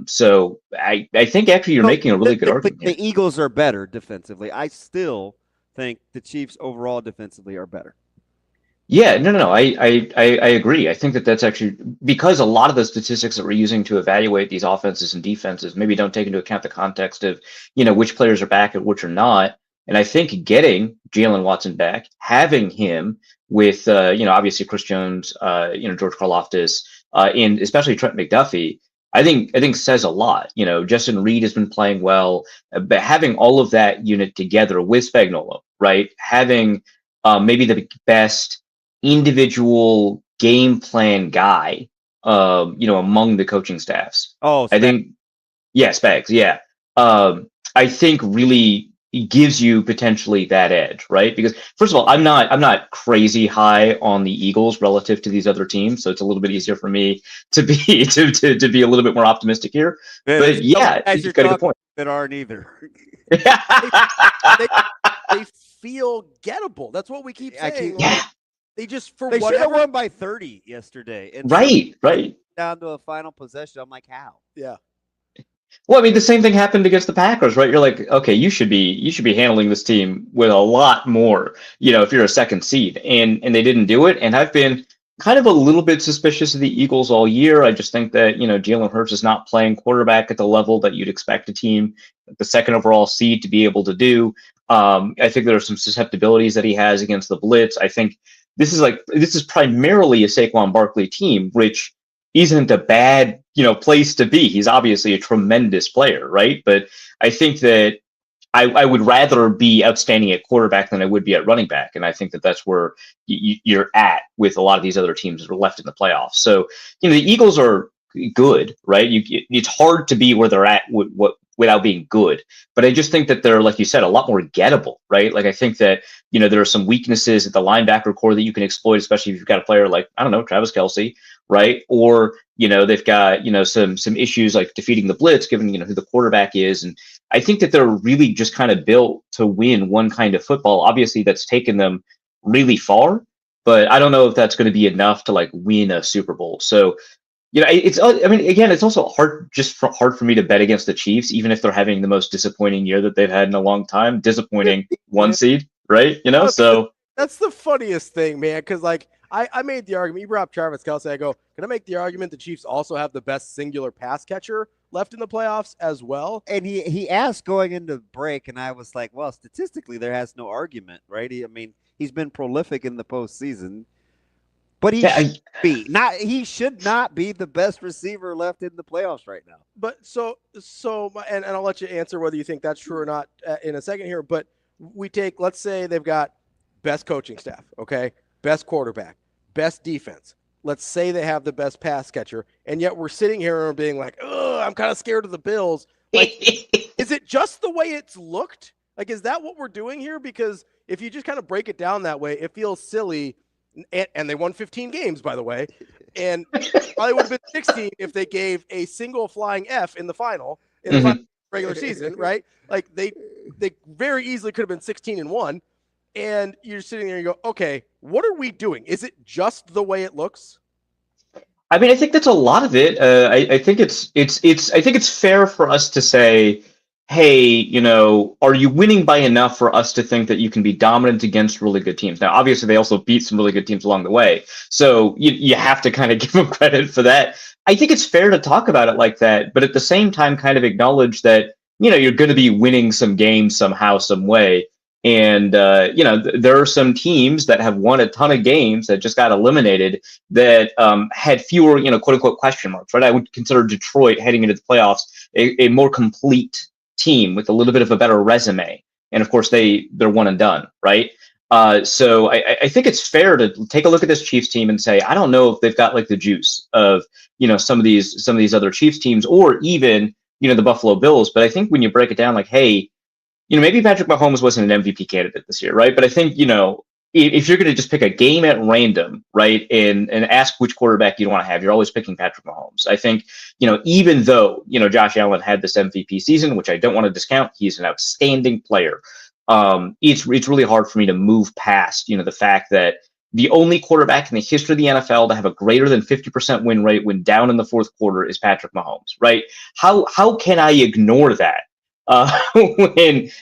So I think actually you're making a really good argument. The Eagles are better defensively. I still think the Chiefs overall defensively are better. Yeah, no. I agree. I think that's actually because a lot of the statistics that we're using to evaluate these offenses and defenses maybe don't take into account the context of, which players are back and which are not. And I think getting Jalen Watson back, having him with, obviously Chris Jones, George Karlaftis, and especially Trent McDuffie, I think says a lot. Justin Reed has been playing well, but having all of that unit together with Spagnuolo, right? Having maybe the best individual game plan guy, among the coaching staffs. Oh, Spags. I think, yeah, Spags, yeah. I think really gives you potentially that edge, right? Because first of all, I'm not crazy high on the Eagles relative to these other teams, so it's a little bit easier for me to be to be a little bit more optimistic here. But yeah, as you're got a good point. That aren't either. they feel gettable. That's what we keep saying. They just they should have won by 30 yesterday. And right. Down to a final possession. I'm like, how? Yeah. Well, I mean, the same thing happened against the Packers, right? You're like, okay, you should be handling this team with a lot more, if you're a second seed, and they didn't do it. And I've been kind of a little bit suspicious of the Eagles all year. I just think that Jalen Hurts is not playing quarterback at the level that you'd expect a team, the second overall seed, to be able to do. I think there are some susceptibilities that he has against the blitz. I think this is primarily a Saquon Barkley team, which isn't a bad, place to be. He's obviously a tremendous player, right? But I think that I would rather be outstanding at quarterback than I would be at running back. And I think that that's where you're at with a lot of these other teams that are left in the playoffs. So, the Eagles are good, right? It's hard to be where they're at without being good. But I just think that they're, like you said, a lot more gettable, right? Like I think that, there are some weaknesses at the linebacker core that you can exploit, especially if you've got a player like, I don't know, Travis Kelce, right? Or, they've got, some issues like defeating the blitz, given, who the quarterback is. And I think that they're really just kind of built to win one kind of football. Obviously, that's taken them really far, but I don't know if that's going to be enough to like win a Super Bowl. So, it's also hard for me to bet against the Chiefs, even if they're having the most disappointing year that they've had in a long time. Disappointing one seed, right? So that's the funniest thing, man. Because like I made the argument. You brought up Travis Kelce. I go, can I make the argument the Chiefs also have the best singular pass catcher left in the playoffs as well? And he asked going into break, and I was like, well, statistically, there has no argument, right? He's been prolific in the postseason. But he should not be the best receiver left in the playoffs right now. But and I'll let you answer whether you think that's true or not in a second here. But let's say they've got best coaching staff, okay, best quarterback, best defense. Let's say they have the best pass catcher, and yet we're sitting here and being like, "Oh, I'm kind of scared of the Bills." Like, is it just the way it's looked? Like, is that what we're doing here? Because if you just kind of break it down that way, it feels silly. And they won 15 games, by the way, and probably would have been 16 if they gave a single flying F in the final in the regular season, right? Like they very easily could have been 16-1, and you're sitting there and you go, okay, what are we doing? Is it just the way it looks? I mean, I think that's a lot of it. I think I think it's fair for us to say, hey, you know, are you winning by enough for us to think that you can be dominant against really good teams? Now, obviously, they also beat some really good teams along the way, so you have to kind of give them credit for that. I think it's fair to talk about it like that, but at the same time, kind of acknowledge that, you know, you're going to be winning some games somehow, some way. And, you know, there are some teams that have won a ton of games that just got eliminated that had fewer, you know, quote unquote question marks, right? I would consider Detroit heading into the playoffs a more complete team with a little bit of a better resume. And of course, they're one and done, right? So I think it's fair to take a look at this Chiefs team and say, I don't know if they've got like the juice of, you know, some of these other Chiefs teams or even, you know, the Buffalo Bills. But I think when you break it down, like, hey, you know, maybe Patrick Mahomes wasn't an MVP candidate this year, right? But I think, you know, if you're going to just pick a game at random, right, and ask which quarterback you want to have, you're always picking Patrick Mahomes. I think, you know, even though, you know, Josh Allen had this MVP season, which I don't want to discount, he's an outstanding player. It's really hard for me to move past, you know, the fact that the only quarterback in the history of the NFL to have a greater than 50% win rate when down in the fourth quarter is Patrick Mahomes, right? How can I ignore that?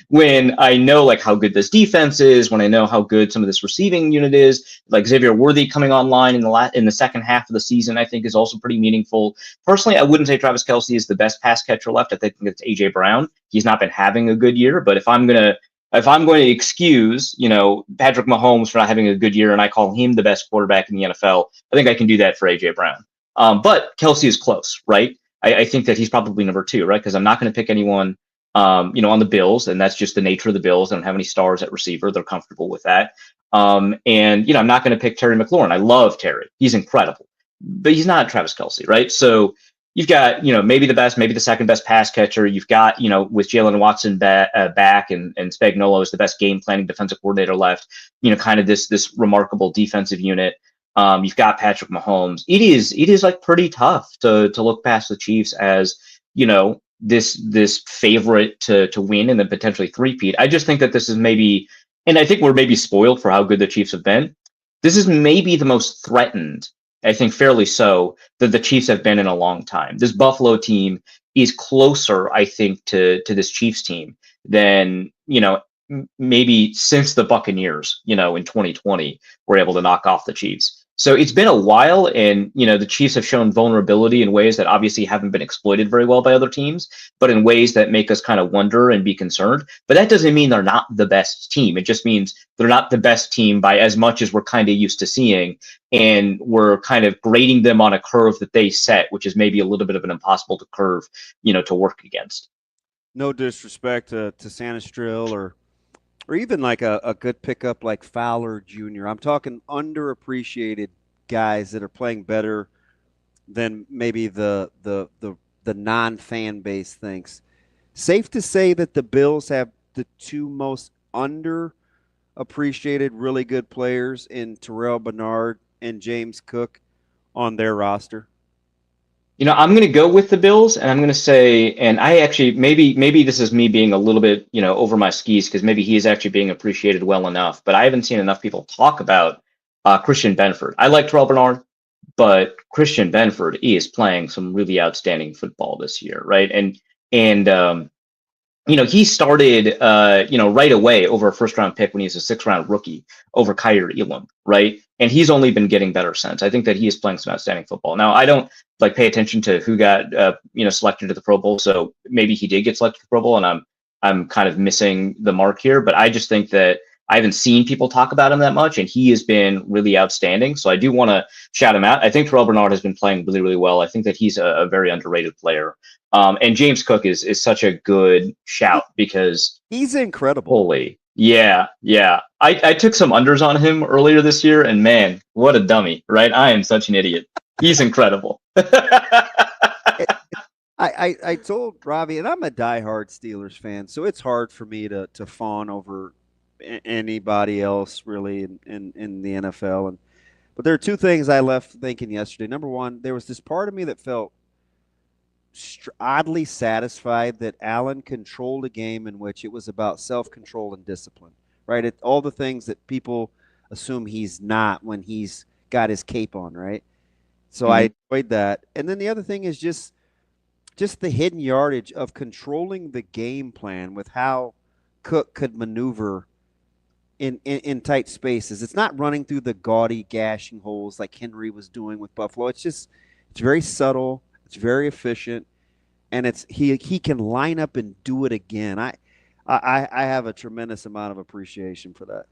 When I know like how good this defense is, when I know how good some of this receiving unit is, like Xavier Worthy coming online in the second half of the season, I think is also pretty meaningful. Personally, I wouldn't say Travis Kelce is the best pass catcher left. I think it's AJ Brown. He's not been having a good year, but if I'm going to excuse, you know, Patrick Mahomes for not having a good year and I call him the best quarterback in the NFL, I think I can do that for AJ Brown. But Kelce is close, right? I think that he's probably number 2, right? Because I'm not going to pick anyone you know, on the Bills, and that's just the nature of the Bills. They don't have any stars at receiver. They're comfortable with that. And, you know, I'm not going to pick Terry McLaurin. I love Terry. He's incredible, but he's not Travis Kelce, right? So you've got, you know, maybe the best, maybe the second best pass catcher. You've got, you know, with Jalen Watson back and Spagnuolo is the best game planning defensive coordinator left, you know, kind of this remarkable defensive unit. You've got Patrick Mahomes. It is like pretty tough to look past the Chiefs as, you know, this favorite to win and then potentially three-peat. I just think that this is maybe, and I think we're maybe spoiled for how good the Chiefs have been. This is maybe the most threatened, I think fairly so, that the Chiefs have been in a long time. This Buffalo team is closer, I think, to this Chiefs team than, you know, maybe since the Buccaneers, you know, in 2020 were able to knock off the Chiefs. So it's been a while, and, you know, the Chiefs have shown vulnerability in ways that obviously haven't been exploited very well by other teams, but in ways that make us kind of wonder and be concerned. But that doesn't mean they're not the best team. It just means they're not the best team by as much as we're kind of used to seeing, and we're kind of grading them on a curve that they set, which is maybe a little bit of an impossible curve, you know, to work against. No disrespect to Sanistril or even like a good pickup like Fowler Jr. I'm talking underappreciated guys that are playing better than maybe the non-fan base thinks. Safe to say that the Bills have the 2 most underappreciated really good players in Terrell Bernard and James Cook on their roster. You know, I'm going to go with the Bills, and I'm going to say, and I actually, maybe this is me being a little bit, you know, over my skis, because maybe he is actually being appreciated well enough, but I haven't seen enough people talk about Christian Benford. I like Terrell Bernard, but Christian Benford is playing some really outstanding football this year, right? And you know, he started, you know, right away over a first-round pick when he was a 6th-round rookie over Kyer Elam, right? And he's only been getting better since. I think that he is playing some outstanding football. Now, I don't like pay attention to who got, you know, selected to the Pro Bowl, so maybe he did get selected to the Pro Bowl, and I'm kind of missing the mark here. But I just think that I haven't seen people talk about him that much, and he has been really outstanding. So I do want to shout him out. I think Terrell Bernard has been playing really, really well. I think that he's a very underrated player. And James Cook is such a good shout because he's incredible. Holy, Yeah, yeah. I took some unders on him earlier this year, and man, what a dummy, right? I am such an idiot. He's incredible. I told Ravi, and I'm a diehard Steelers fan, so it's hard for me to fawn over anybody else really in the NFL. But there are two things I left thinking yesterday. Number one, there was this part of me that felt oddly satisfied that Allen controlled a game in which it was about self-control and discipline, right? All the things that people assume he's not when he's got his cape on, right? So I enjoyed that. And then the other thing is just the hidden yardage of controlling the game plan with how Cook could maneuver in tight spaces. It's not running through the gaudy gashing holes like Henry was doing with Buffalo. It's very subtle. It's very efficient, and he can line up and do it again. I have a tremendous amount of appreciation for that.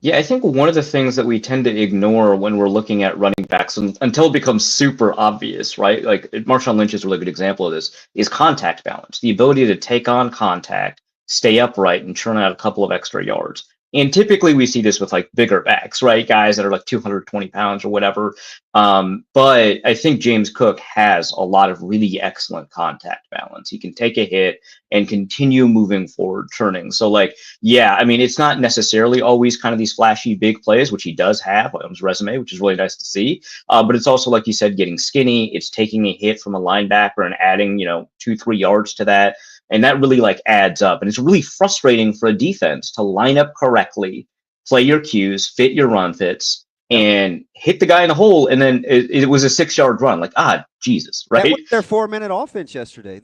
Yeah, I think one of the things that we tend to ignore when we're looking at running backs until it becomes super obvious, right? Like Marshawn Lynch is a really good example of this, is contact balance, the ability to take on contact, stay upright, and churn out a couple of extra yards. And typically we see this with like bigger backs, right? Guys that are like 220 pounds or whatever. But I think James Cook has a lot of really excellent contact balance. He can take a hit and continue moving forward, churning. So like, yeah, I mean, it's not necessarily always kind of these flashy big plays, which he does have on his resume, which is really nice to see. But it's also, like you said, getting skinny. It's taking a hit from a linebacker and adding, 2-3 yards to that. And that really like adds up. And it's really frustrating for a defense to line up correctly, play your cues, fit your run fits, and hit the guy in the hole. And then it was a 6-yard run. Like, Jesus, right? That was their 4-minute offense yesterday.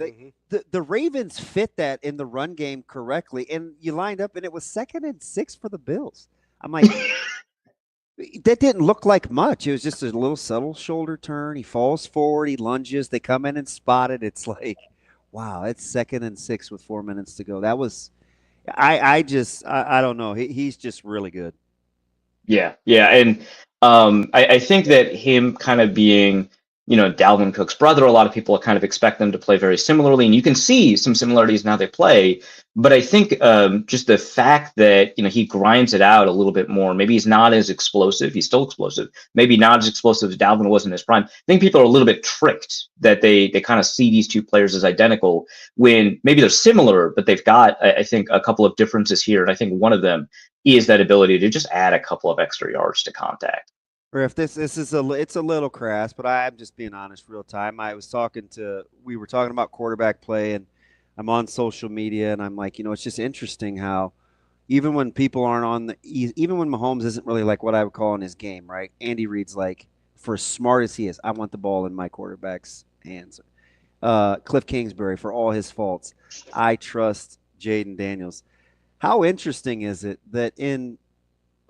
The Ravens fit that in the run game correctly. And you lined up and it was 2nd and 6 for the Bills. I'm like, that didn't look like much. It was just a little subtle shoulder turn. He falls forward. He lunges. They come in and spot it. It's like, wow, it's 2nd and 6 with 4 minutes to go. That was, I don't know. He's just really good. Yeah. And I think that him kind of being, Dalvin Cook's brother, a lot of people kind of expect them to play very similarly. And you can see some similarities in how they play. But I think just the fact that, he grinds it out a little bit more. Maybe he's not as explosive. He's still explosive. Maybe not as explosive as Dalvin was in his prime. I think people are a little bit tricked that they kind of see these two players as identical when maybe they're similar, but they've got, I think, a couple of differences here. And I think one of them is that ability to just add a couple of extra yards to contact. Or if it's a little crass, but I'm just being honest, real time. We were talking about quarterback play, and I'm on social media, and I'm like, it's just interesting how even when people aren't even when Mahomes isn't really like what I would call in his game, right? Andy Reid's like, for as smart as he is, I want the ball in my quarterback's hands. Cliff Kingsbury, for all his faults, I trust Jaden Daniels. How interesting is it that in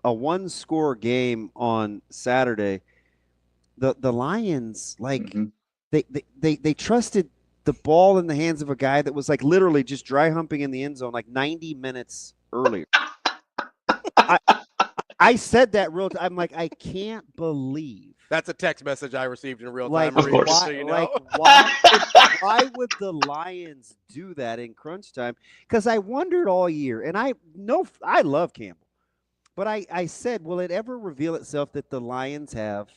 a one-score game on Saturday, the Lions, like, they trusted the ball in the hands of a guy that was like literally just dry humping in the end zone like 90 minutes earlier. I said that real time. I'm like, I can't believe. That's a text message I received in real Like, time. Of course. why would the Lions do that in crunch time? Because I wondered all year, and I love Campbell. But I said, will it ever reveal itself that the Lions have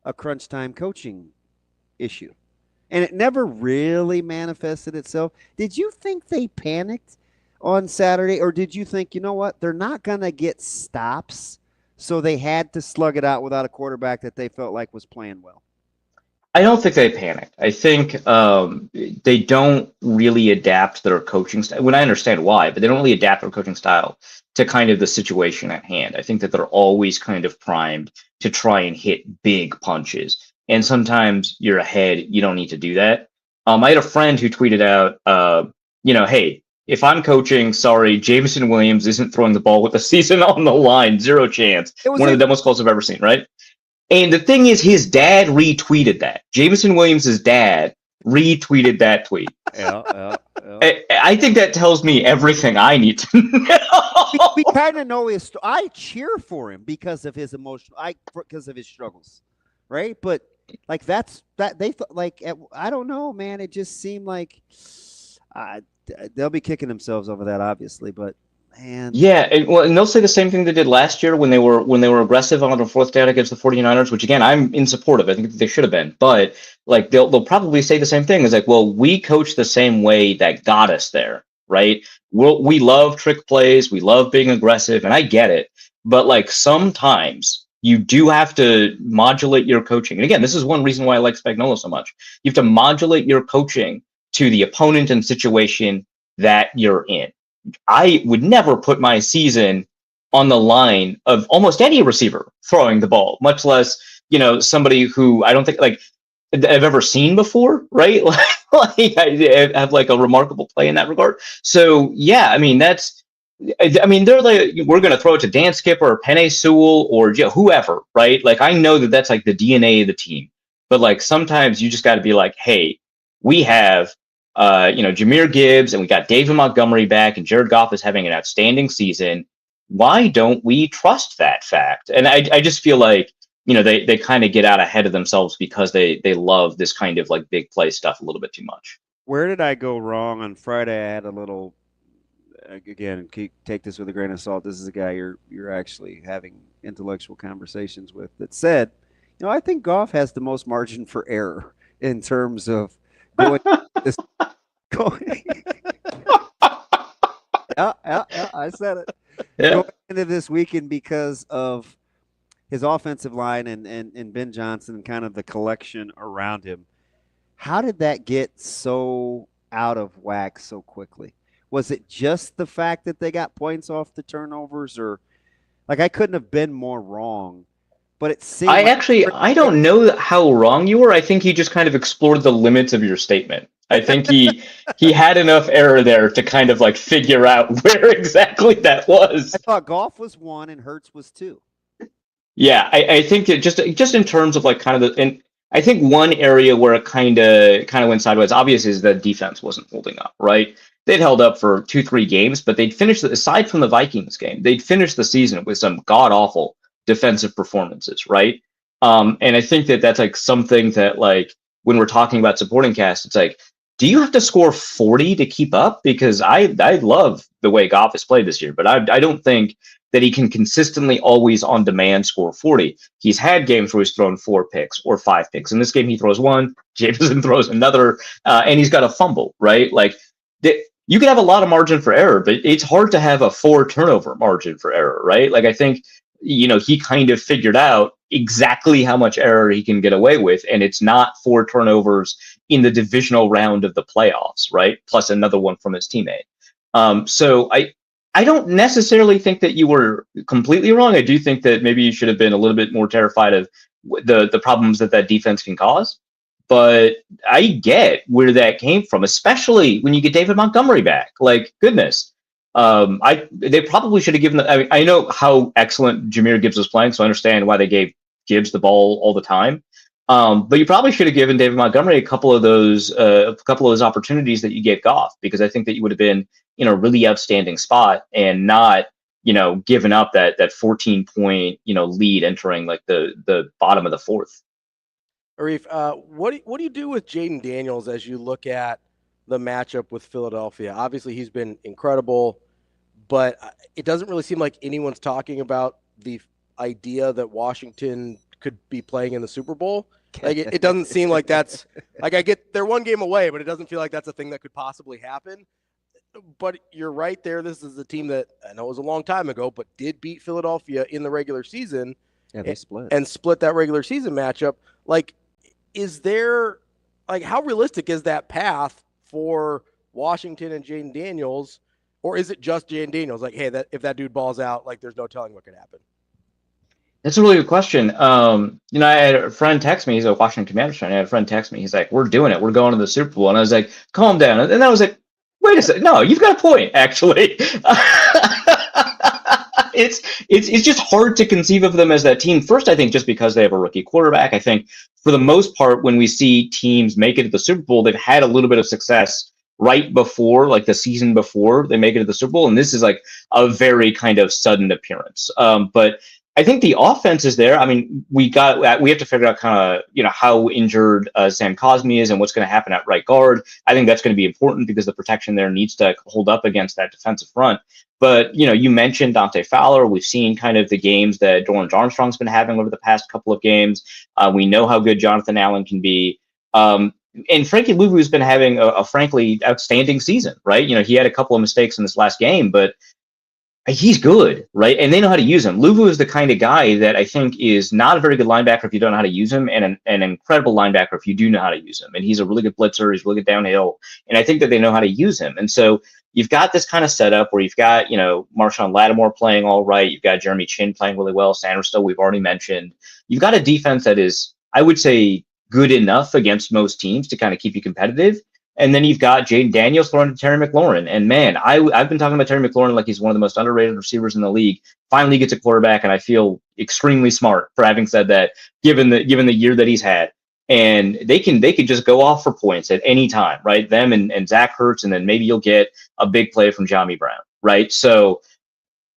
a crunch time coaching issue? And it never really manifested itself. Did you think they panicked on Saturday, or did you think, you know what, they're not going to get stops, so they had to slug it out without a quarterback that they felt like was playing well? I don't think they panicked. I think they don't really adapt their coaching style. When I understand why, but they don't really adapt their coaching style to kind of the situation at hand. I think that they're always kind of primed to try and hit big punches. And sometimes you're ahead. You don't need to do that. I had a friend who tweeted out, hey, if I'm coaching, sorry, Jameson Williams isn't throwing the ball with the season on the line. Zero chance. One of the dumbest calls I've ever seen, right? And the thing is, his dad retweeted that. Jameson Williams' dad retweeted that tweet. Yeah. I think that tells me everything I need to know. We kind of know his. I cheer for him because of his because of his struggles, right? But like they like, I don't know, man. It just seemed like they'll be kicking themselves over that, obviously. But man. Yeah, and they'll say the same thing they did last year when they were aggressive on the fourth down against the 49ers, which again I'm in support of. I think they should have been, but like they'll probably say the same thing. It's like, well, we coach the same way that got us there, right? We love trick plays, we love being aggressive, and I get it, but like sometimes you do have to modulate your coaching. And again, this is one reason why I like Spagnuolo so much. You have to modulate your coaching to the opponent and situation that you're in. I would never put my season on the line of almost any receiver throwing the ball, much less, somebody who I don't think like I've ever seen before, right? Like I have like a remarkable play in that regard. So yeah, I mean, they're like, we're going to throw it to Dan Skipper or Penei Sewell or whoever, right? Like I know that's like the DNA of the team, but like sometimes you just got to be like, hey, we have Jahmyr Gibbs, and we got David Montgomery back, and Jared Goff is having an outstanding season. Why don't we trust that fact? And I just feel like, they kind of get out ahead of themselves because they love this kind of like big play stuff a little bit too much. Where did I go wrong on Friday? I had a little, again, take this with a grain of salt. This is a guy you're actually having intellectual conversations with that said, I think Goff has the most margin for error in terms of going. Yeah, I said it. Yeah. Going into this weekend because of his offensive line and Ben Johnson and kind of the collection around him. How did that get so out of whack so quickly? Was it just the fact that they got points off the turnovers, or like I couldn't have been more wrong? But it seemed I don't know how wrong you were. I think he just kind of explored the limits of your statement. I think he had enough error there to kind of like figure out where exactly that was. I thought Goff was 1 and Hurts was 2. Yeah, I think that just in terms of like kind of and I think one area where it kind of went sideways, obviously, is that defense wasn't holding up, right? They'd held up for 2-3 games, but they'd finished, aside from the Vikings game, they'd finished the season with some god-awful defensive performances, right? And I think that's like something that like when we're talking about supporting cast, it's like, do you have to score 40 to keep up? Because I love the way Goff has played this year, but I don't think that he can consistently always on demand score 40. He's had games where he's thrown 4 picks or 5 picks. In this game, he throws 1, Jameson throws another, and he's got a fumble, right? Like you can have a lot of margin for error, but it's hard to have a 4 turnover margin for error, right? Like I think, he kind of figured out exactly how much error he can get away with, and it's not 4 turnovers in the divisional round of the playoffs, right? Plus another one from his teammate. So I don't necessarily think that you were completely wrong. I do think that maybe you should have been a little bit more terrified of the problems that defense can cause. But I get where that came from, especially when you get David Montgomery back. Like, goodness. They probably should have given I know how excellent Jahmyr Gibbs was playing, so I understand why they gave Gibbs the ball all the time. But you probably should have given David Montgomery a couple of those opportunities that you gave Goff, because I think that you would have been in a really outstanding spot and not, given up that 14-point, lead entering like the bottom of the fourth. Arif, what do you do with Jaden Daniels as you look at the matchup with Philadelphia? Obviously, he's been incredible, but it doesn't really seem like anyone's talking about the idea that Washington could be playing in the Super Bowl. Like it doesn't seem like that's like, I get they're 1 game away, but it doesn't feel like that's a thing that could possibly happen. But you're right there. This is a team that I know it was a long time ago, but did beat Philadelphia in the regular season. Yeah, they split that regular season matchup. Like, is there like how realistic is that path for Washington and Jaden Daniels, or is it just Jaden Daniels? Like, hey, if that dude balls out, like there's no telling what could happen. That's a really good question. I had a friend text me. He's a Washington Commanders fan. I had a friend text me. He's like, "We're doing it. We're going to the Super Bowl." And I was like, "Calm down." And I was like, "Wait a second. No, you've got a point. Actually, it's just hard to conceive of them as that team. First, I think just because they have a rookie quarterback. I think for the most part, when we see teams make it to the Super Bowl, they've had a little bit of success right before, like the season before they make it to the Super Bowl. And this is like a very kind of sudden appearance. But I think the offense is there. I mean, we have to figure out kind of, how injured Sam Cosmi is and what's going to happen at right guard. I think that's going to be important because the protection there needs to hold up against that defensive front. But, you mentioned Dante Fowler. We've seen kind of the games that Dorrance Armstrong's been having over the past couple of games. We know how good Jonathan Allen can be. And Frankie Louvu's been having a frankly outstanding season, right? He had a couple of mistakes in this last game, but he's good, right? And they know how to use him. Luvu is the kind of guy that I think is not a very good linebacker if you don't know how to use him, and an incredible linebacker if you do know how to use him. And he's a really good blitzer. He's really good downhill. And I think that they know how to use him. And so you've got this kind of setup where you've got, Marshawn Lattimore playing all right. You've got Jeremy Chin playing really well. Sanderson, we've already mentioned. You've got a defense that is, I would say, good enough against most teams to kind of keep you competitive. And then you've got Jaden Daniels throwing to Terry McLaurin. And man, I've been talking about Terry McLaurin like he's one of the most underrated receivers in the league. Finally gets a quarterback, and I feel extremely smart for having said that, given the year that he's had. And they could just go off for points at any time, right? Them and Zach Ertz, and then maybe you'll get a big play from Jahmy Brown, right? So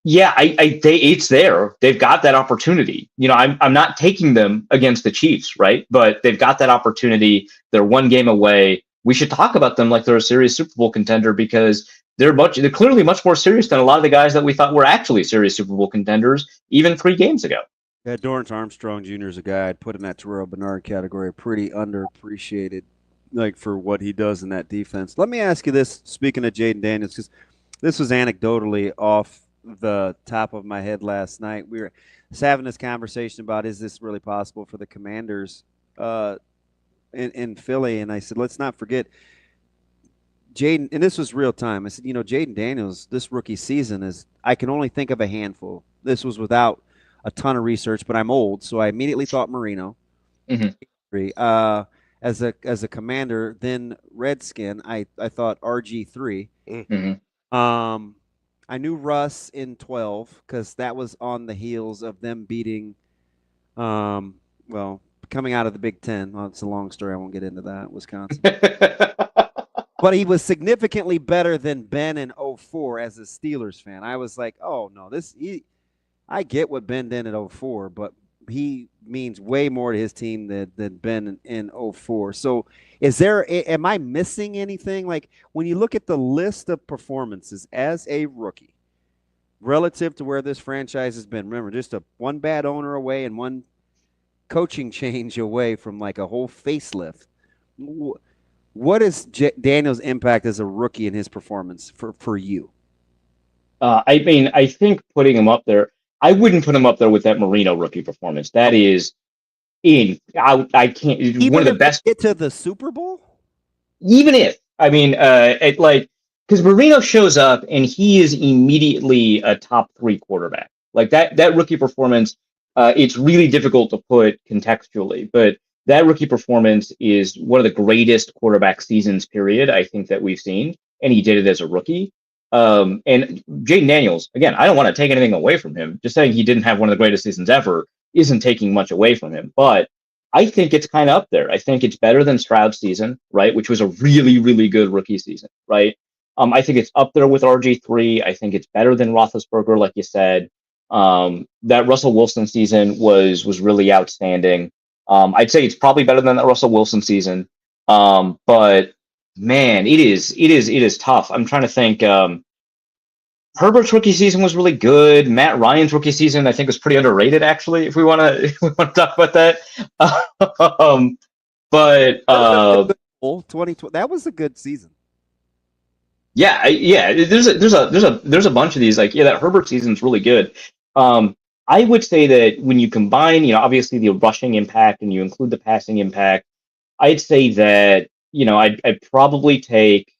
yeah, it's there. They've got that opportunity. I'm not taking them against the Chiefs, right? But they've got that opportunity. They're one game away. We should talk about them like they're a serious Super Bowl contender because they're clearly much more serious than a lot of the guys that we thought were actually serious Super Bowl contenders even 3 games ago. Yeah, Dorrance Armstrong Jr. is a guy I'd put in that Terrell Bernard category, pretty underappreciated, like for what he does in that defense. Let me ask you this, speaking of Jaden Daniels, because this was anecdotally off the top of my head last night. We were having this conversation about, is this really possible for the Commanders in Philly? And I said, let's not forget Jaden, and this was real time. I said, Jaden Daniels, this rookie season is, I can only think of a handful. This was without a ton of research, but I'm old, so I immediately thought Marino. Mm-hmm. As a Commander, then Redskin, I thought RG3. Mm-hmm. I knew Russ in 12 because that was on the heels of them beating, coming out of the Big Ten. Well, it's a long story. I won't get into that. Wisconsin. But he was significantly better than Ben in 04 as a Steelers fan. I was like, oh, no, I get what Ben did in 04, but he means way more to his team than Ben in 04. So am I missing anything? Like when you look at the list of performances as a rookie relative to where this franchise has been, remember, just one bad owner away and one coaching change away from like a whole facelift. What is Daniel's impact as a rookie in his performance for you? I think putting him up there, I wouldn't put him up there with that Marino rookie performance. That is I can't. Even one of the best. Get to the Super Bowl. Even if because Marino shows up and he is immediately a top 3 quarterback. Like that rookie performance, it's really difficult to put contextually, but that rookie performance is one of the greatest quarterback seasons, period, I think that we've seen, and he did it as a rookie. And Jaden Daniels, again, I don't want to take anything away from him. Just saying he didn't have one of the greatest seasons ever isn't taking much away from him. But I think it's kind of up there. I think it's better than Stroud's season, right, which was a really, really good rookie season, right? I think it's up there with RG3. I think it's better than Roethlisberger, like you said. That Russell Wilson season was really outstanding. I'd say it's probably better than that Russell Wilson season. But man, it is tough. I'm trying to think. Herbert's rookie season was really good. Matt Ryan's rookie season, I think, was pretty underrated, actually, if we want to talk about that. But 2020, that was a good season. Yeah. There's a bunch of these. Like, yeah, that Herbert season's really good. I would say that when you combine, obviously the rushing impact and you include the passing impact, I'd say that, I'd probably take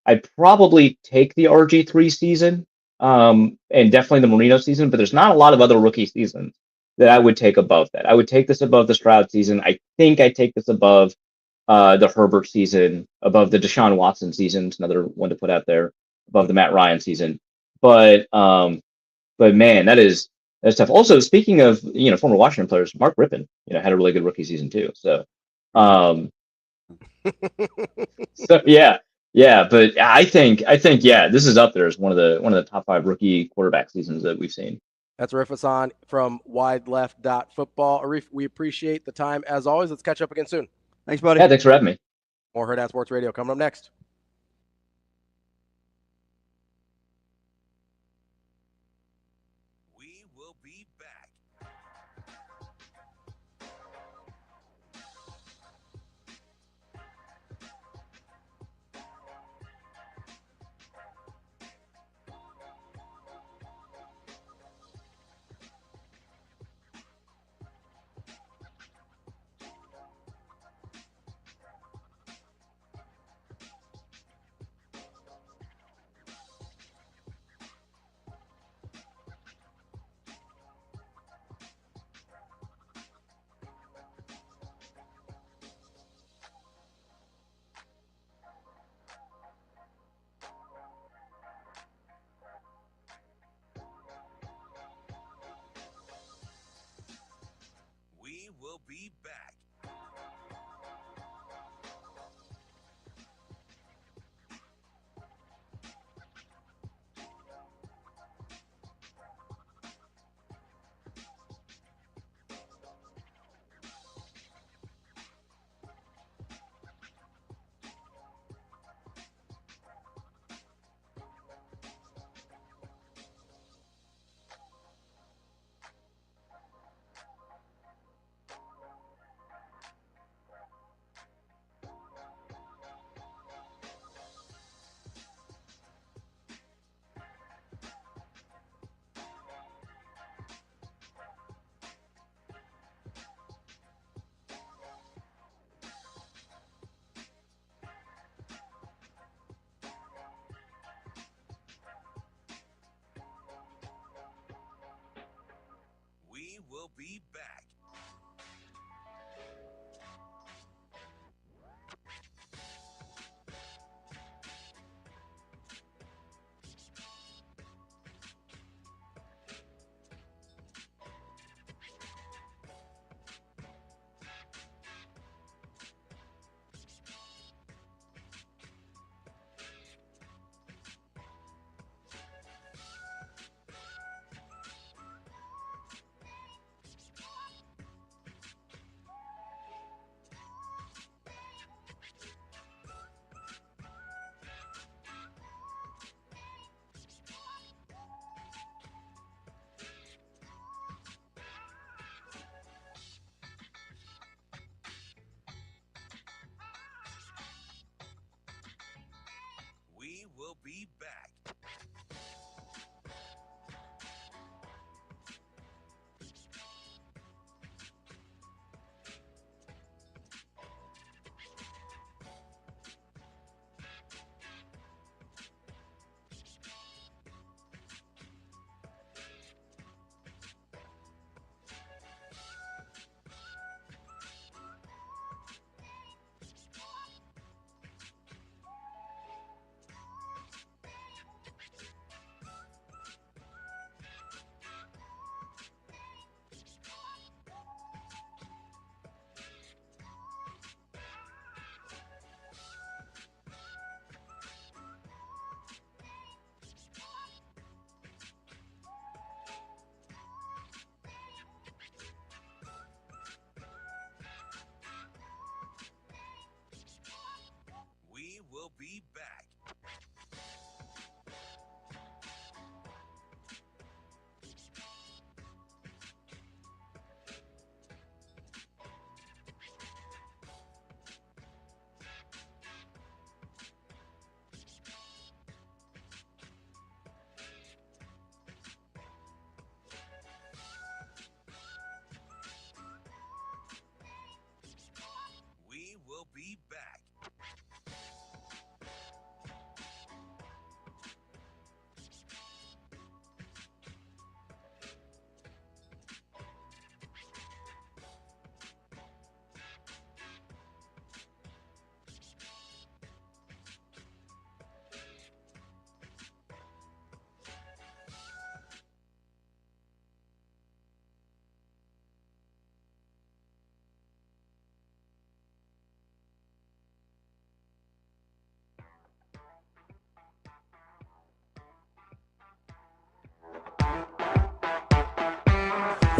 the RG3 season, and definitely the Marino season, but there's not a lot of other rookie seasons that I would take above that. I would take this above the Stroud season. I think I take this above the Herbert season, above the Deshaun Watson season. It's another one to put out there, above the Matt Ryan season. But man, that's tough. Also, speaking of former Washington players, Mark Rippon had a really good rookie season too. So so yeah, but I think this is up there as one of the top 5 rookie quarterback seasons that we've seen. That's Arif Hasan from WideLeft.football. Arif, we appreciate the time as always. Let's catch up again soon. Thanks, buddy. Yeah, thanks for having me. More Hurrdat Sports Radio coming up next. We will be back.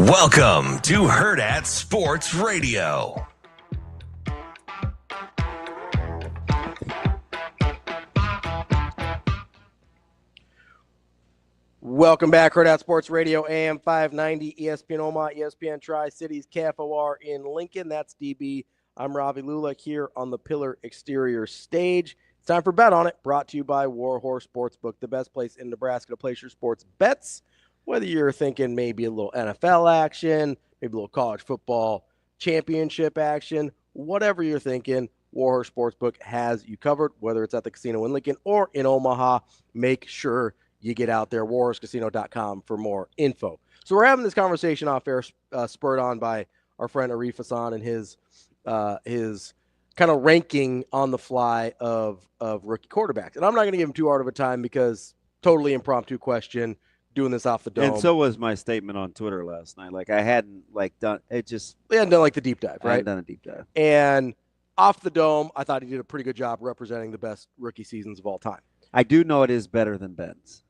Welcome to Hurrdat Sports Radio. Welcome back, Hurrdat Sports Radio, AM 590, ESPN Omaha, ESPN Tri-Cities, KFOR in Lincoln. That's DB. I'm Ravi, Lulla here on the Pillar Exterior stage. It's time for Bet On It, brought to you by Warhorse Sportsbook, the best place in Nebraska to place your sports bets. Whether you're thinking maybe a little NFL action, maybe a little college football championship action, whatever you're thinking, Warhorse Sportsbook has you covered, whether it's at the casino in Lincoln or in Omaha. Make sure you get out there, warhorsecasino.com for more info. So we're having this conversation off air, spurred on by our friend Arif Hasan and his kind of ranking on the fly of rookie quarterbacks. And I'm not going to give him too hard of a time because totally impromptu question, doing this off the dome. And so was my statement on Twitter last night. Like I hadn't done it, just we hadn't done the deep dive, right? I hadn't done a deep dive. And off the dome, I thought he did a pretty good job representing the best rookie seasons of all time. I do know it is better than Ben's.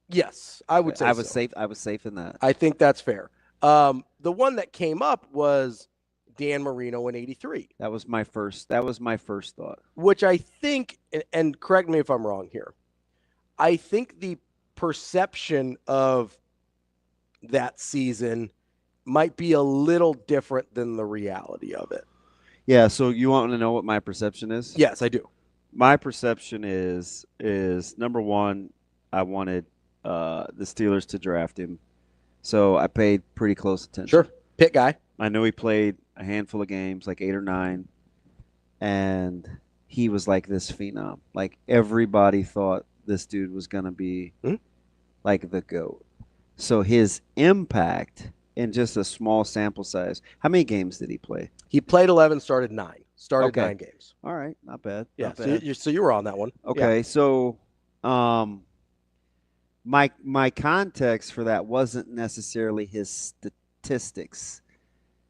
Yes, I would say I was so. safe. I was safe in that. I think that's fair. The one that came up was Dan Marino in '83. That was my first thought. Which I think, and correct me if I'm wrong here, I think the perception of that season might be a little different than the reality of it. Yeah. So you want to know what my perception is? Yes, I do. My perception is number one, I wanted the Steelers to draft him, so I paid pretty close attention. Sure, Pitt guy. I know he played a handful of games, like 8 or 9, and he was like this phenom. Like everybody thought this dude was gonna be like the GOAT. So his impact in just a small sample size. How many games did he play? He played 11, started 9. Started Okay. 9 games. All right, not bad. Yeah, not bad. so you were on that one. Okay, Yeah. so my context for that wasn't necessarily his statistics.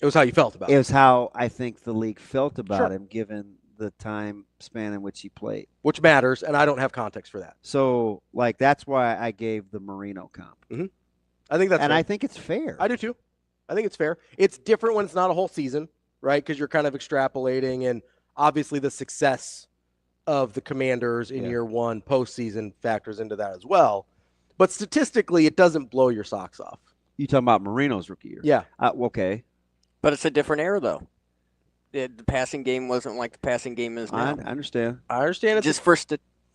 It was how you felt about it. It was how I think the league felt about Sure. him, given the time span in which he played. Which matters, and I don't have context for that. So, that's why I gave the Marino comp. Mm-hmm. I think that's and fair. I think it's fair. I do too. I think it's fair. It's different when it's not a whole season, right? Because you're kind of extrapolating, and obviously the success of the Commanders in year one postseason factors into that as well. But statistically, it doesn't blow your socks off. You talking about Marino's rookie year? Yeah. Okay. But it's a different era, though. The passing game wasn't like the passing game is now. I understand. I understand.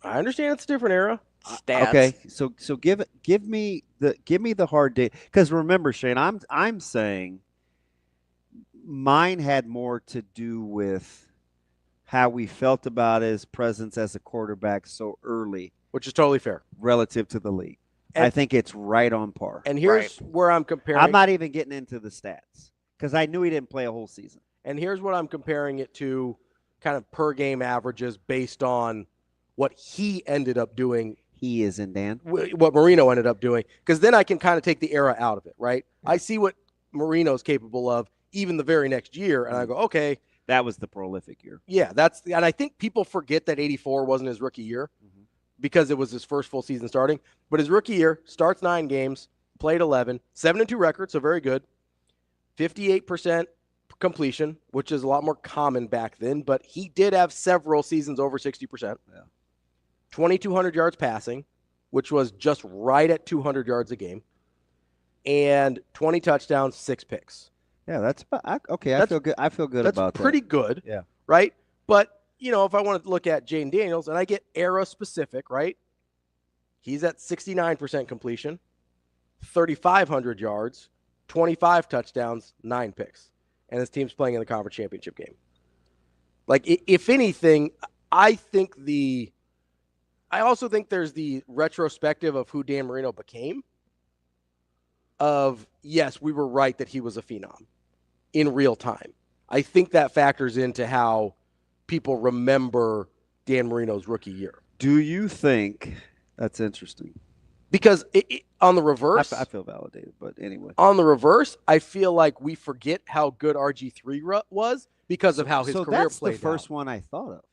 I understand it's a different era. Stats. Okay, so give me the hard date, because remember, Shane, I'm saying mine had more to do with how we felt about his presence as a quarterback so early, which is totally fair relative to the league. And I think it's right on par. And here's where I'm comparing. I'm not even getting into the stats because I knew he didn't play a whole season. And here's what I'm comparing it to, kind of per game averages based on what he ended up doing. He is in, Dan. What Marino ended up doing, because then I can kind of take the era out of it, right? I see what Marino's capable of even the very next year, and I go, okay. That was the prolific year. Yeah, and I think people forget that 84 wasn't his rookie year because it was his first full season starting. But his rookie year, starts 9 games, played 11, 7-2 record, so very good. 58% completion, which is a lot more common back then, but he did have several seasons over 60%. Yeah. 2,200 yards passing, which was just right at 200 yards a game, and 20 touchdowns, 6 picks. Yeah, that's okay. I feel good. I feel good about that. That's pretty good. Yeah. Right? But, if I want to look at Jaden Daniels, and I get era specific, right? He's at 69% completion, 3,500 yards, 25 touchdowns, 9 picks. And his team's playing in the conference championship game. Like, if anything, I also think there's the retrospective of who Dan Marino became. Of, yes, we were right that he was a phenom in real time. I think that factors into how people remember Dan Marino's rookie year. Do you think that's interesting? Because on the reverse, I feel validated, but anyway. On the reverse, I feel like we forget how good RG3 was because of how his career played out. So that's the first one I thought of.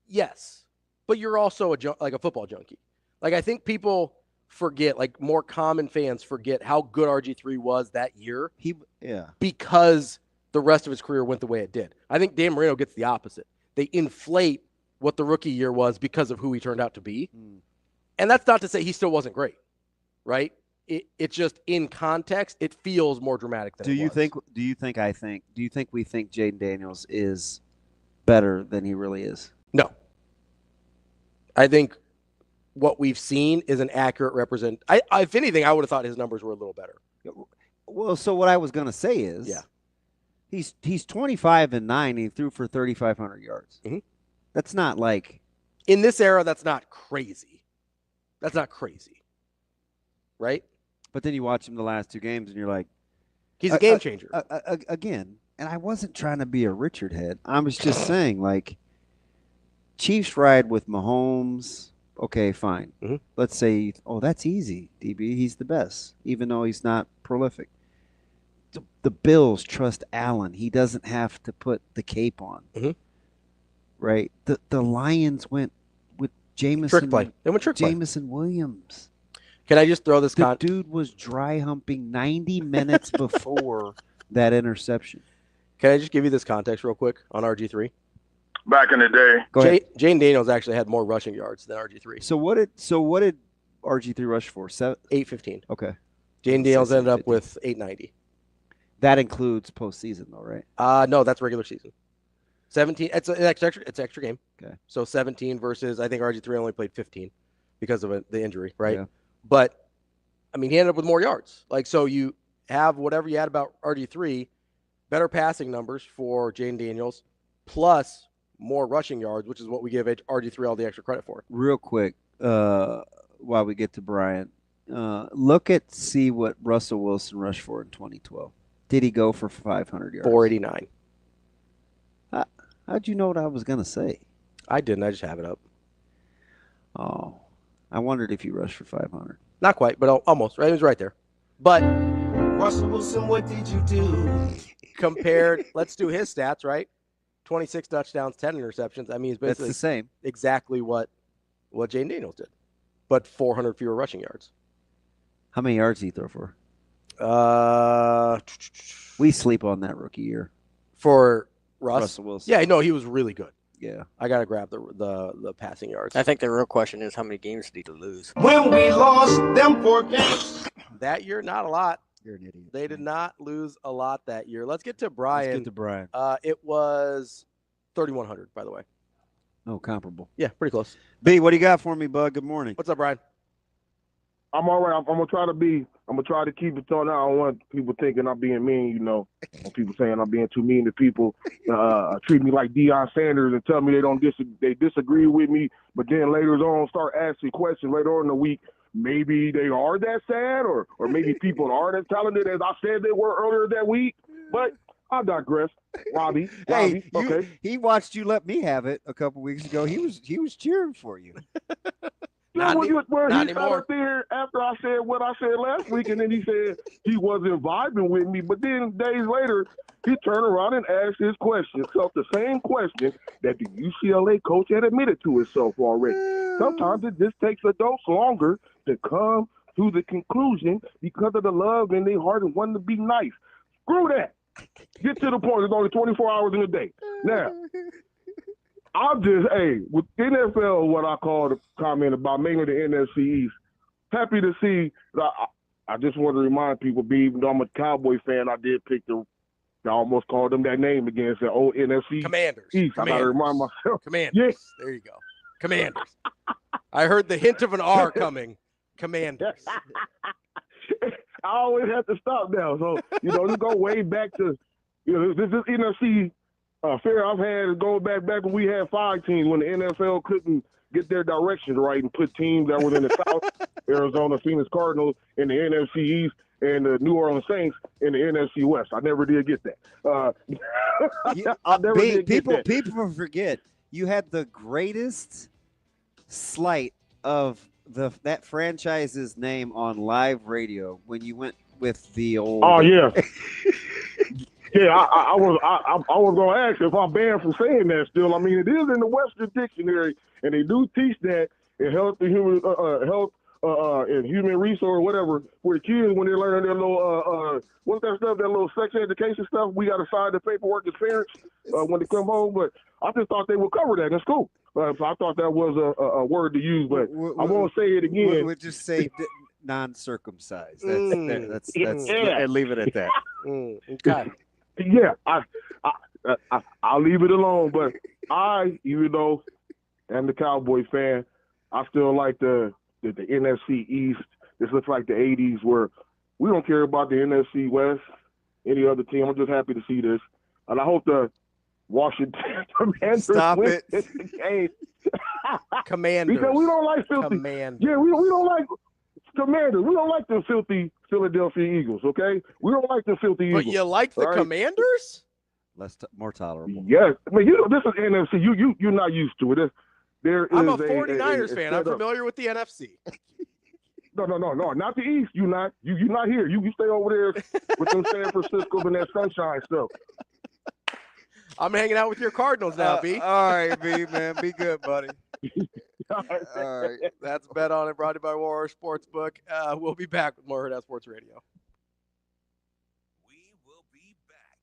Yes, but you're also a football junkie. Like, I think people forget, like more common fans forget how good RG3 was that year. Yeah. Because the rest of his career went the way it did. I think Dan Marino gets the opposite. They inflate what the rookie year was because of who he turned out to be. And that's not to say he still wasn't great, right? It's just in context, it feels more dramatic than Do you think we think Jaden Daniels is better than he really is? No. I think what we've seen is an accurate represent. If anything, I would have thought his numbers were a little better. Well, so what I was going to say is, he's 25-9. And he threw for 3,500 yards. Mm-hmm. That's not like in this era. That's not crazy. That's not crazy, right? But then you watch him the last two games, and you're like, he's a game changer again. And I wasn't trying to be a Richard head. I was just saying, like, Chiefs ride with Mahomes. Okay, fine. Mm-hmm. Let's say, that's easy, DB. He's the best, even though he's not prolific. The Bills trust Allen. He doesn't have to put the cape on. Mm-hmm. Right? The Lions went with Jameson. Trick play. They went trick play. Jameson Williams. Can I just throw this? The dude was dry humping 90 minutes before that interception. Can I just give you this context real quick on RG3? Back in the day. Go ahead. Jane Daniels actually had more rushing yards than RG3. So what did RG3 rush for? 815. Okay. Jane Daniels ended up with 890. That includes postseason, though, right? No, that's regular season. 17. It's an extra game. Okay. So 17 versus I think RG3 only played 15 because of the injury, right? Yeah. But I mean, he ended up with more yards. Like, so you have whatever you had about RG3, better passing numbers for Jane Daniels, plus more rushing yards, which is what we give RG3 all the extra credit for. Real quick, while we get to Brian, see what Russell Wilson rushed for in 2012. Did he go for 500 yards? 489. How'd you know what I was going to say? I didn't. I just have it up. Oh, I wondered if he rushed for 500. Not quite, but almost. Right, it was right there. But Russell Wilson, what did you do? Compared, let's do his stats, right? 26 touchdowns, 10 interceptions. I mean, it's basically the same. Exactly what Jane Daniels did, but 400 fewer rushing yards. How many yards did he throw for? We sleep on that rookie year. For Russell Wilson. Yeah, no, he was really good. Yeah. I got to grab the passing yards. I think the real question is how many games did he lose? When we lost them 4 games. That year, not a lot. You're an idiot. They did not lose a lot that year. Let's get to Brian. It was 3,100, by the way. Oh, comparable. Yeah, pretty close. B, what do you got for me, bud? Good morning. What's up, Brian? I'm all right. I'm gonna try to keep it on. I don't want people thinking I'm being mean. You know, when people saying I'm being too mean to people, treat me like Deion Sanders and tell me they disagree with me. But then later on, start asking questions later on in the week. Maybe they are that sad, or maybe people aren't as talented as I said they were earlier that week. But I digress. Ravi, okay. He watched you let me have it a couple weeks ago. He was cheering for you. Not he sat up there after I said what I said last week, and then he said he wasn't vibing with me. But then days later, he turned around and asked his question. So the same question that the UCLA coach had admitted to himself already. Sometimes it just takes adults longer to come to the conclusion because of the love in their heart and wanting to be nice. Screw that. Get to the point. There's only 24 hours in a day. Now, I'm just, with NFL, what I call the comment about mainly the NFC East, happy to see. I just want to remind people, even though I'm a Cowboy fan, I did pick I almost called them that name again. Said, NFC Commanders. East. I got to remind myself. Commanders. Yes. There you go. Commanders. I heard the hint of an R coming. Commanders. I always have to stop now. So, this go way back to, this is NFC fair I've had is going back when we had 5 teams when the NFL couldn't get their directions right and put teams that was in the South, Arizona Phoenix Cardinals in the NFC East and the New Orleans Saints in the NFC West. I never did get that. People forget you had the greatest slight of that franchise's name on live radio when you went with the old. Oh yeah. Yeah, I was going to ask if I'm banned from saying that still. I mean, it is in the Western Dictionary, and they do teach that in health in human resource, whatever, for the kids when they're learning their little what's that stuff, that little sex education stuff. We got to sign the paperwork as parents when they come home. But I just thought they would cover that in school. So I thought that was a word to use, but I won't say it again. We'll just say non-circumcised. That's and leave it at that. Okay. Yeah, I'll leave it alone. But even though I'm the Cowboys fan, I still like the NFC East. This looks like the 80s where we don't care about the NFC West, any other team. I'm just happy to see this. And I hope the Washington Commanders win this game. Commanders. Because we don't like filthy. Commanders. Yeah, we don't like Commanders. We don't like the filthy Philadelphia Eagles, okay? We don't like the filthy Eagles. But you like the Commanders? More tolerable. Yes. I mean, this is NFC. You're not used to it. I'm a 49ers fan. I'm familiar with the NFC. No, not the East. You're not here. You stay over there with them San Francisco and that sunshine stuff. I'm hanging out with your Cardinals now, B. All right, B, man. Be good, buddy. All right. That's Bet On It, brought to you by Warrior Sportsbook. We'll be back with more Hurrdat Sports Radio. We will be back.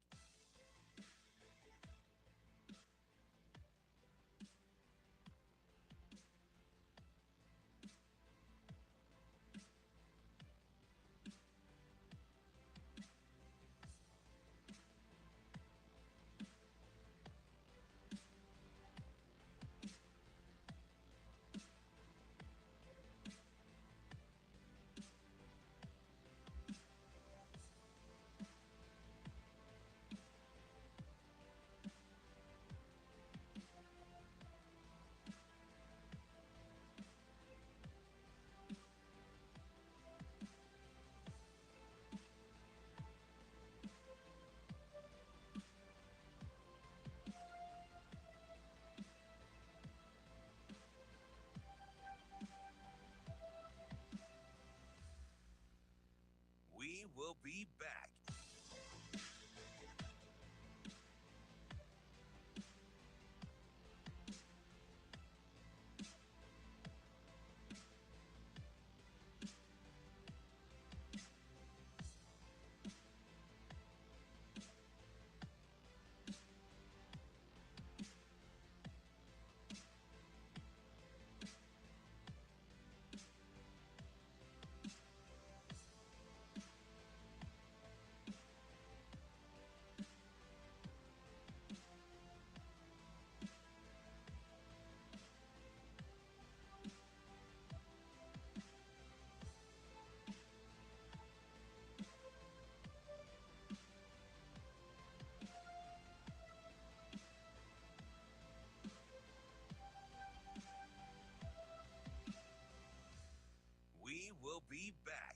We will be back.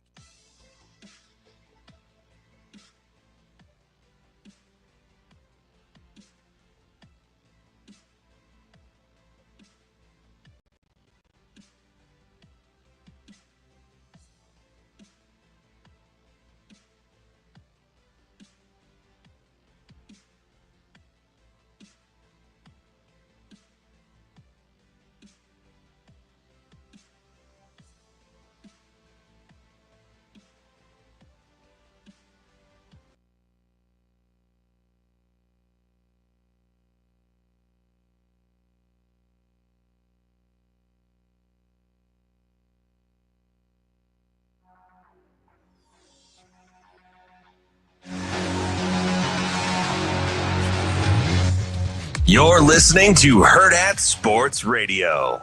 You're listening to Hurrdat Sports Radio.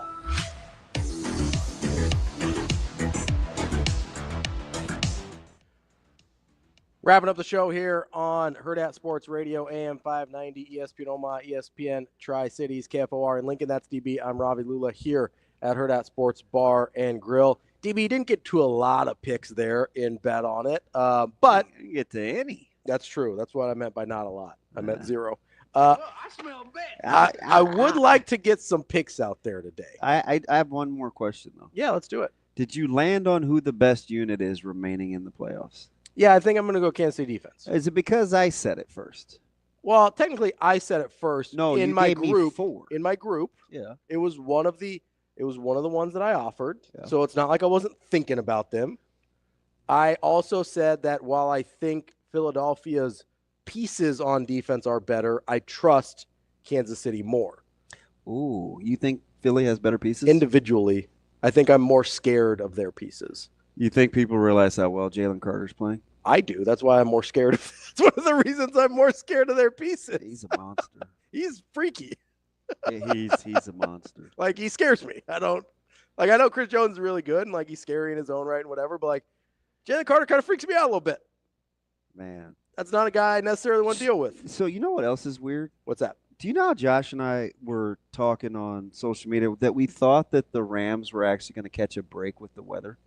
Wrapping up the show here on Hurrdat Sports Radio, AM 590, ESPN Omaha, ESPN Tri-Cities, KFOR in Lincoln. That's DB. I'm Ravi Lulla here at Hurrdat Sports Bar and Grill. DB didn't get to a lot of picks there in Bet On It, but you didn't get to any. That's true. That's what I meant by not a lot. I meant zero. I smell bad. I would like to get some picks out there today. I have one more question, though. Yeah, let's do it. Did you land on who the best unit is remaining in the playoffs? Yeah, I think I'm going to go Kansas City defense. Is it because I said it first? Well, technically, I said it first. No, in you my gave group. me 4. In my group, yeah, it was one of the It was one of the ones that I offered. Yeah. So it's not like I wasn't thinking about them. I also said that while I think Philadelphia's pieces on defense are better, I trust Kansas City more. Ooh, you think Philly has better pieces? Individually, I think I'm more scared of their pieces. You think people realize how well Jalen Carter's playing? I do. That's why I'm more scared of That's one of the reasons I'm more scared of their pieces. He's a monster. He's freaky. Yeah, he's a monster. Like, he scares me. I know Chris Jones is really good and like he's scary in his own right and whatever, but like Jalen Carter kind of freaks me out a little bit. Man. That's not a guy I necessarily want to deal with. So you know what else is weird? What's that? Do you know how Josh and I were talking on social media that we thought that the Rams were actually going to catch a break with the weather?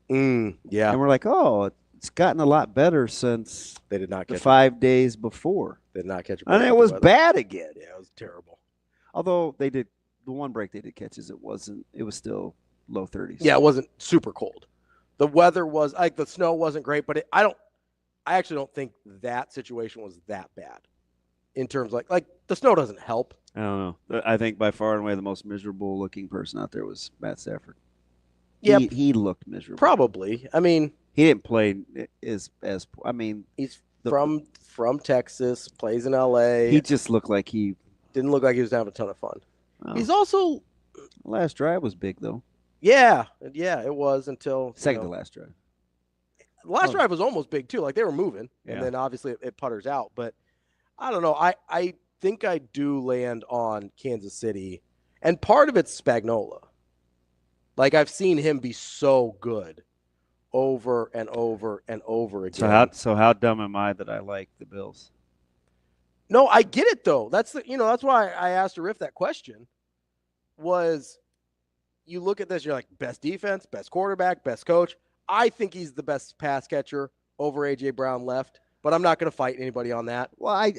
Yeah. And we're like, oh, it's gotten a lot better since they did not catch the 5 days before. They did not catch a break. And it was bad again. Yeah, it was terrible. Although they did the one break they did catches, it was still low 30s. Yeah, it wasn't super cold. The weather was like the snow wasn't great, but I actually don't think that situation was that bad in terms like the snow doesn't help. I don't know. I think by far and away the most miserable looking person out there was Matt Stafford. Yeah, he looked miserable. Probably. I mean, he didn't play as I mean, he's from Texas, plays in LA. He just looked like he didn't look like he was having a ton of fun. Oh. He's also last drive was big though. Yeah, it was until second to last drive. The last drive was almost big too. Like they were moving, and then obviously it putters out. But I don't know. I think I do land on Kansas City, and part of it's Spagnuolo. Like I've seen him be so good over and over and over again. So how dumb am I that I like the Bills? No, I get it though. That's why I asked Arif that question. Was you look at this, you're like best defense, best quarterback, best coach. I think he's the best pass catcher over A.J. Brown left, but I'm not going to fight anybody on that. Well,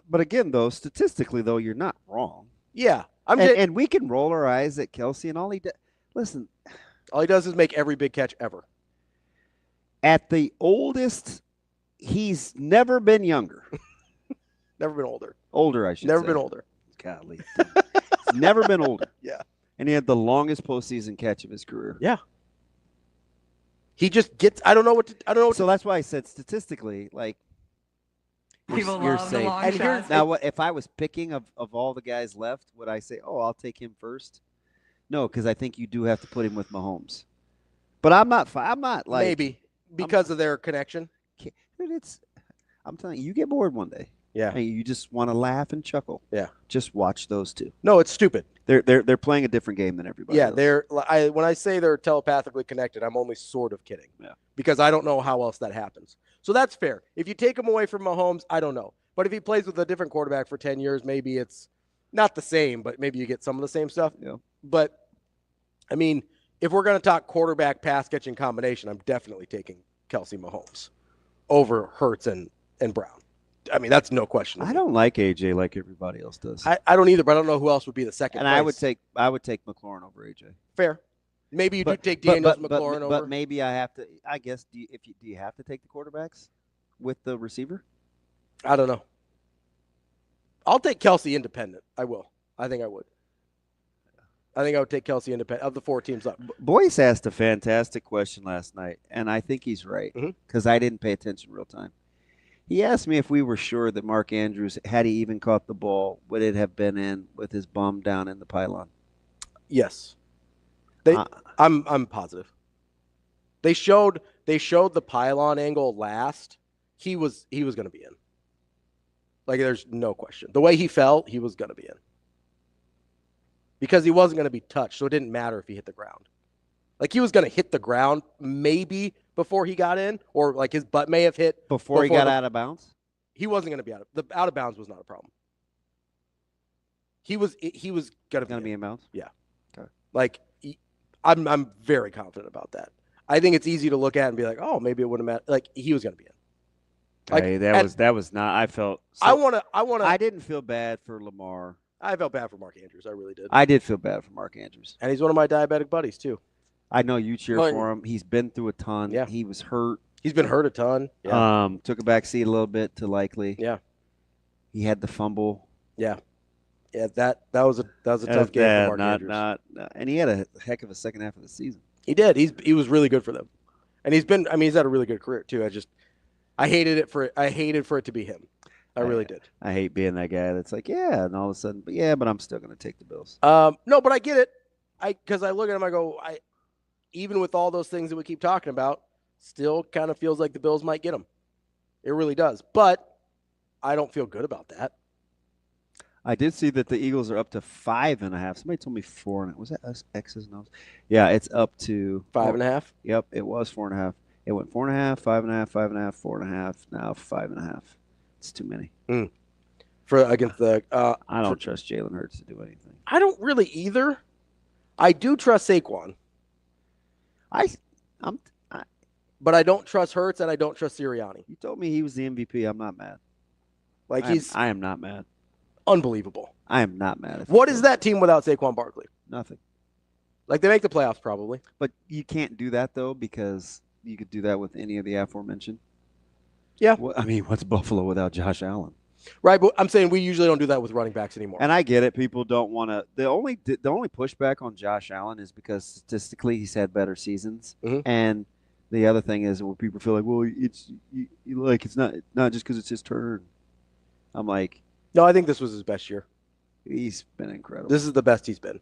but again, though, statistically, though, you're not wrong. Yeah. And we can roll our eyes at Kelsey, and all he does, listen. All he does is make every big catch ever. At the oldest, he's never been younger. Never been older. Older, I should say. Never been older. Golly. He's never been older. Yeah. And he had the longest postseason catch of his career. Yeah. He just gets. I don't know. So that's why I said statistically, like you're saying. And here's, now, what if I was picking of all the guys left? Would I say, oh, I'll take him first? No, because I think you do have to put him with Mahomes. But I'm not like maybe because of their connection. I'm telling you, you get bored one day. Yeah. And you just want to laugh and chuckle. Yeah. Just watch those two. No, it's stupid. They're playing a different game than everybody else. When I say they're telepathically connected, I'm only sort of kidding. Yeah. Because I don't know how else that happens. So that's fair. If you take him away from Mahomes, I don't know. But if he plays with a different quarterback for 10 years, maybe it's not the same, but maybe you get some of the same stuff. Yeah. But, I mean, if we're going to talk quarterback pass-catching combination, I'm definitely taking Kelsey Mahomes over Hurts and Brown. I mean, that's no question. I don't like AJ like everybody else does. I don't either, but I don't know who else would be the second. And place. I would take McLaurin over AJ. Fair. Maybe you do take Daniels McLaurin over. But maybe I have to. I guess do you have to take the quarterbacks with the receiver? I don't know. I'll take Kelsey independent. I will. I think I would. I think I would take Kelsey independent of the four teams up. Boyce asked a fantastic question last night, and I think he's right because I didn't pay attention real time. He asked me if we were sure that Mark Andrews, had he even caught the ball, would it have been in with his bum down in the pylon? Yes. I'm positive. They showed the pylon angle last. He was going to be in. Like there's no question. The way he fell, he was going to be in. Because he wasn't going to be touched, so it didn't matter if he hit the ground. Like he was going to hit the ground maybe before he got in, or like his butt may have hit before he got out of bounds. He wasn't going to be out of bounds was not a problem. He was going to be in bounds. Yeah. Okay. Like I'm very confident about that. I think it's easy to look at and be like, oh, maybe it wouldn't matter. Like he was going to be in. Like, hey, that was not. I felt. So, I want to. I didn't feel bad for Lamar. I felt bad for Mark Andrews. I really did. I did feel bad for Mark Andrews, and he's one of my diabetic buddies too. I know you cheer for him. He's been through a ton. Yeah. He was hurt. He's been hurt a ton. Yeah. Took a back seat a little bit to Likely. Yeah. He had the fumble. Yeah. Yeah, that was a tough game for Mark Andrews. And he had a heck of a second half of the season. He did. He was really good for them, and he's had a really good career too. I hated for it to be him. I really did. I hate being that guy that's like, yeah, and all of a sudden, but I'm still going to take the Bills. No, but I get it. Because I look at him, I go, even with all those things that we keep talking about, still kind of feels like the Bills might get him. It really does. But I don't feel good about that. I did see that the Eagles are up to 5.5. Somebody told me 4.5. Was that us X's and O's? Yeah, it's up to 5.5. Yep, it was 4.5. It went 4.5, 5.5, 5.5, 4.5. Now 5.5. It's too many. For against the. I don't trust Jalen Hurts to do anything. I don't really either. I do trust Saquon. But I don't trust Hurts and I don't trust Sirianni. You told me he was the MVP. I'm not mad. I am not mad. Unbelievable. I am not mad. What is that team without Saquon Barkley? Nothing. Like, they make the playoffs probably. But you can't do that, though, because you could do that with any of the aforementioned. Yeah. I mean, what's Buffalo without Josh Allen? Right, but I'm saying we usually don't do that with running backs anymore. And I get it. People don't want to. The only pushback on Josh Allen is because statistically he's had better seasons. Mm-hmm. And the other thing is where people feel like, well, it's not just because it's his turn. I'm like, no, I think this was his best year. He's been incredible. This is the best he's been.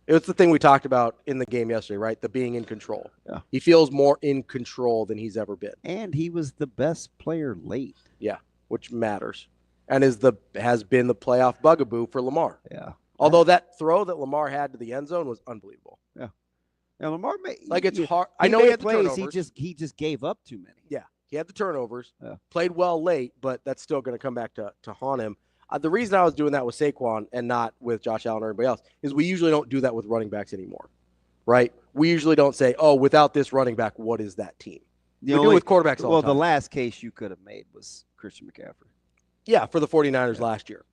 It was the thing we talked about in the game yesterday, right? The being in control. Yeah. He feels more in control than he's ever been. And he was the best player late. Yeah, which matters. And has been the playoff bugaboo for Lamar. Yeah. Although that throw that Lamar had to the end zone was unbelievable. Yeah. And Lamar it's hard. I know he had the plays. turnovers. He just gave up too many. Yeah. He had the turnovers. Yeah. Played well late, but that's still going to come back to haunt him. The reason I was doing that with Saquon and not with Josh Allen or anybody else is we usually don't do that with running backs anymore. Right? We usually don't say, oh, without this running back, what is that team? We do it with quarterbacks all the time. Well, the last case you could have made was Christian McCaffrey. Yeah, for the 49ers last year.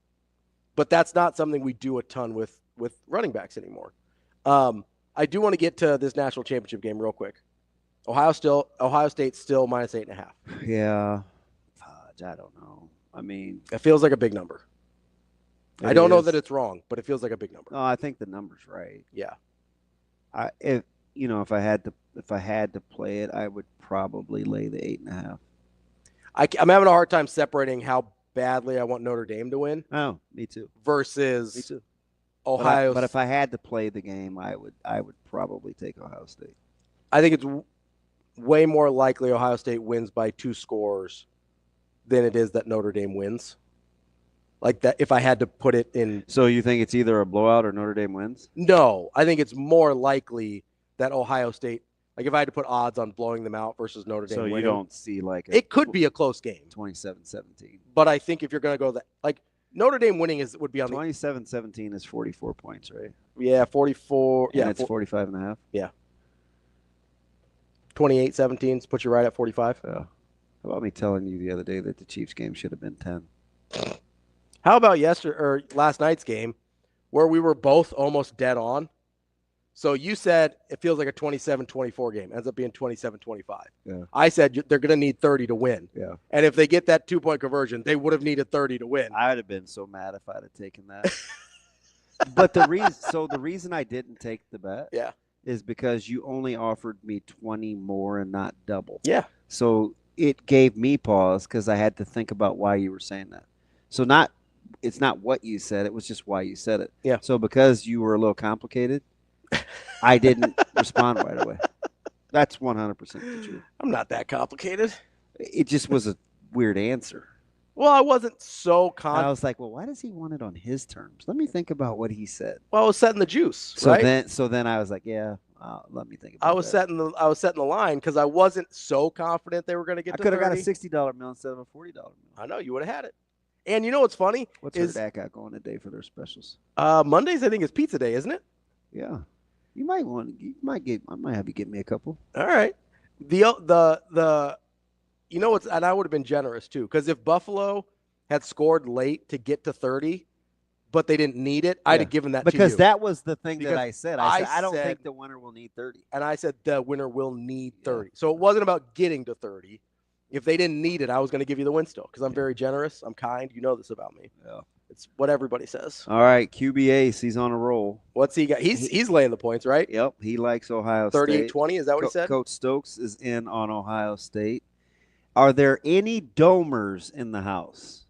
But that's not something we do a ton with running backs anymore. I do want to get to this national championship game real quick. Ohio State still minus 8.5. Yeah. I don't know. I mean, it feels like a big number. I don't know that it's wrong, but it feels like a big number. No, I think the number's right. Yeah. If I had to play it, I would probably lay the 8.5. I'm having a hard time separating how badly I want Notre Dame to win. Oh, me too. Versus me too. Ohio. But if I had to play the game, I would probably take Ohio State. I think it's way more likely Ohio State wins by 2 scores than it is that Notre Dame wins. Like that, if I had to put it in. So you think it's either a blowout or Notre Dame wins? No, I think it's more likely that Ohio State. Like if I had to put odds on blowing them out versus Notre Dame winning. So you don't see it could be a close game. 27-17. But I think if you're going to go that, like Notre Dame winning would be on 27-17 is 44 points, right? Yeah, 44. And it's 45.5. Yeah. 28-17 puts you right at 45. Yeah. How about me telling you the other day that the Chiefs game should have been 10? How about last night's game where we were both almost dead on? So you said it feels like a 27-24 game. Ends up being 27-25. Yeah. I said they're going to need 30 to win. Yeah. And if they get that 2-point conversion, they would have needed 30 to win. I would have been so mad if I'd have taken that. But the reason I didn't take the bet is because you only offered me 20 more and not double. Yeah. So it gave me pause because I had to think about why you were saying that. So it's not what you said, it was just why you said it. Yeah. So because you were a little complicated, I didn't respond right away. That's 100% the truth. I'm not that complicated. It just was a weird answer. Well, I wasn't so I was like, well, why does he want it on his terms? Let me think about what he said. Well, I was setting the juice, so right? Then I was like, yeah, let me think about it. I was setting the line because I wasn't so confident they were going to get to 30. I could have got a $60 meal instead of a $40 meal. I know, you would have had it. And you know what's funny? What's Hurrdat got going today for their specials? Mondays, I think, is pizza day, isn't it? Yeah. I might have you get me a couple. All right. The you know what's, and I would have been generous too, because if Buffalo had scored late to get to 30, but they didn't need it, I'd have given that to you. Because that was the thing that I said. I said, I don't think the winner will need 30. And I said the winner will need 30. So it wasn't about getting to 30. If they didn't need it, I was going to give you the win still because I'm very generous. I'm kind. You know this about me. Yeah. It's what everybody says. All right, QB Ace, he's on a roll. What's he got? He's laying the points, right? Yep, he likes Ohio State. 38-20, is that what he said? Coach Stokes is in on Ohio State. Are there any domers in the house?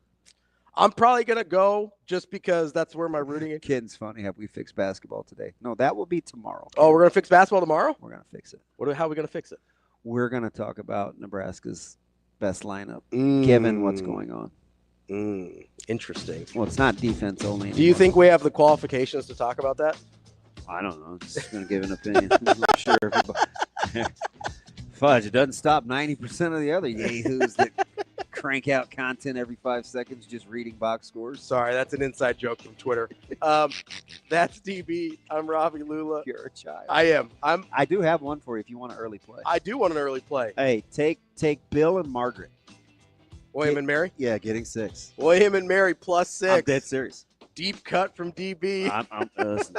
I'm probably going to go just because that's where my rooting is. Kidding's funny. Have we fixed basketball today? No, that will be tomorrow. Oh, we're going to fix basketball tomorrow? We're going to fix it. How are we going to fix it? We're going to talk about Nebraska's best lineup, given what's going on. Interesting. Well, it's not defense only anymore. Do you think we have the qualifications to talk about that? I don't know. Just going to give an opinion. I'm sure everybody. Fudge, it doesn't stop 90% of the other yahoos that crank out content every 5 seconds just reading box scores. Sorry, that's an inside joke from Twitter. That's DB. I'm Ravi Lulla. You're a child. I am. I do have one for you if you want an early play. I do want an early play. Hey, take Bill and Margaret. William and Mary? Yeah, getting 6. William and Mary plus 6. I'm dead serious. Deep cut from DB. Listen,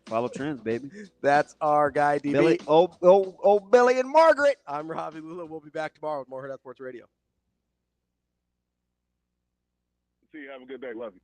follow trends, baby. That's our guy, DB. Billy, oh, Billy and Margaret. I'm Ravi Lulla. We'll be back tomorrow with more Hurrdat Sports Radio. See you. Have a good day. Love you.